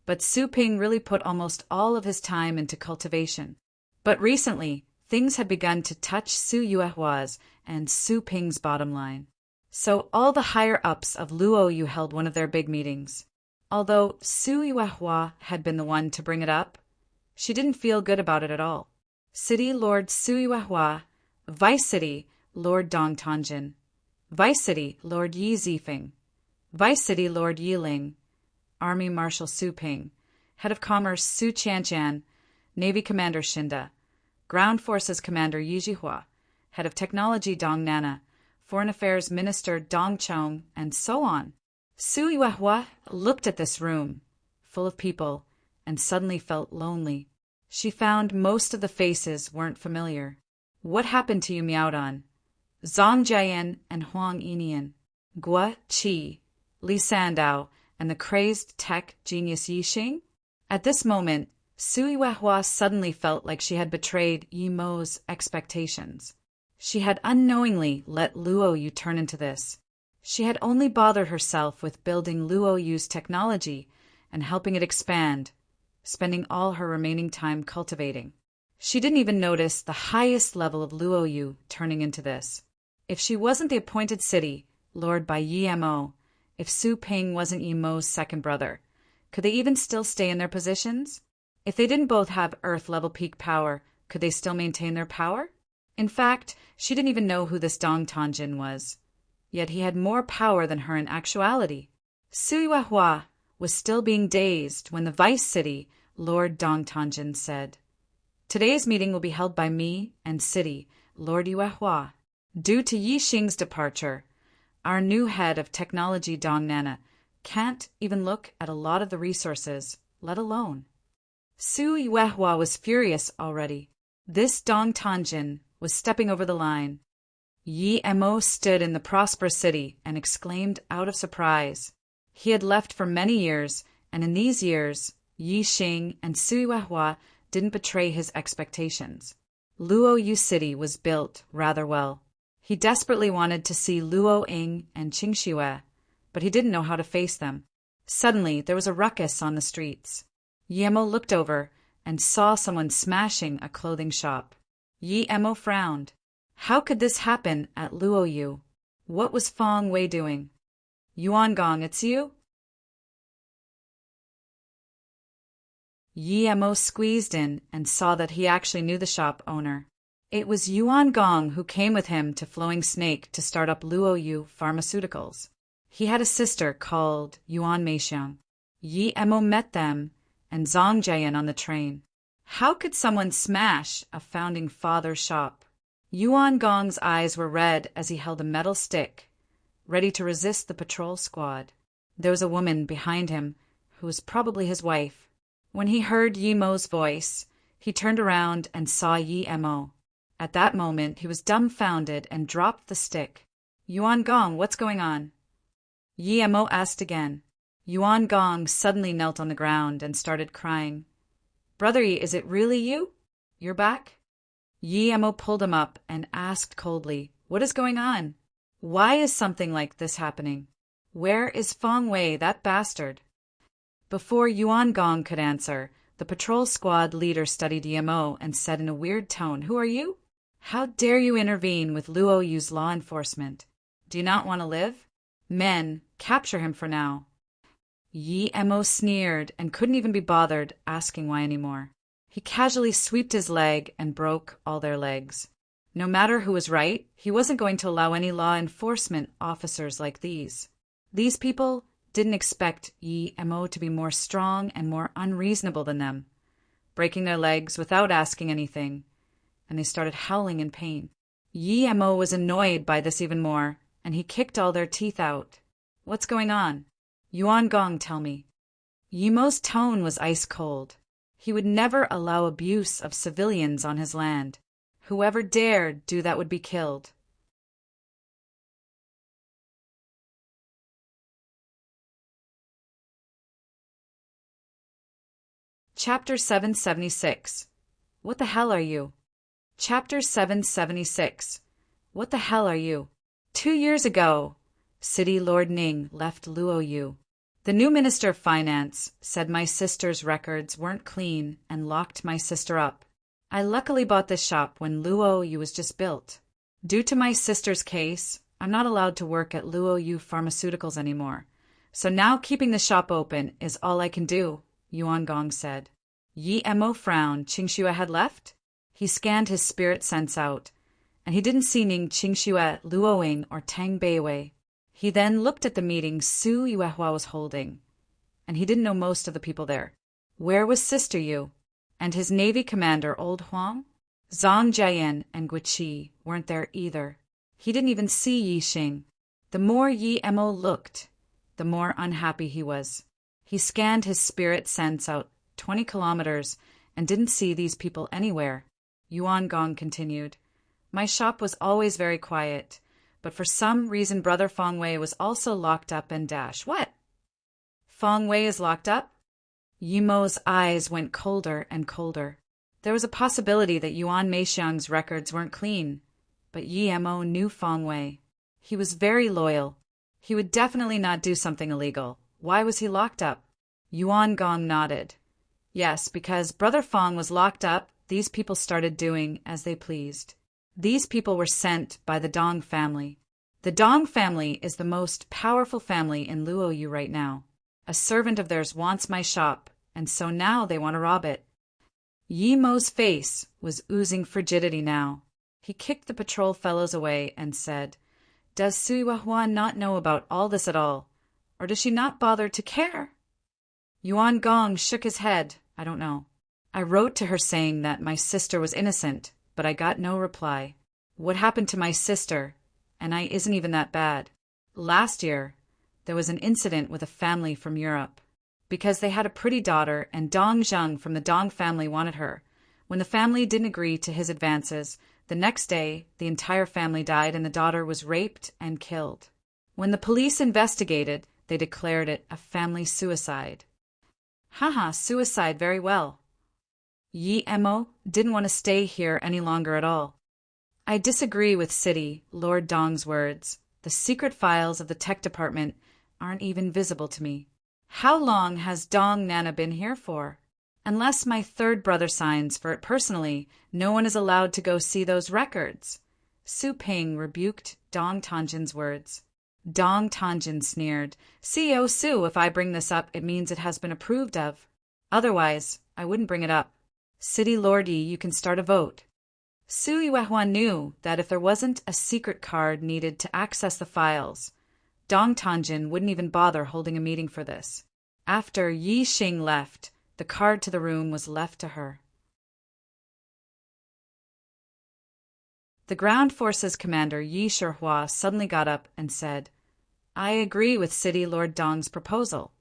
but Su Ping really put almost all of his time into cultivation. But recently, things had begun to touch Su Yuehua's and Su Ping's bottom line. So all the higher-ups of Luoyu held one of their big meetings. Although Su Yuehua had been the one to bring it up, she didn't feel good about it at all. City Lord Su Yuehua, Vice City Lord Dong Tanjin, Vice City Lord Yi Zifeng, Vice City Lord Yi Ling, Army Marshal Su Ping, Head of Commerce Su Qianqian, Navy Commander Shinda, Ground Forces Commander Yi Jihua, Head of Technology Dong Nana, Foreign Affairs Minister Dong Chong, and so on. Su Yuehua looked at this room, full of people, and suddenly felt lonely. She found most of the faces weren't familiar. What happened to you, Miaodan? Zhang Jian and Huang Yinian, Guo Qi, Li Sandao, and the crazed tech genius Yi Xing? At this moment, Su Yuehua suddenly felt like she had betrayed Yi Mo's expectations. She had unknowingly let Luoyu turn into this. She had only bothered herself with building Luoyu's technology and helping it expand, spending all her remaining time cultivating. She didn't even notice the highest level of Luoyu turning into this. If she wasn't the appointed city, lord by Yi Mo, if Su Ping wasn't Yi Mo's second brother, could they even still stay in their positions? If they didn't both have Earth-level peak power, could they still maintain their power? In fact, she didn't even know who this Dong Tanjin was. Yet he had more power than her in actuality. Su Yuehua was still being dazed when the vice city, Lord Dong Tanjin, said, "Today's meeting will be held by me and city, Lord Yuehua. Due to Yi Xing's departure, our new head of technology, Dong Nana, can't even look at a lot of the resources, let alone." Su Yuehua was furious already. This Dong Tanjin was stepping over the line. Yi Mo stood in the prosperous city and exclaimed out of surprise. He had left for many years, and in these years, Yi Xing and Su Yuehua didn't betray his expectations. Luoyu City was built rather well. He desperately wanted to see Luo Ying and Qing Shue, but he didn't know how to face them. Suddenly, there was a ruckus on the streets. Yi Mo looked over and saw someone smashing a clothing shop. Yi Mo frowned. How could this happen at Luoyu? What was Feng Wei doing? "Yuan Gong, it's you?" Yi Mo squeezed in and saw that he actually knew the shop owner. It was Yuan Gong who came with him to Flowing Snake to start up Luoyu Pharmaceuticals. He had a sister called Yuan Meixiang. Yi Mo met them and Zhang Jian on the train. How could someone smash a founding father's shop? Yuan Gong's eyes were red as he held a metal stick, ready to resist the patrol squad. There was a woman behind him who was probably his wife. When he heard Yi Mo's voice, he turned around and saw Yi Mo. At that moment, he was dumbfounded and dropped the stick. "Yuan Gong, what's going on?" Yi Mo asked again. Yuan Gong suddenly knelt on the ground and started crying. "Brother Yi, is it really you? You're back?" Yi Mo pulled him up and asked coldly, "What is going on? Why is something like this happening? Where is Feng Wei, that bastard?" Before Yuan Gong could answer, the patrol squad leader studied Yi Mo and said in a weird tone, "Who are you? How dare you intervene with Luoyu's law enforcement? Do you not want to live? Men, capture him for now." Yi Mo sneered and couldn't even be bothered asking why anymore. He casually swept his leg and broke all their legs. No matter who was right, he wasn't going to allow any law enforcement officers like these. These people didn't expect Yi Mo to be more strong and more unreasonable than them, breaking their legs without asking anything, and they started howling in pain. Yi Mo was annoyed by this even more, and he kicked all their teeth out. "What's going on? Yuan Gong, tell me." Yi Mo's tone was ice cold. He would never allow abuse of civilians on his land. Whoever dared do that would be killed. Chapter 776. What the hell are you? Chapter 776. What the hell are you? 2 years ago, City Lord Ning left Luoyu. The new Minister of Finance said my sister's records weren't clean and locked my sister up. I luckily bought this shop when Luoyu was just built. Due to my sister's case, I'm not allowed to work at Luoyu Pharmaceuticals anymore. So now keeping the shop open is all I can do, Yuan Gong said. Yi Mo frowned. Qingxue had left? He scanned his spirit sense out, and he didn't see Ning Qingxue, Luoying, or Tang Beiwei. He then looked at the meeting Su Yuehua was holding, and he didn't know most of the people there. Where was Sister Yu? And his Navy commander, Old Huang? Zhang Jiayan and Guiqi weren't there either. He didn't even see Yi Xing. The more Yi Mo looked, the more unhappy he was. He scanned his spirit sense out 20 kilometers and didn't see these people anywhere. Yuan Gong continued, My shop was always very quiet, but for some reason Brother Feng Wei was also locked up and dash. What? Feng Wei is locked up? Yi Mo's eyes went colder and colder. There was a possibility that Yuan Meixiang's records weren't clean, but Yi Mo knew Feng Wei. He was very loyal. He would definitely not do something illegal. Why was he locked up? Yuan Gong nodded. Yes, because Brother Feng was locked up, these people started doing as they pleased. These people were sent by the Dong family. The Dong family is the most powerful family in Luoyu right now. A servant of theirs wants my shop, and so now they want to rob it. Yi Mo's face was oozing frigidity now. He kicked the patrol fellows away and said, Does Su Yuehua not know about all this at all? Or does she not bother to care? Yuan Gong shook his head. I don't know. I wrote to her saying that my sister was innocent, but I got no reply. What happened to my sister? And I isn't even that bad. Last year, there was an incident with a family from Europe. Because they had a pretty daughter and Dong Zheng from the Dong family wanted her. When the family didn't agree to his advances, the next day, the entire family died and the daughter was raped and killed. When the police investigated, they declared it a family suicide. Haha, suicide, very well. Yi Mo didn't want to stay here any longer at all. I disagree with City Lord Dong's words. The secret files of the tech department aren't even visible to me. How long has Dong Nana been here for? Unless my third brother signs for it personally, no one is allowed to go see those records. Su Ping rebuked Dong Tanjin's words. Dong Tanjin sneered. CEO Su, if I bring this up, it means it has been approved of. Otherwise, I wouldn't bring it up. City Lord Yi, you can start a vote. Su Yuehua knew that if there wasn't a secret card needed to access the files, Dong Tanjin wouldn't even bother holding a meeting for this. After Yi Xing left, the card to the room was left to her. The ground forces commander Yi Shihua suddenly got up and said, I agree with City Lord Dong's proposal.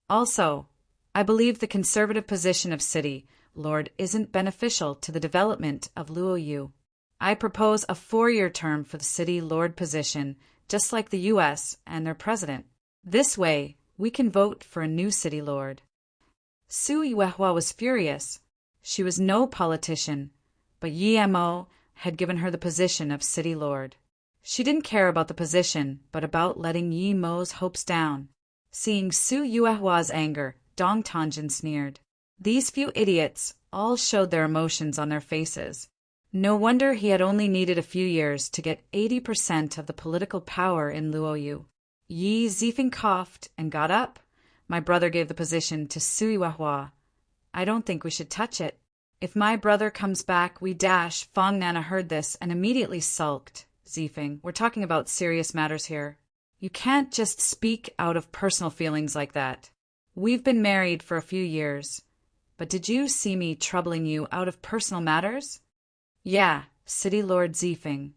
Also, I believe the conservative position of City Lord isn't beneficial to the development of Luoyu. I propose a 4-year term for the City Lord position, just like the U.S. and their president. This way, we can vote for a new City Lord. Su Yuehua was furious. She was no politician, but Yi Mo had given her the position of City Lord. She didn't care about the position, but about letting Yi Mo's hopes down. Seeing Su Yuehua's anger, Dong Tanjin sneered. These few idiots all showed their emotions on their faces. No wonder he had only needed a few years to get 80% of the political power in Luoyu. Yi Zifeng coughed and got up. My brother gave the position to Su Yuehua. I don't think we should touch it. If my brother comes back, we dash. Feng Nana heard this and immediately sulked. Zifeng, we're talking about serious matters here. You can't just speak out of personal feelings like that. We've been married for a few years. But did you see me troubling you out of personal matters? Yeah, City Lord Zifeng.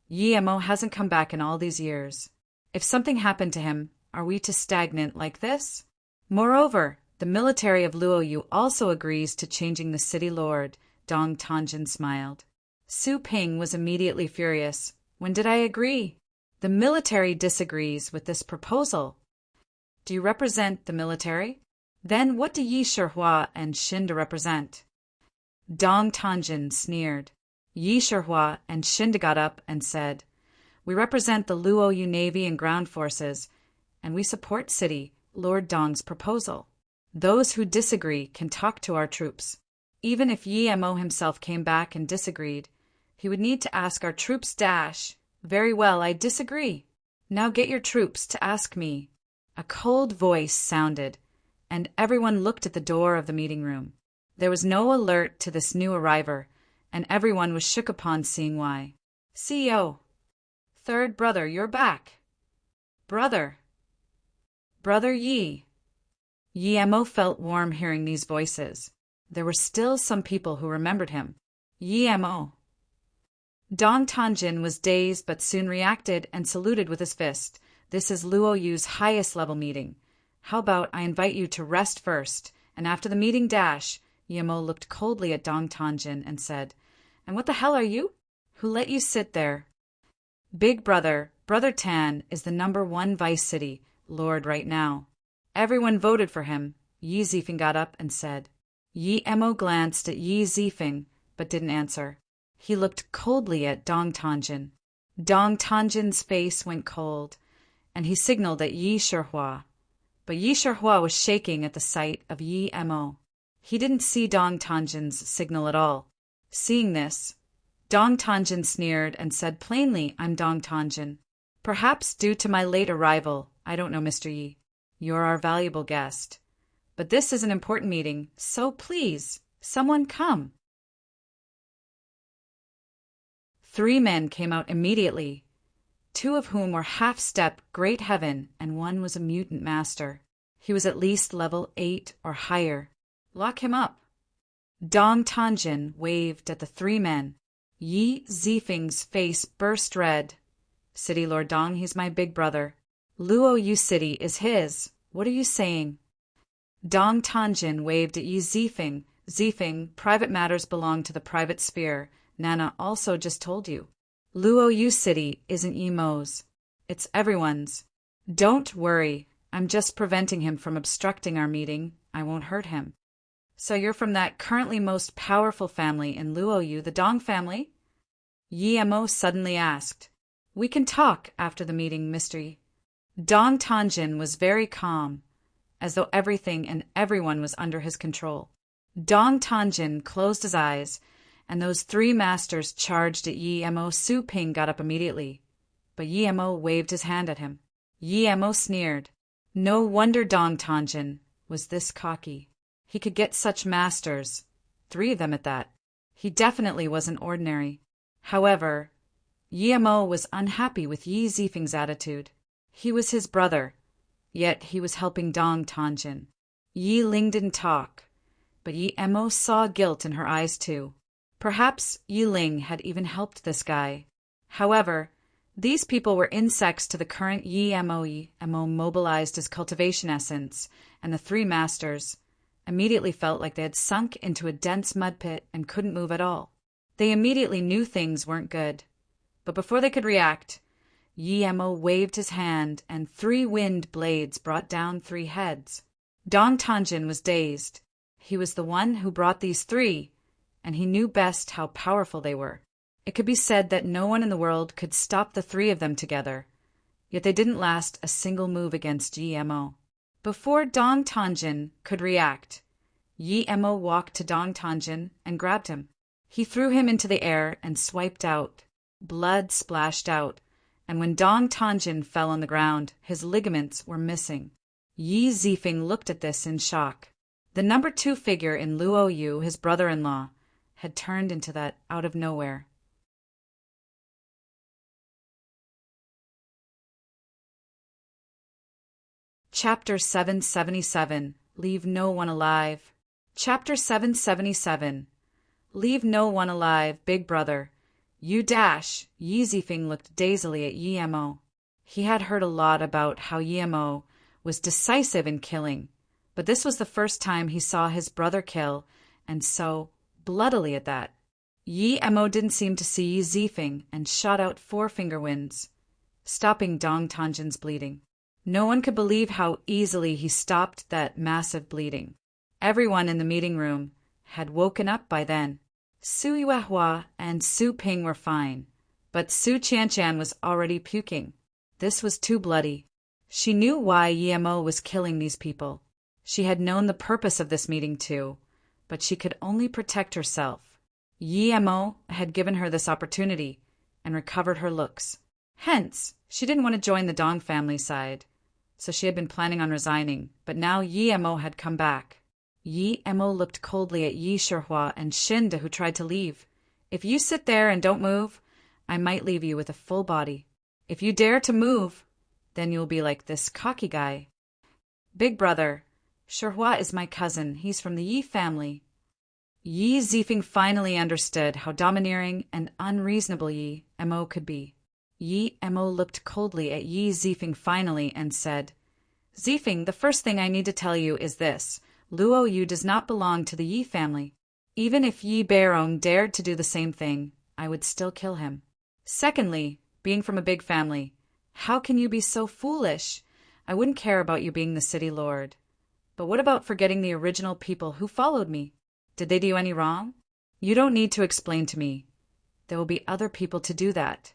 Yi Mo hasn't come back in all these years. If something happened to him, are we to stagnate like this? Moreover, the military of Luoyu also agrees to changing the City Lord. Dong Tanjin smiled. Su Ping was immediately furious. When did I agree? The military disagrees with this proposal. Do you represent the military? Then what do Yi Shihua and Shinda represent? Dong Tanjin sneered. Yi Shihua and Shinda got up and said, We represent the Luoyu Navy and ground forces, and we support City Lord Dong's proposal. Those who disagree can talk to our troops. Even if Yi Mo himself came back and disagreed, he would need to ask our troops dash Very well, I disagree. Now get your troops to ask me. A cold voice sounded, and everyone looked at the door of the meeting room. There was no alert to this new arriver, and everyone was shook upon seeing why. CEO. Third brother, you're back. Brother. Brother Yi. Yi Mo felt warm hearing these voices. There were still some people who remembered him. Yi Mo. Dong Tanjin was dazed but soon reacted and saluted with his fist. This is Luo Yu's highest level meeting. How about I invite you to rest first, and after the meeting dash, Yi Mo looked coldly at Dong Tanjin and said, And what the hell are you? Who let you sit there? Big brother, Brother Tan, is the #1 vice city lord right now. Everyone voted for him. Yi Zifeng got up and said. Yi Mo glanced at Yi Zifeng, but didn't answer. He looked coldly at Dong Tanjin. Dong Tanjin's face went cold, and he signaled at Yi Shihua. But Yi Shihua was shaking at the sight of Yi Mo. He didn't see Dong Tanjin's signal at all. Seeing this, Dong Tanjin sneered and said plainly, I'm Dong Tanjin. Perhaps due to my late arrival, I don't know, Mr. Yi. You're our valuable guest. But this is an important meeting, so please, someone come. 3 men came out immediately, 2 of whom were half-step great heaven, and 1 was a mutant master. He was at least level 8 or higher. Lock him up. Dong Tanjin waved at the 3 men. Yi Zifeng's face burst red. City Lord Dong, he's my big brother. Luo Yu City is his. What are you saying? Dong Tanjin waved at Yi Zifeng. Zifeng, private matters belong to the private sphere. Nana also just told you. Luo Yu City isn't Yi Mo's. It's everyone's. Don't worry. I'm just preventing him from obstructing our meeting. I won't hurt him. So you're from that currently most powerful family in Luo Yu, the Dong family? Yi Mo suddenly asked. We can talk after the meeting, Mr. Yi. Dong Tanjin was very calm, as though everything and everyone was under his control. Dong Tanjin closed his eyes, and those 3 masters charged at Yi Mo. Su Ping got up immediately, but Yi Mo waved his hand at him. Yi Mo sneered. No wonder Dong Tanjin was this cocky. He could get such masters, 3 of them at that. He definitely wasn't ordinary. However, Yi Mo was unhappy with Yi Zifeng's attitude. He was his brother, yet he was helping Dong Tanjin. Yi Ling didn't talk, but Yi Mo saw guilt in her eyes too. Perhaps Yi Ling had even helped this guy. However, these people were insects to the current Yi Mo. Yi Mo mobilized his cultivation essence, and the 3 masters immediately felt like they had sunk into a dense mud pit and couldn't move at all. They immediately knew things weren't good. But before they could react, Yi Mo waved his hand, and 3 wind blades brought down 3 heads. Dong Tanjin was dazed. He was the one who brought these 3, and he knew best how powerful they were. It could be said that no one in the world could stop the 3 of them together, yet they didn't last a single move against Yi Mo. Before Dong Tanjin could react, Yi Mo walked to Dong Tanjin and grabbed him. He threw him into the air and swiped out. Blood splashed out, and when Dong Tanjin fell on the ground, his ligaments were missing. Yi Zifeng looked at this in shock. The #2 figure in Luo Yu, his brother-in-law, had turned into that out of nowhere. Chapter 777. Leave no one alive. Chapter 777. Leave no one alive, big brother. You dash. Yi Zifeng looked dazedly at Yi Mo. He had heard a lot about how Yi Mo was decisive in killing, but this was the first time he saw his brother kill, and so bloodily at that. Yi Mo didn't seem to see Yi Zifeng and shot out 4 finger winds, stopping Dong Tanjin's bleeding. No one could believe how easily he stopped that massive bleeding. Everyone in the meeting room had woken up by then. Su Yuehua and Su Ping were fine, but Su Qianshan was already puking. This was too bloody. She knew why Yi Mo was killing these people. She had known the purpose of this meeting too, but she could only protect herself. Yi Mo had given her this opportunity and recovered her looks. Hence, she didn't want to join the Dong family side, so she had been planning on resigning, but now Yi Mo had come back. Yi Mo looked coldly at Yi Shihua and Shinda, who tried to leave. If you sit there and don't move, I might leave you with a full body. If you dare to move, then you'll be like this cocky guy. Big brother, Shihua is my cousin. He's from the Yi family. Yi Zifeng finally understood how domineering and unreasonable Yi Mo could be. Yi Mo looked coldly at Yi Zifeng finally and said, Zifeng, the first thing I need to tell you is this. Luo Yu does not belong to the Yi family. Even if Yi Beirong dared to do the same thing, I would still kill him. Secondly, being from a big family, how can you be so foolish? I wouldn't care about you being the city lord. But what about forgetting the original people who followed me? Did they do you any wrong? You don't need to explain to me. There will be other people to do that.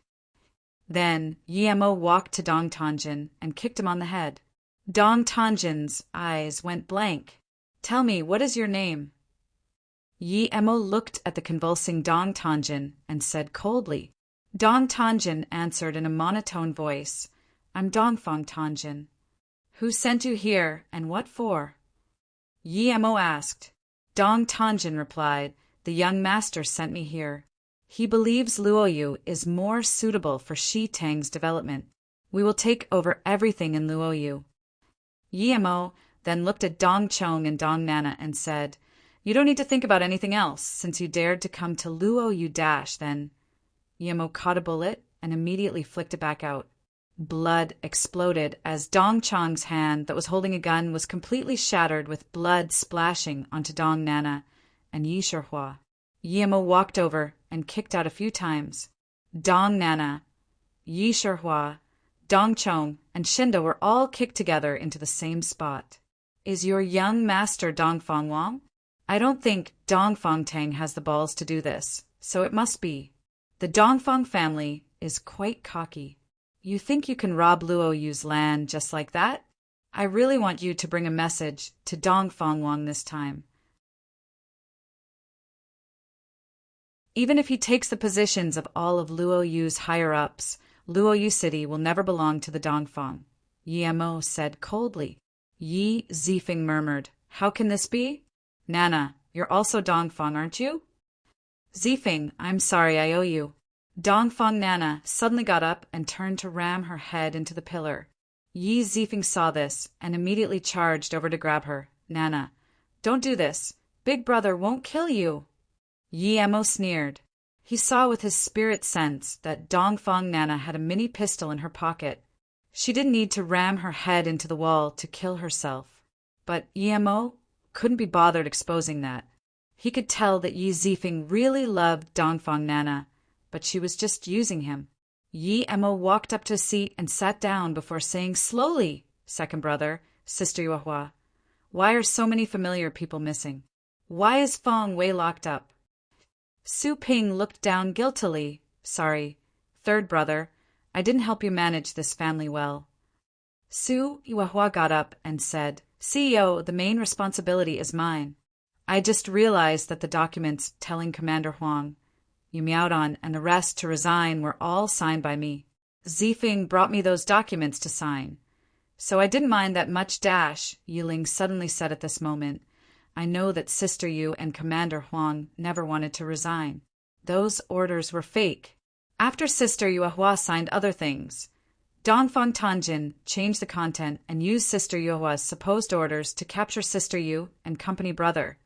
Then Yi Mo walked to Dong Tanjin and kicked him on the head. Dong Tanjin's eyes went blank. Tell me, what is your name? Yi Mo looked at the convulsing Dong Tanjin and said coldly. Dong Tanjin answered in a monotone voice, I'm Dongfang Tanjin. Who sent you here, and what for? Yi Mo asked. Dong Tanjin replied, the young master sent me here. He believes Luo Yu is more suitable for Shi Tang's development. We will take over everything in Luo Yu. Yi Mo then looked at Dong Chong and Dong Nana and said, You don't need to think about anything else, since you dared to come to Luo Yu then. Yi Mo caught a bullet and immediately flicked it back out. Blood exploded as Dong Chong's hand that was holding a gun was completely shattered, with blood splashing onto Dong Nana and Yi Shihua. Yi Mo walked over and kicked out a few times. Dong Nana, Yi Shihua, Dong Chong, and Shinda were all kicked together into the same spot. Is your young master Dongfang Wang? I don't think Dongfang Tang has the balls to do this, so it must be. The Dongfang family is quite cocky. You think you can rob Luo Yu's land just like that? I really want you to bring a message to Dongfang Wang this time. Even if he takes the positions of all of Luo Yu's higher-ups, Luo Yu City will never belong to the Dongfang, Yi Mo said coldly. Yi Zifeng murmured, How can this be? Nana, you're also Dongfang, aren't you? Zifeng, I'm sorry, I owe you. Dongfang Nana suddenly got up and turned to ram her head into the pillar. Yi Zifeng saw this and immediately charged over to grab her. Nana, don't do this. Big brother won't kill you. Yi Mo sneered. He saw with his spirit sense that Dongfang Nana had a mini pistol in her pocket. She didn't need to ram her head into the wall to kill herself. But Yi Mo couldn't be bothered exposing that. He could tell that Yi Zifeng really loved Dongfang Nana, but she was just using him. Yi Mo walked up to a seat and sat down before saying slowly, Second brother, Sister Yuehua, why are so many familiar people missing? Why is Feng Wei locked up? Su Ping looked down guiltily. Sorry, third brother, I didn't help you manage this family well. Su Yuehua got up and said, CEO, the main responsibility is mine. I just realized that the documents telling Commander Huang, Yu Miaodong, and the rest to resign were all signed by me. Zifeng brought me those documents to sign. So I didn't mind that much. Yiling suddenly said at this moment. I know that Sister Yu and Commander Huang never wanted to resign. Those orders were fake. After Sister Yuehua signed other things, Dongfang Tanjin changed the content and used Sister Yuehua's supposed orders to capture Sister Yu and company brother.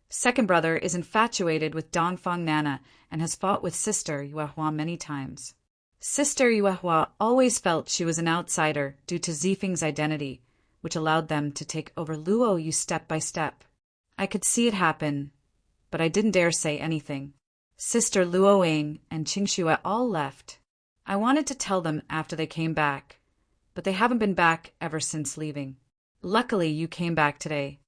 Second brother is infatuated with Dongfang Nana and has fought with Sister Yuehua many times. Sister Yuehua always felt she was an outsider due to Zifeng's identity, which allowed them to take over Luo Yu step by step. I could see it happen, but I didn't dare say anything. Sister Luo Wang and Qingxue all left. I wanted to tell them after they came back, but they haven't been back ever since leaving. Luckily, you came back today.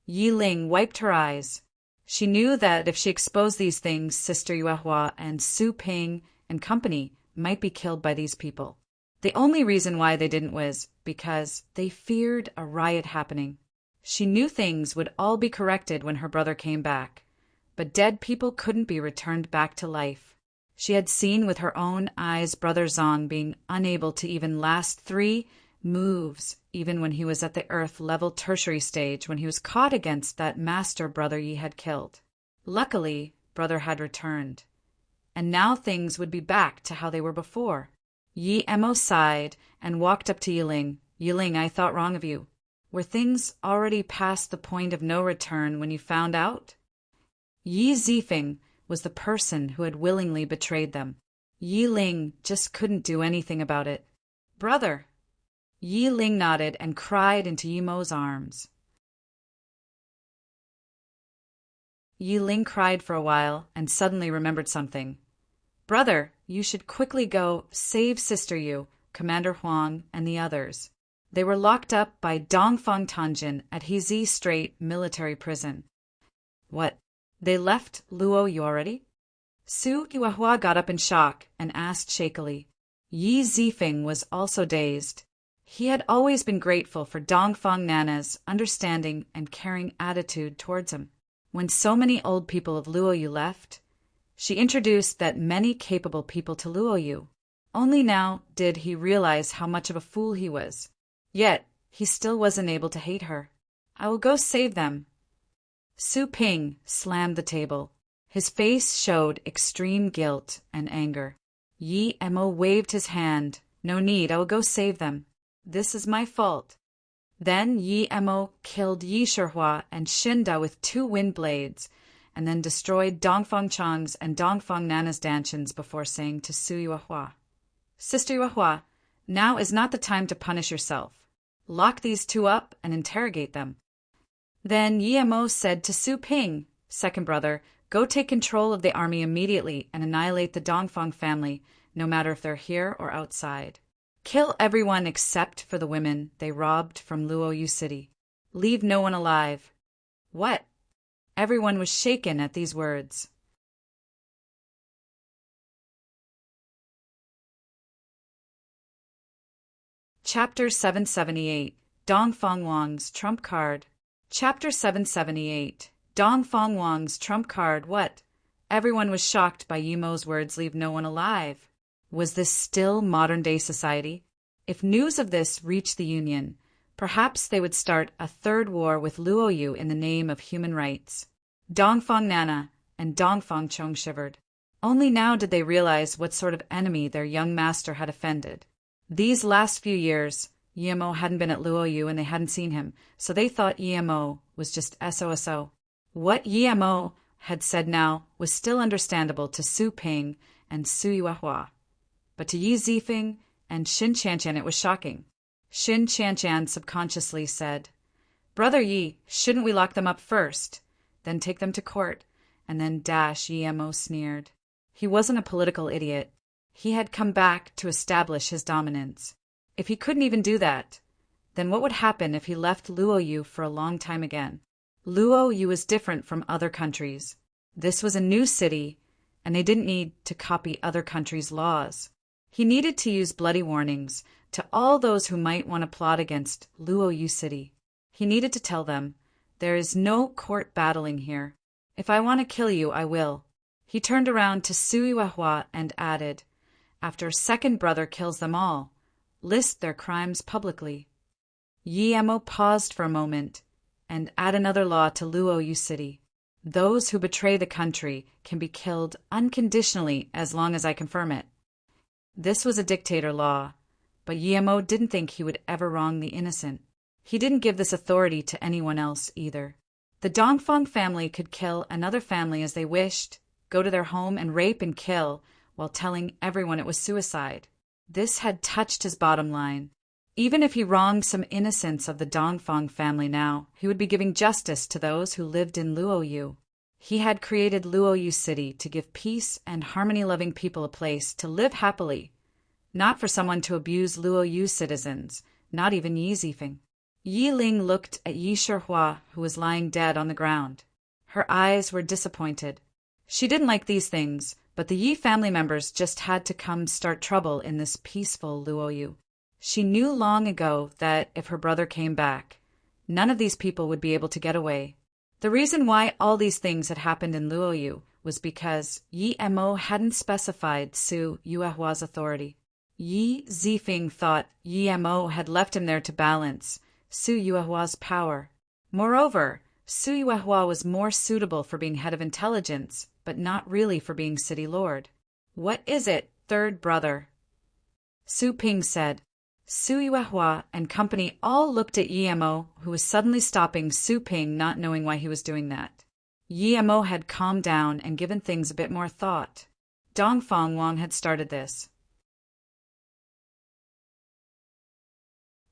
Yiling wiped her eyes. She knew that if she exposed these things, Sister Yuehua and Su Ping and company might be killed by these people. The only reason why they didn't was because they feared a riot happening. She knew things would all be corrected when her brother came back, but dead people couldn't be returned back to life. She had seen with her own eyes Brother Zong being unable to even last 3 moves, even when he was at the Earth-level tertiary stage, when he was caught against that master Brother Yi had killed. Luckily, Brother had returned, and now things would be back to how they were before. Yi Emo sighed and walked up to Yiling. Yiling, I thought wrong of you. Were things already past the point of no return when you found out? Yi Zifeng was the person who had willingly betrayed them. Yiling just couldn't do anything about it. Brother! Yiling nodded and cried into Yimo's arms. Yiling cried for a while and suddenly remembered something. Brother, you should quickly go save Sister Yu, Commander Huang, and the others. They were locked up by Dongfang Tanjin at Hezi Strait military prison. What? They left Luo Yu already? Su Yuehua got up in shock and asked shakily. Yi Zifeng was also dazed. He had always been grateful for Dongfang Nana's understanding and caring attitude towards him. When so many old people of Luo Yu left, she introduced that many capable people to Luo Yu. Only now did he realize how much of a fool he was. Yet, he still wasn't able to hate her. I will go save them. Su Ping slammed the table. His face showed extreme guilt and anger. Yi Emo waved his hand. No need, I will go save them. This is my fault. Then Yi Emo killed Yi Shihua and Shinda with 2 wind blades, and then destroyed Dongfang Chang's and Dongfang Nana's dantians before saying to Su Yuehua, Sister Yuehua, now is not the time to punish yourself. Lock these 2 up and interrogate them. Then Yi Emo said to Su Ping, second brother, go take control of the army immediately and annihilate the Dongfang family, no matter if they're here or outside. Kill everyone except for the women they robbed from Luo Yu City. Leave no one alive. What? Everyone was shaken at these words. Chapter 778 Dongfang Wang's Trump Card. Chapter 778 Dongfang Wang's Trump Card. What? Everyone was shocked by Yimo's words, leave no one alive. Was this still modern-day society? If news of this reached the Union, perhaps they would start a third war with Luo Yu in the name of human rights. Dongfang Nana and Dongfang Chong shivered. Only now did they realize what sort of enemy their young master had offended. These last few years, Yi Emo hadn't been at Luo Yu and they hadn't seen him, so they thought Yi Emo was just SOSO. What Yi Emo had said now was still understandable to Su Ping and Su Yuehua. But to Yi Zifeng and Xin Qianqian it was shocking. Xin Qianqian subconsciously said, Brother Yi, shouldn't we lock them up first, then take them to court, and then dash? Yi Emo sneered. He wasn't a political idiot. He had come back to establish his dominance. If he couldn't even do that, then what would happen if he left Luo Yu for a long time again? Luo Yu was different from other countries. This was a new city, and they didn't need to copy other countries' laws. He needed to use bloody warnings to all those who might want to plot against Luo Yu City. He needed to tell them, there is no court battling here. If I want to kill you, I will. He turned around to Su Yuehua and added, after a second brother kills them all, list their crimes publicly. Yi Emo paused for a moment and add another law to Luo Yu City. Those who betray the country can be killed unconditionally as long as I confirm it. This was a dictator law, but Yi Emo didn't think he would ever wrong the innocent. He didn't give this authority to anyone else either. The Dongfang family could kill another family as they wished, go to their home and rape and kill, while telling everyone it was suicide. This had touched his bottom line. Even if he wronged some innocents of the Dongfang family now, he would be giving justice to those who lived in Luo Yu. He had created Luo Yu City to give peace and harmony-loving people a place to live happily, not for someone to abuse Luo Yu citizens, not even Yi Zifeng. Yi Ling looked at Yi Shihua, who was lying dead on the ground. Her eyes were disappointed. She didn't like these things, but the Yi family members just had to come start trouble in this peaceful Luo Yu. She knew long ago that if her brother came back, none of these people would be able to get away. The reason why all these things had happened in Luo Yu was because Yi Mo hadn't specified Su Yuehua's authority. Yi Zifeng thought Yi Mo had left him there to balance Su Yuehua's power. Moreover, Su Yuehua was more suitable for being head of intelligence, but not really for being city lord. What is it, third brother? Su Ping said. Su Yuehua and company all looked at Yi Mo, who was suddenly stopping Su Ping, not knowing why he was doing that. Yi Mo had calmed down and given things a bit more thought. Dongfang Wang had started this.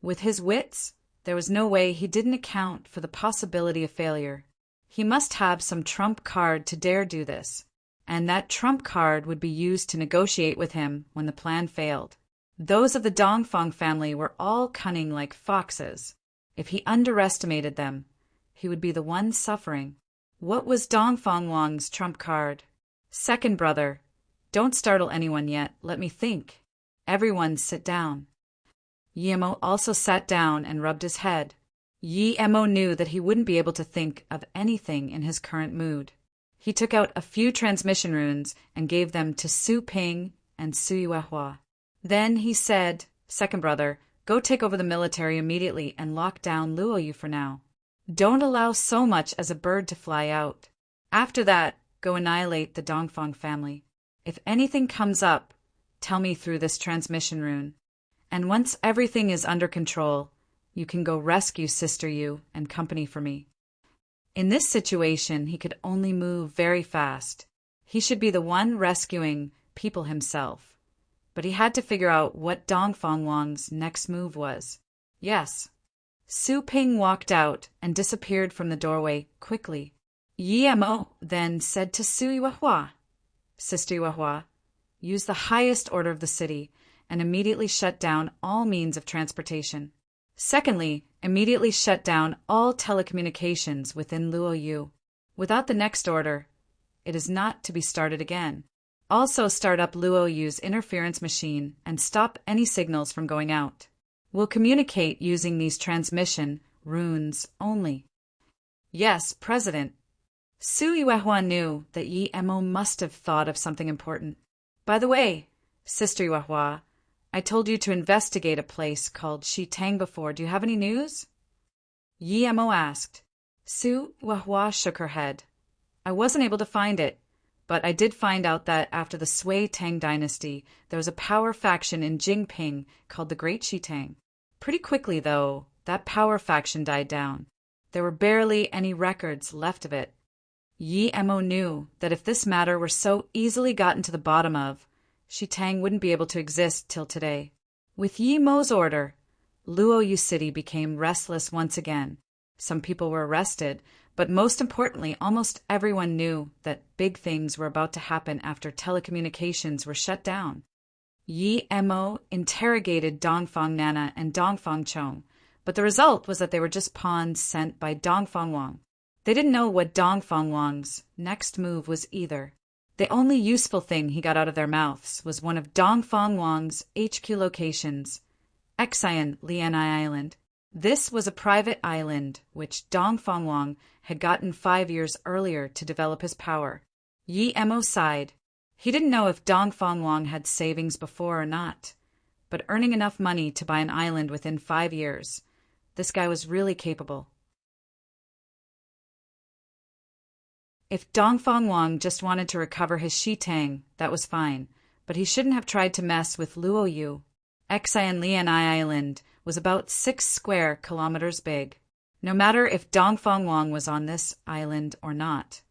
With his wits, there was no way he didn't account for the possibility of failure. He must have some trump card to dare do this, and that trump card would be used to negotiate with him when the plan failed. Those of the Dongfang family were all cunning like foxes. If he underestimated them, he would be the one suffering. What was Dongfang Wang's trump card? Second brother, don't startle anyone yet, let me think. Everyone sit down. Yi Mo also sat down and rubbed his head. Yi Mo knew that he wouldn't be able to think of anything in his current mood. He took out a few transmission runes and gave them to Su Ping and Su Yuehua. Then he said, Second brother, go take over the military immediately and lock down Luoyu for now. Don't allow so much as a bird to fly out. After that, go annihilate the Dongfang family. If anything comes up, tell me through this transmission rune. And once everything is under control, you can go rescue Sister Yu and company for me. In this situation, he could only move very fast. He should be the one rescuing people himself. But he had to figure out what Dongfang Wang's next move was. Yes. Su Ping walked out and disappeared from the doorway quickly. Yi Mo then said to Su Yuehua, Sister Yuehua, use the highest order of the city and immediately shut down all means of transportation. Secondly, immediately shut down all telecommunications within Luoyu. Without the next order, it is not to be started again. Also start up Luoyu's interference machine and stop any signals from going out. We'll communicate using these transmission runes only. Yes, President. Su Yuehua knew that Yi Mo must have thought of something important. By the way, Sister Yuehua, I told you to investigate a place called Shitang before. Do you have any news? Yi Mo asked. Su Yuehua shook her head. I wasn't able to find it. But I did find out that after the Sui Tang dynasty, there was a power faction in Jingping called the Great Shitang. Pretty quickly, though, that power faction died down. There were barely any records left of it. Yi Mo knew that if this matter were so easily gotten to the bottom of, Shitang wouldn't be able to exist till today. With Yi Mo's order, Luoyu City became restless once again. Some people were arrested, but most importantly, almost everyone knew that big things were about to happen after telecommunications were shut down. Yi Mo interrogated Dongfang Nana and Dongfang Chong, but the result was that they were just pawns sent by Dongfang Wang. They didn't know what Dongfang Wang's next move was either. The only useful thing he got out of their mouths was one of Dongfang Wang's HQ locations, Xian Lianai Island. This was a private island which Dongfang Wang had gotten 5 years earlier to develop his power. Yi Mo sighed. He didn't know if Dongfang Wang had savings before or not, but earning enough money to buy an island within 5 years, this guy was really capable. If Dongfang Wang just wanted to recover his Shitang, that was fine, but he shouldn't have tried to mess with Luoyu. Xian Lianai Island was about 6 square kilometers big. No matter if Dongfang Wang was on this island or not,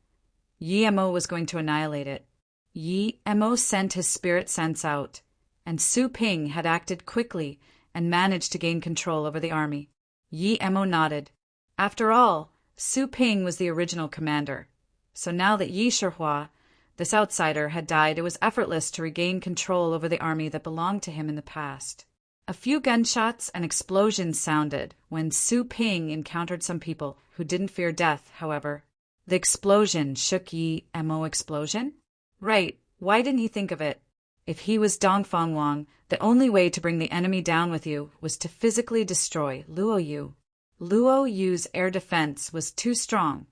Yi Mo was going to annihilate it. Yi Mo sent his spirit sense out, and Su Ping had acted quickly and managed to gain control over the army. Yi Mo nodded. After all, Su Ping was the original commander. So now that Yi Shihua, this outsider, had died, it was effortless to regain control over the army that belonged to him in the past. A few gunshots and explosions sounded when Su Ping encountered some people who didn't fear death, however. The explosion shook Yi Mo. Explosion? Right, why didn't he think of it? If he was Dongfang Wang, the only way to bring the enemy down with you was to physically destroy Luoyu. Luoyu's air defense was too strong,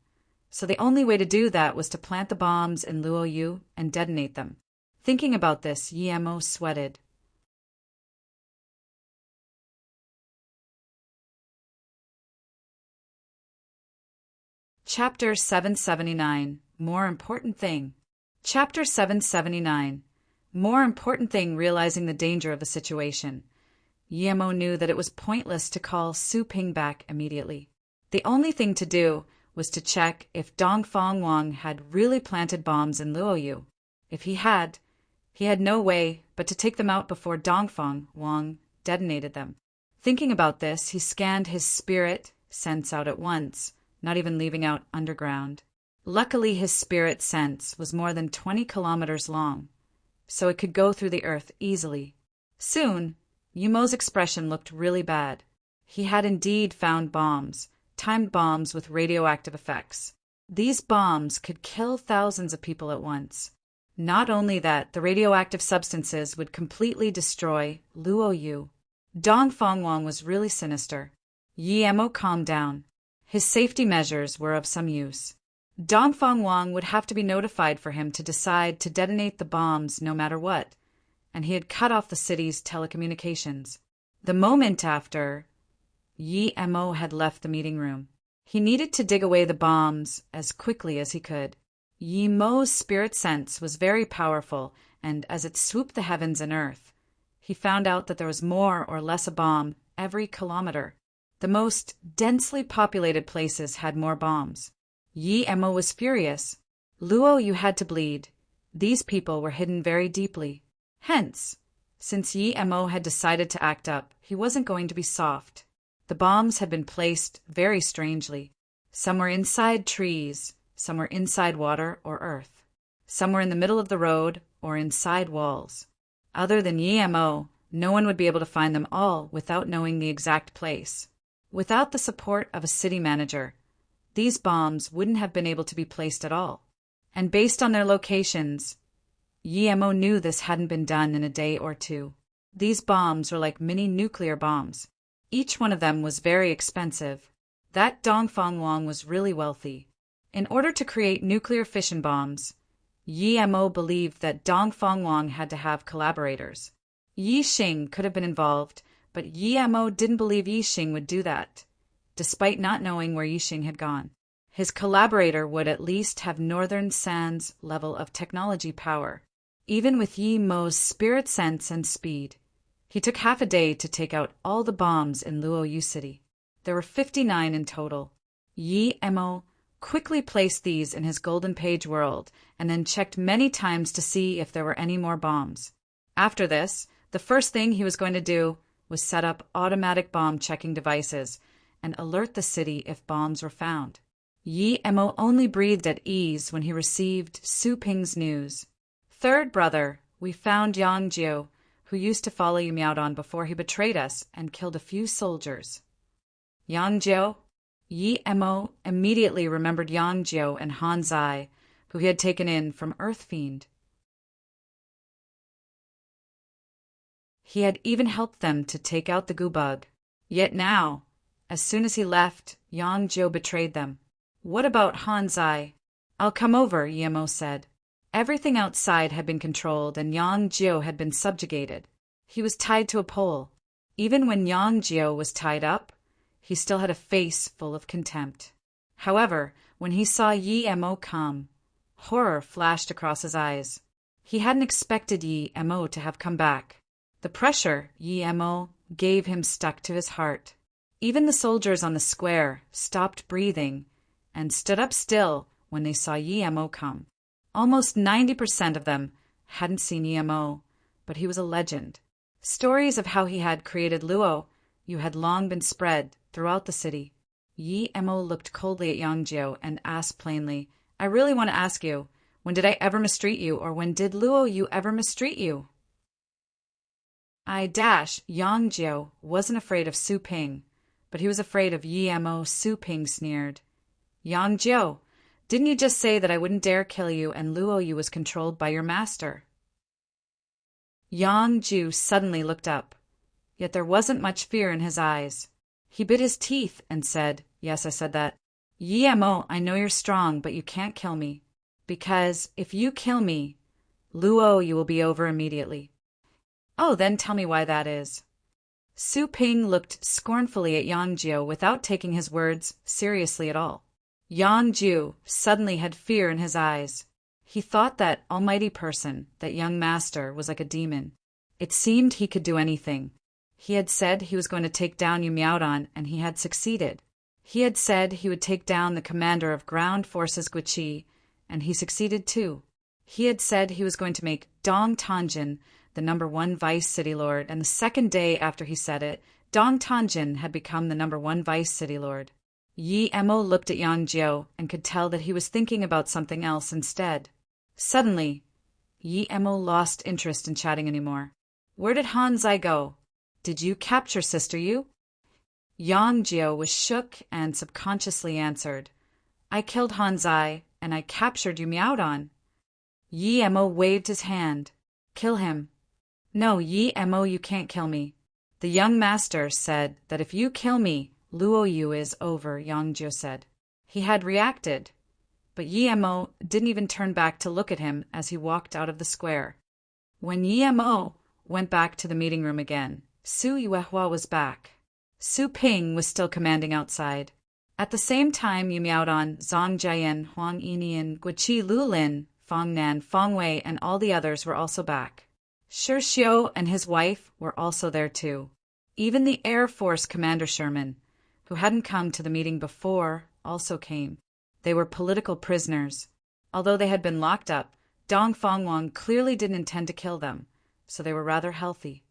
So the only way to do that was to plant the bombs in Luo Yu and detonate them. Thinking about this, Yi Mo sweated. Chapter 779, More Important Thing. Chapter 779, More Important Thing, Realizing the Danger of the Situation. Yi Mo knew that it was pointless to call Su Ping back immediately. The only thing to do was to check if Dongfang Wang had really planted bombs in Luo Yu. If he had no way but to take them out before Dongfang Wang detonated them. Thinking about this, he scanned his spirit sense out at once, not even leaving out underground. Luckily, his spirit sense was more than 20 kilometers long, so it could go through the earth easily. Soon, Yumo's expression looked really bad. He had indeed found bombs, timed bombs with radioactive effects. These bombs could kill thousands of people at once. Not only that, the radioactive substances would completely destroy Luo Yu. Dongfang Wang was really sinister. Yi Mo calmed down. His safety measures were of some use. Dongfang Wang would have to be notified for him to decide to detonate the bombs no matter what, and he had cut off the city's telecommunications. The moment after, Yi Mo had left the meeting room. He needed to dig away the bombs as quickly as he could. Yi Mo's spirit sense was very powerful, and as it swooped the heavens and earth, he found out that there was more or less a bomb every kilometer. The most densely populated places had more bombs. Yi Mo was furious. Luo Yu had to bleed. These people were hidden very deeply. Hence, since Yi Mo had decided to act up, he wasn't going to be soft. The bombs had been placed very strangely. Some were inside trees, some were inside water or earth. Some were in the middle of the road or inside walls. Other than Yi Mo, no one would be able to find them all without knowing the exact place. Without the support of a city manager, these bombs wouldn't have been able to be placed at all. And based on their locations, Yi Mo knew this hadn't been done in a day or two. These bombs were like mini nuclear bombs. Each one of them was very expensive. That Dongfang Wang was really wealthy. In order to create nuclear fission bombs, Yi Mo believed that Dongfang Wang had to have collaborators. Yi Xing could have been involved, but Yi Mo didn't believe Yi Xing would do that, despite not knowing where Yi Xing had gone. His collaborator would at least have Northern Sands level of technology power. Even with Yi Mo's spirit sense and speed, he took half a day to take out all the bombs in Luo Yu City. There were 59 in total. Yi Mo quickly placed these in his golden page world and then checked many times to see if there were any more bombs. After this, the first thing he was going to do was set up automatic bomb checking devices and alert the city if bombs were found. Yi Mo only breathed at ease when he received Su Ping's news. Third brother, we found Yang Jiu, who used to follow you Miaodong before he betrayed us and killed a few soldiers. Yang Jiu? Yi Mo immediately remembered Yang Jiu and Han Zai, who he had taken in from Earth Fiend. He had even helped them to take out the goo bug. Yet now, as soon as he left, Yang Jiu betrayed them. What about Han Zai? I'll come over, Yi Mo said. Everything outside had been controlled and Yang Jiu had been subjugated. He was tied to a pole. Even when Yang Jiu was tied up, he still had a face full of contempt. However, when he saw Yi Mo come, horror flashed across his eyes. He hadn't expected Yi Mo to have come back. The pressure Yi Mo gave him stuck to his heart. Even the soldiers on the square stopped breathing and stood up still when they saw Yi Mo come. Almost 90% of them hadn't seen Yi Mo, but he was a legend. Stories of how he had created Luo Yu had long been spread throughout the city. Yi Mo looked coldly at Yang Jiu and asked plainly, I really want to ask you, when did I ever mistreat you, or when did Luo Yu ever mistreat you? Yang Jiu wasn't afraid of Su Ping, but he was afraid of Yi Mo. Su Ping sneered. Yang Jiu, didn't you just say that I wouldn't dare kill you and Luo Yu was controlled by your master? Yang Jiu suddenly looked up, yet there wasn't much fear in his eyes. He bit his teeth and said, Yes, I said that. Yemo, I know you're strong, but you can't kill me. Because if you kill me, Luo, you will be over immediately. Oh, then tell me why that is. Su Ping looked scornfully at Yang Jiu without taking his words seriously at all. Yang Jiu suddenly had fear in his eyes. He thought that almighty person, that young master, was like a demon. It seemed he could do anything. He had said he was going to take down Yu Miaodong, and he had succeeded. He had said he would take down the commander of ground forces Guiqi, and he succeeded too. He had said he was going to make Dong Tanjin the #1 vice city lord, and the second day after he said it, Dong Tanjin had become the #1 vice city lord. Yi Emo looked at Yang Jiu and could tell that he was thinking about something else instead. Suddenly, Yi Emo lost interest in chatting anymore. Where did Han Zai go? Did you capture Sister Yu? Yang Jiu was shook and subconsciously answered, I killed Han Zai, and I captured Yu Miaodong. Yi Emo waved his hand. Kill him. No, Yi Emo, you can't kill me. The young master said that if you kill me, Luo Yu is over, Yang Jiu said. He had reacted, but Yi Emo didn't even turn back to look at him as he walked out of the square. When Yi Emo went back to the meeting room again, Su Yuehua was back. Su Ping was still commanding outside. At the same time, Yu Miaodong, Zhang Jiayan, Huang Yinian, Guiqi Lulin, Feng Nan, Feng Wei, and all the others were also back. Shi Xiu and his wife were also there too. Even the Air Force Commander Sherman, who hadn't come to the meeting before, also came. They were political prisoners. Although they had been locked up, Dong Fengwang clearly didn't intend to kill them, so they were rather healthy.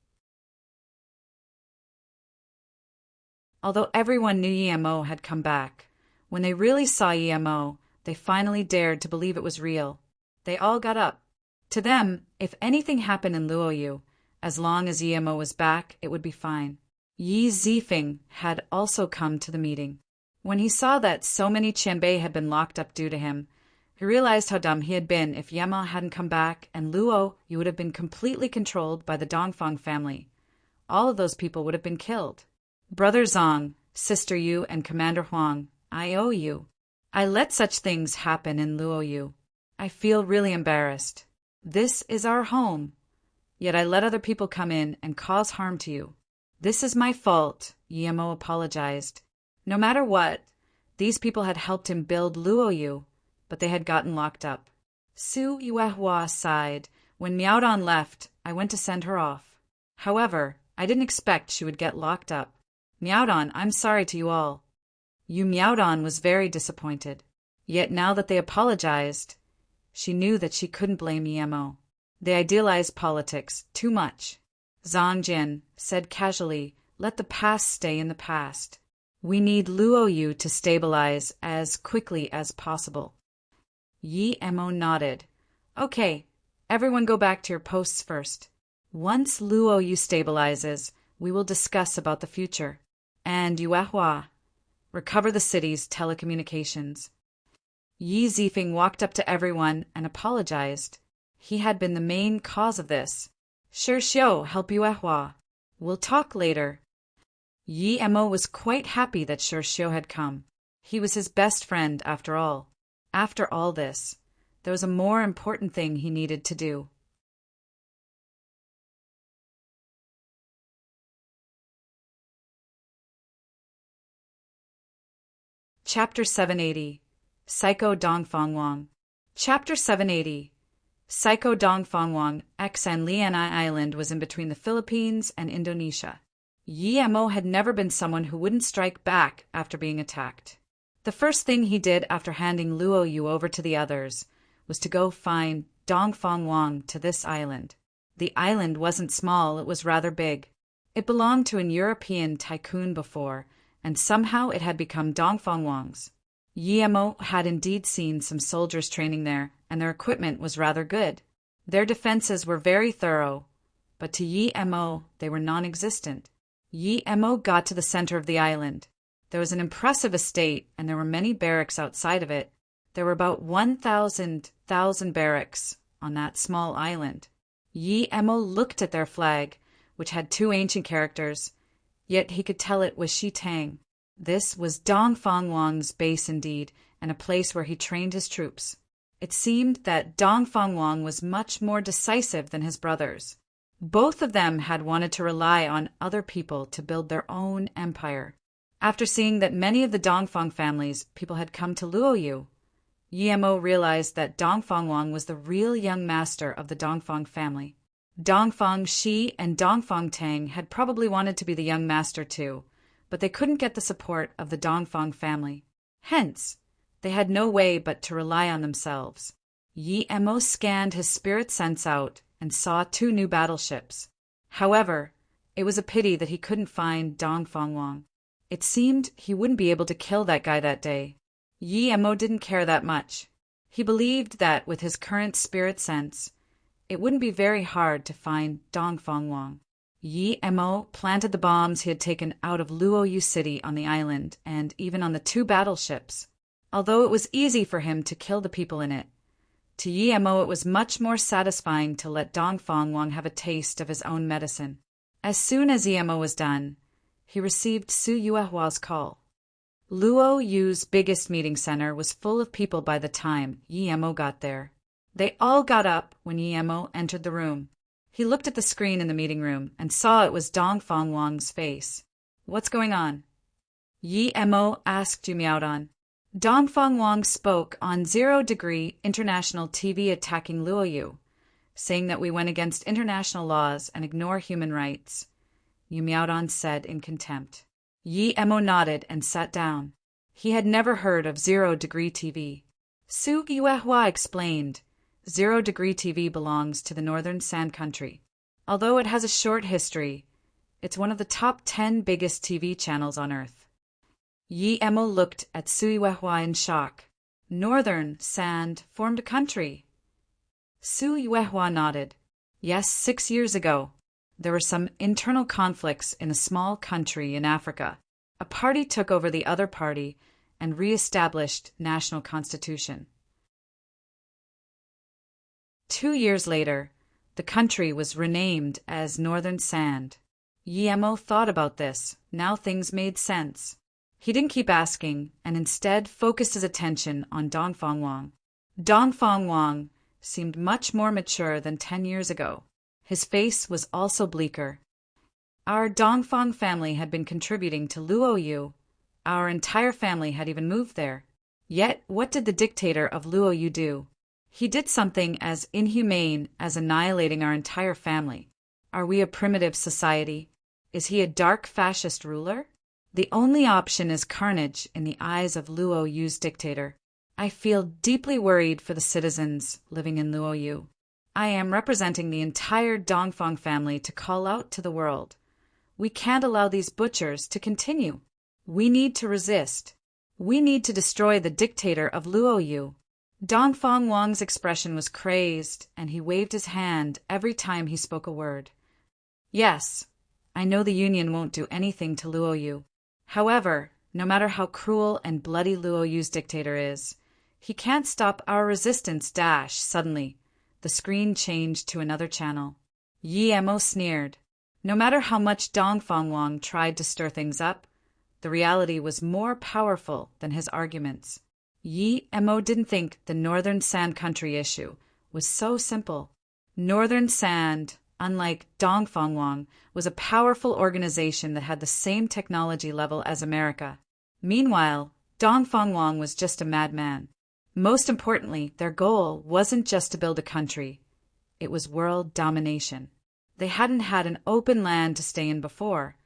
Although everyone knew Yemo had come back, when they really saw Yemo, they finally dared to believe it was real. They all got up. To them, if anything happened in Luoyu, as long as Yemo was back, it would be fine. Yi Zifeng had also come to the meeting. When he saw that so many Qianbei had been locked up due to him, he realized how dumb he had been if Yemo hadn't come back, and Luo Yu would have been completely controlled by the Dongfang family. All of those people would have been killed. Brother Zhang, Sister Yu, and Commander Huang, I owe you. I let such things happen in Luoyu. I feel really embarrassed. This is our home. Yet I let other people come in and cause harm to you. This is my fault, Yemo apologized. No matter what, these people had helped him build Luoyu, but they had gotten locked up. Su Yuehua sighed. When Miaodong left, I went to send her off. However, I didn't expect she would get locked up. Miaodong, I'm sorry to you all. Yu Miaodong was very disappointed. Yet now that they apologized, she knew that she couldn't blame Yemo. They idealized politics too much. Zhang Jin said casually, let the past stay in the past. We need Luoyu to stabilize as quickly as possible. Yi Emo nodded. Okay, everyone go back to your posts first. Once Luoyu stabilizes, we will discuss about the future. And Yuehua, recover the city's telecommunications. Yi Zifeng walked up to everyone and apologized. He had been the main cause of this. Shi Xiu, help Yuehua. We'll talk later. Yi Emo was quite happy that Shi Xiu had come. He was his best friend after all. After all this, there was a more important thing he needed to do. Chapter 780. Psycho Dongfangwang. Chapter 780. Psycho Dongfangwang, Xan Lianai Island was in between the Philippines and Indonesia. Yemo had never been someone who wouldn't strike back after being attacked. The first thing he did after handing Luoyu over to the others was to go find Dongfangwang to this island. The island wasn't small, it was rather big. It belonged to an European tycoon before, and somehow it had become Dongfangwang's. Yemo had indeed seen some soldiers training there, and their equipment was rather good. Their defenses were very thorough, but to Yemo they were non-existent. Yemo got to the center of the island. There was an impressive estate, and there were many barracks outside of it. There were about 1,000 barracks on that small island. Yemo looked at their flag, which had two ancient characters, yet he could tell it was Shi Tang. This was Dongfang Wang's base indeed, and a place where he trained his troops. It seemed that Dongfang Wang was much more decisive than his brothers. Both of them had wanted to rely on other people to build their own empire. After seeing that many of the Dongfang families, people had come to Luoyu, Yemo realized that Dongfang Wang was the real young master of the Dongfang family. Dongfang Shi and Dongfang Tang had probably wanted to be the young master too, but they couldn't get the support of the Dongfang family. Hence, they had no way but to rely on themselves. Yemo scanned his spirit sense out and saw 2 new battleships. However, it was a pity that he couldn't find Dongfang Wang. It seemed he wouldn't be able to kill that guy that day. Yemo didn't care that much. He believed that with his current spirit sense, it wouldn't be very hard to find Dongfang Wang. Yemo planted the bombs he had taken out of Luoyu City on the island and even on the 2 battleships. Although it was easy for him to kill the people in it, to Yemo it was much more satisfying to let Dongfang Wang have a taste of his own medicine. As soon as Yemo was done, he received Su Yuehua's call. Luoyu's biggest meeting center was full of people by the time Yemo got there. They all got up when Yemo entered the room. He looked at the screen in the meeting room and saw it was Dongfang Wang's face. "What's going on?" Yemo asked Jumiaodan. Dongfang Wang spoke on 0 Degree International TV attacking Luoyu, saying that we went against international laws and ignore human rights, Yumiaodan said in contempt. Yemo nodded and sat down. He had never heard of 0 Degree TV. Su Yuehua explained, 0 Degree TV belongs to the Northern Sand Country. Although it has a short history, it's one of the top 10 biggest TV channels on Earth. Yemo looked at Su Yuehua in shock. Northern Sand formed a country. Su Yuehua nodded. Yes, 6 years ago. There were some internal conflicts in a small country in Africa. A party took over the other party and re-established national constitution. 2 years later, the country was renamed as Northern Sand. Yemo thought about this. Now things made sense. He didn't keep asking and instead focused his attention on Dongfang Wang. Dongfang Wang seemed much more mature than 10 years ago. His face was also bleaker. Our Dongfang family had been contributing to Luoyu. Our entire family had even moved there. Yet, what did the dictator of Luoyu do? He did something as inhumane as annihilating our entire family. Are we a primitive society? Is he a dark fascist ruler? The only option is carnage in the eyes of Luoyu's dictator. I feel deeply worried for the citizens living in Luoyu. I am representing the entire Dongfang family to call out to the world. We can't allow these butchers to continue. We need to resist. We need to destroy the dictator of Luoyu. Dongfang Wang's expression was crazed, and he waved his hand every time he spoke a word. Yes, I know the Union won't do anything to Luoyu. However, no matter how cruel and bloody Luoyu's dictator is, he can't stop our resistance. Suddenly, the screen changed to another channel. Yemo sneered. No matter how much Dongfang Wang tried to stir things up, the reality was more powerful than his arguments. Yemo didn't think the Northern Sand Country issue was so simple. Northern Sand, unlike Dongfang Wang, was a powerful organization that had the same technology level as America. Meanwhile, Dongfang Wang was just a madman. Most importantly, their goal wasn't just to build a country. It was world domination. They hadn't had an open land to stay in before,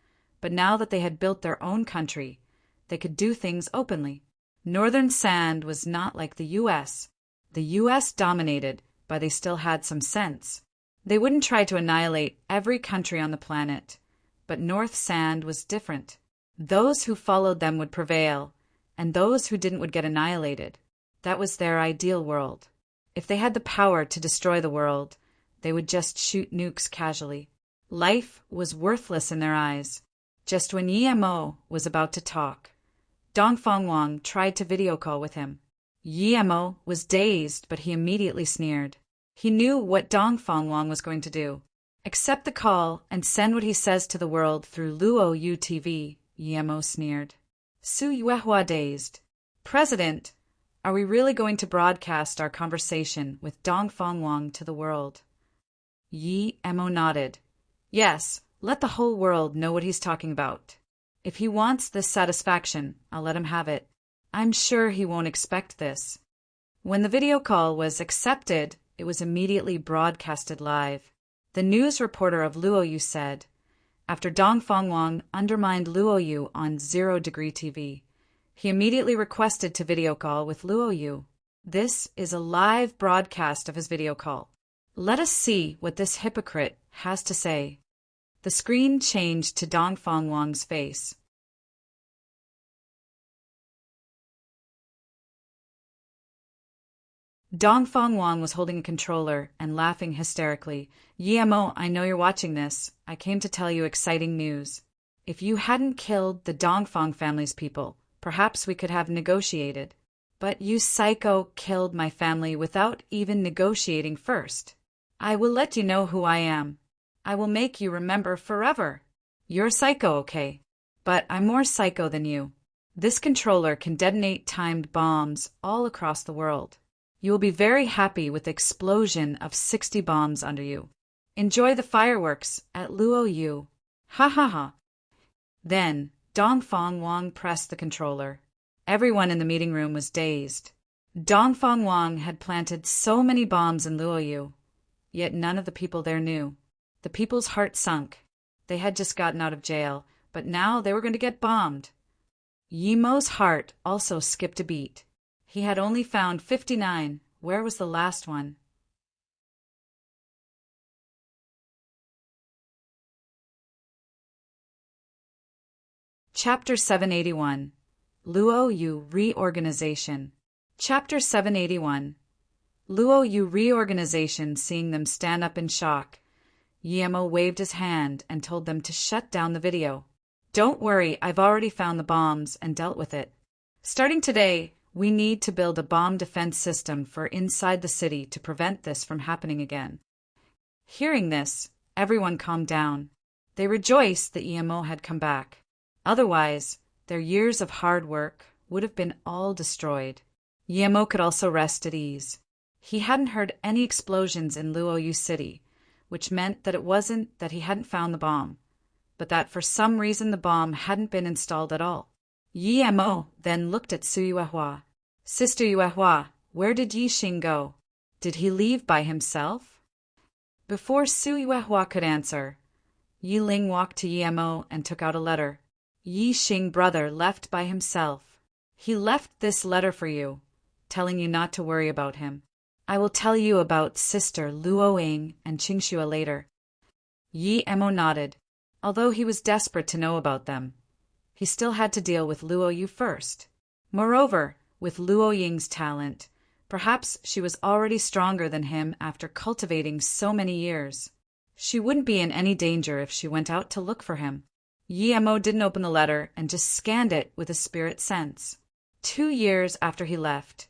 but now that they had built their own country, they could do things openly. Northern Sand was not like the U.S. The U.S. dominated, but they still had some sense. They wouldn't try to annihilate every country on the planet, but North Sand was different. Those who followed them would prevail, and those who didn't would get annihilated. That was their ideal world. If they had the power to destroy the world, they would just shoot nukes casually. Life was worthless in their eyes. Just when Yemo was about to talk, Dongfang Wang tried to video call with him. Yemo was dazed, but he immediately sneered. He knew what Dongfang Wang was going to do. Accept the call and send what he says to the world through Luoyu TV, Yemo sneered. Su Yuehua dazed. President, are we really going to broadcast our conversation with Dongfang Wang to the world? Yi Mo nodded. Yes, let the whole world know what he's talking about. If he wants this satisfaction, I'll let him have it. I'm sure he won't expect this. When the video call was accepted, it was immediately broadcasted live. The news reporter of Luoyu said, after Dongfang Wang undermined Luoyu on 0 Degree TV, he immediately requested to video call with Luoyu. This is a live broadcast of his video call. Let us see what this hypocrite has to say. The screen changed to Dongfang Wang's face. Dongfang Wang was holding a controller and laughing hysterically. Yemo, I know you're watching this. I came to tell you exciting news. If you hadn't killed the Dongfang family's people, perhaps we could have negotiated. But you psycho killed my family without even negotiating first. I will let you know who I am. I will make you remember forever. You're psycho, okay? But I'm more psycho than you. This controller can detonate timed bombs all across the world. You will be very happy with the explosion of 60 bombs under you. Enjoy the fireworks at Luoyu. Ha ha ha. Then, Dongfang Wang pressed the controller. Everyone in the meeting room was dazed. Dongfang Wang had planted so many bombs in Luoyu, yet none of the people there knew. The people's heart sunk. They had just gotten out of jail, but now they were going to get bombed. Yimo's heart also skipped a beat. He had only found 59. Where was the last one? Chapter 781. Luoyu Reorganization. Chapter 781. Luoyu Reorganization. Seeing them stand up in shock, Yemo waved his hand and told them to shut down the video. Don't worry, I've already found the bombs and dealt with it. Starting today, we need to build a bomb defense system for inside the city to prevent this from happening again. Hearing this, everyone calmed down. They rejoiced that Yemo had come back. Otherwise, their years of hard work would have been all destroyed. Yemo could also rest at ease. He hadn't heard any explosions in Luoyu City, which meant that it wasn't that he hadn't found the bomb, but that for some reason the bomb hadn't been installed at all. Yemo then looked at Su Yuehua. Sister Yuehua, where did Yixing go? Did he leave by himself? Before Su Yuehua could answer, Yiling walked to Yemo and took out a letter. Yixing brother left by himself. He left this letter for you, telling you not to worry about him. I will tell you about Sister Luoying and Qingxue later. Yemo nodded. Although he was desperate to know about them, he still had to deal with Luoyu first. Moreover, with Luoying's talent, perhaps she was already stronger than him after cultivating so many years. She wouldn't be in any danger if she went out to look for him. Yemo didn't open the letter and just scanned it with a spirit sense. 2 years after he left,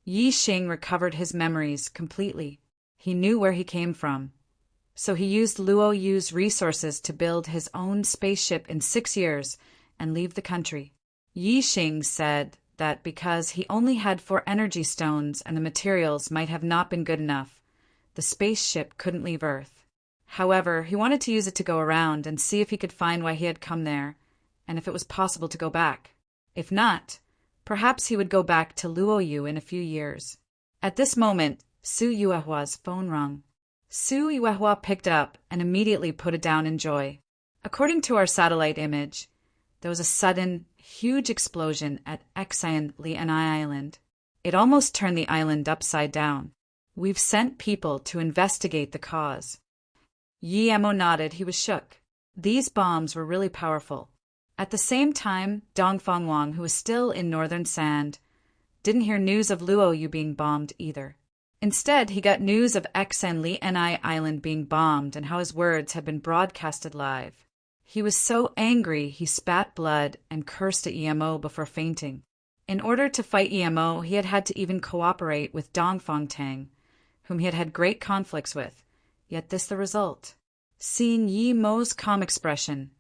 Yixing recovered his memories completely. He knew where he came from. So he used Luoyu's resources to build his own spaceship in 6 years and leave the country. Yixing said that because he only had 4 energy stones and the materials might have not been good enough, the spaceship couldn't leave Earth. However, he wanted to use it to go around and see if he could find why he had come there, and if it was possible to go back. If not, perhaps he would go back to Luoyu in a few years. At this moment, Su Yuehua's phone rang. Su Yuehua picked up and immediately put it down in joy. According to our satellite image, there was a sudden, huge explosion at Exan Lianai Island. It almost turned the island upside down. We've sent people to investigate the cause. Yemo nodded. He was shook. These bombs were really powerful. At the same time, Dongfang Wang, who was still in northern Sand, didn't hear news of Luoyu being bombed either. Instead, he got news of Exan Lianai Island being bombed and how his words had been broadcasted live. He was so angry he spat blood and cursed at Yemo before fainting. In order to fight Yemo, he had had to even cooperate with Dongfang Tang, whom he had had great conflicts with. Yet this the result. Seeing Yemo's calm expression,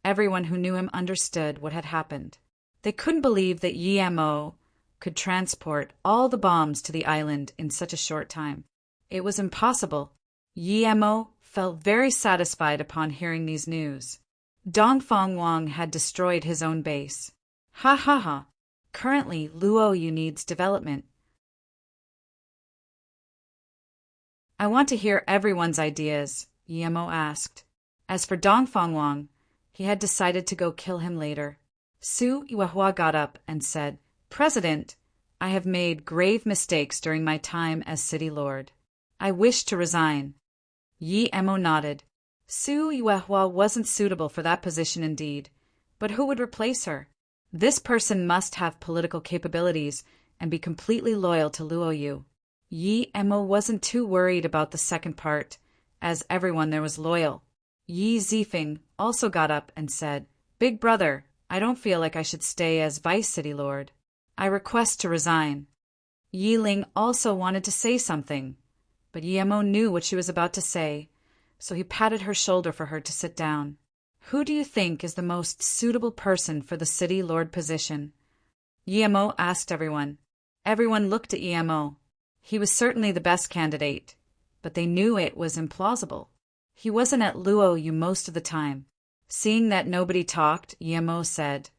everyone who knew him understood what had happened. They couldn't believe that Yemo could transport all the bombs to the island in such a short time. It was impossible. Yemo felt very satisfied upon hearing these news. Dongfang Wang had destroyed his own base. Ha ha ha. Currently, Luoyu needs development. I want to hear everyone's ideas, Yemo asked. As for Dongfang Wang, he had decided to go kill him later. Su Yuehua got up and said, President, I have made grave mistakes during my time as city lord. I wish to resign. Yemo nodded. Su Yuehua wasn't suitable for that position indeed, but who would replace her? This person must have political capabilities and be completely loyal to Luoyu. Yemo wasn't too worried about the second part, as everyone there was loyal. Yi Zifeng also got up and said, Big brother, I don't feel like I should stay as vice city lord. I request to resign. Yi Ling also wanted to say something, but Yemo knew what she was about to say, so he patted her shoulder for her to sit down. Who do you think is the most suitable person for the city lord position? Yemo asked everyone. Everyone looked at Yemo. He was certainly the best candidate, but they knew it was implausible. He wasn't at Luoyu most of the time. Seeing that nobody talked, Yemo said,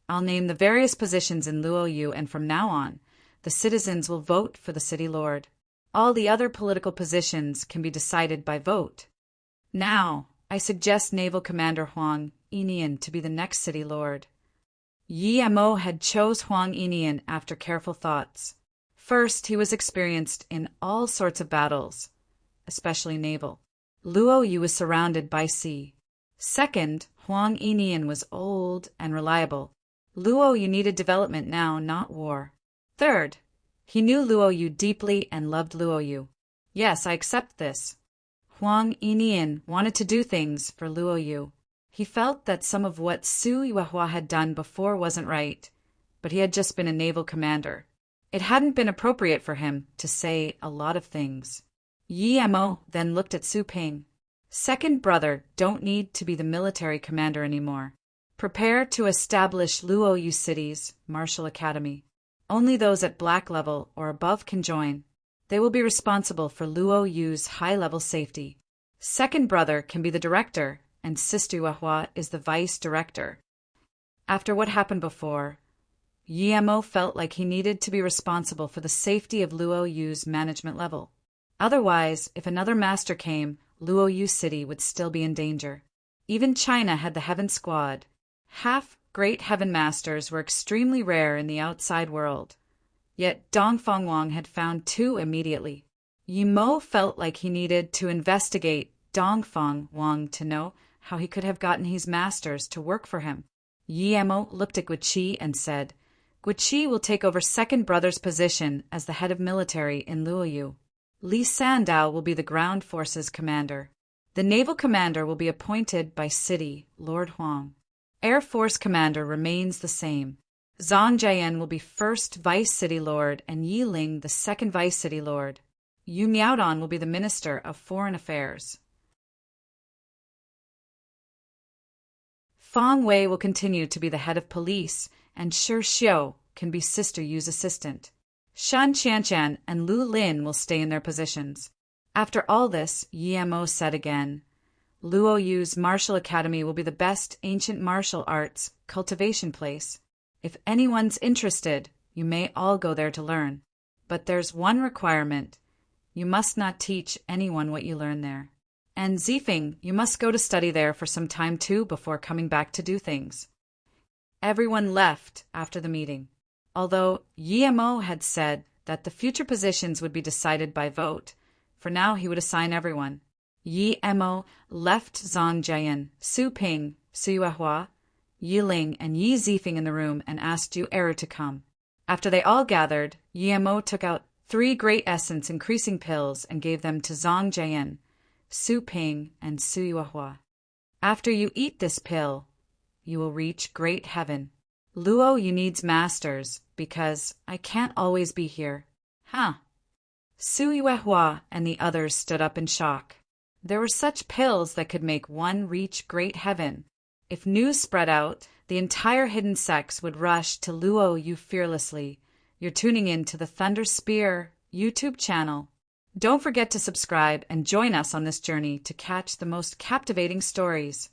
I'll name the various positions in Luoyu, and from now on, the citizens will vote for the city lord. All the other political positions can be decided by vote. Now, I suggest Naval Commander Huang Yinian to be the next city lord. Yemo had chose Huang Yinian after careful thoughts. First, he was experienced in all sorts of battles, especially naval. Luoyu was surrounded by sea. Second, Huang Yinian was old and reliable. Luoyu needed development now, not war. Third, he knew Luoyu deeply and loved Luoyu. Yes, I accept this. Huang Yinian wanted to do things for Luoyu. He felt that some of what Su Yuehua had done before wasn't right, but he had just been a naval commander. It hadn't been appropriate for him to say a lot of things. Yemo then looked at Su Ping. Second brother don't need to be the military commander anymore. Prepare to establish Luoyu City's Martial Academy. Only those at black level or above can join. They will be responsible for Luoyu's high-level safety. Second brother can be the director, and Sister Yuehua is the vice director. After what happened before, Yemo felt like he needed to be responsible for the safety of Luoyu's management level. Otherwise, if another master came, Luoyu City would still be in danger. Even China had the Heaven Squad. Half great Heaven Masters were extremely rare in the outside world. Yet Dongfang Wang had found 2 immediately. Yemo felt like he needed to investigate Dongfang Wang to know how he could have gotten his masters to work for him. Yemo looked at Guiqi and said, Guiqi will take over second brother's position as the head of military in Luoyu. Li Sandao will be the ground forces commander. The naval commander will be appointed by city Lord Huang. Air Force commander remains the same. Zhang Jian will be first vice city lord and Yi Ling the second vice city lord. Yu Miaodong will be the minister of foreign affairs. Fang Wei will continue to be the head of police, and Shi Xiu can be Sister Yu's assistant. Shan Qianchan and Lu Lin will stay in their positions. After all this, Yemo said again, Luoyu's Martial Academy will be the best ancient martial arts cultivation place. If anyone's interested, you may all go there to learn. But there's one requirement. You must not teach anyone what you learn there. And Zifeng, you must go to study there for some time too before coming back to do things. Everyone left after the meeting. Although Yemo had said that the future positions would be decided by vote, for now he would assign everyone. Yemo left Zhang Jian, Su Ping, Su Yuehua, Yi Ling, and Yi Zifeng in the room and asked Yu Eru to come. After they all gathered, Yemo took out 3 great essence increasing pills and gave them to Zhang Jian, Su Ping, and Su Yuehua. After you eat this pill, you will reach great heaven. Luoyu needs masters, because I can't always be here. Huh. Su Yuehua and the others stood up in shock. There were such pills that could make one reach great heaven. If news spread out, the entire hidden sex would rush to luo you fearlessly. You're tuning in to the Thunder Spear YouTube channel. Don't forget to subscribe and join us on this journey to catch the most captivating stories.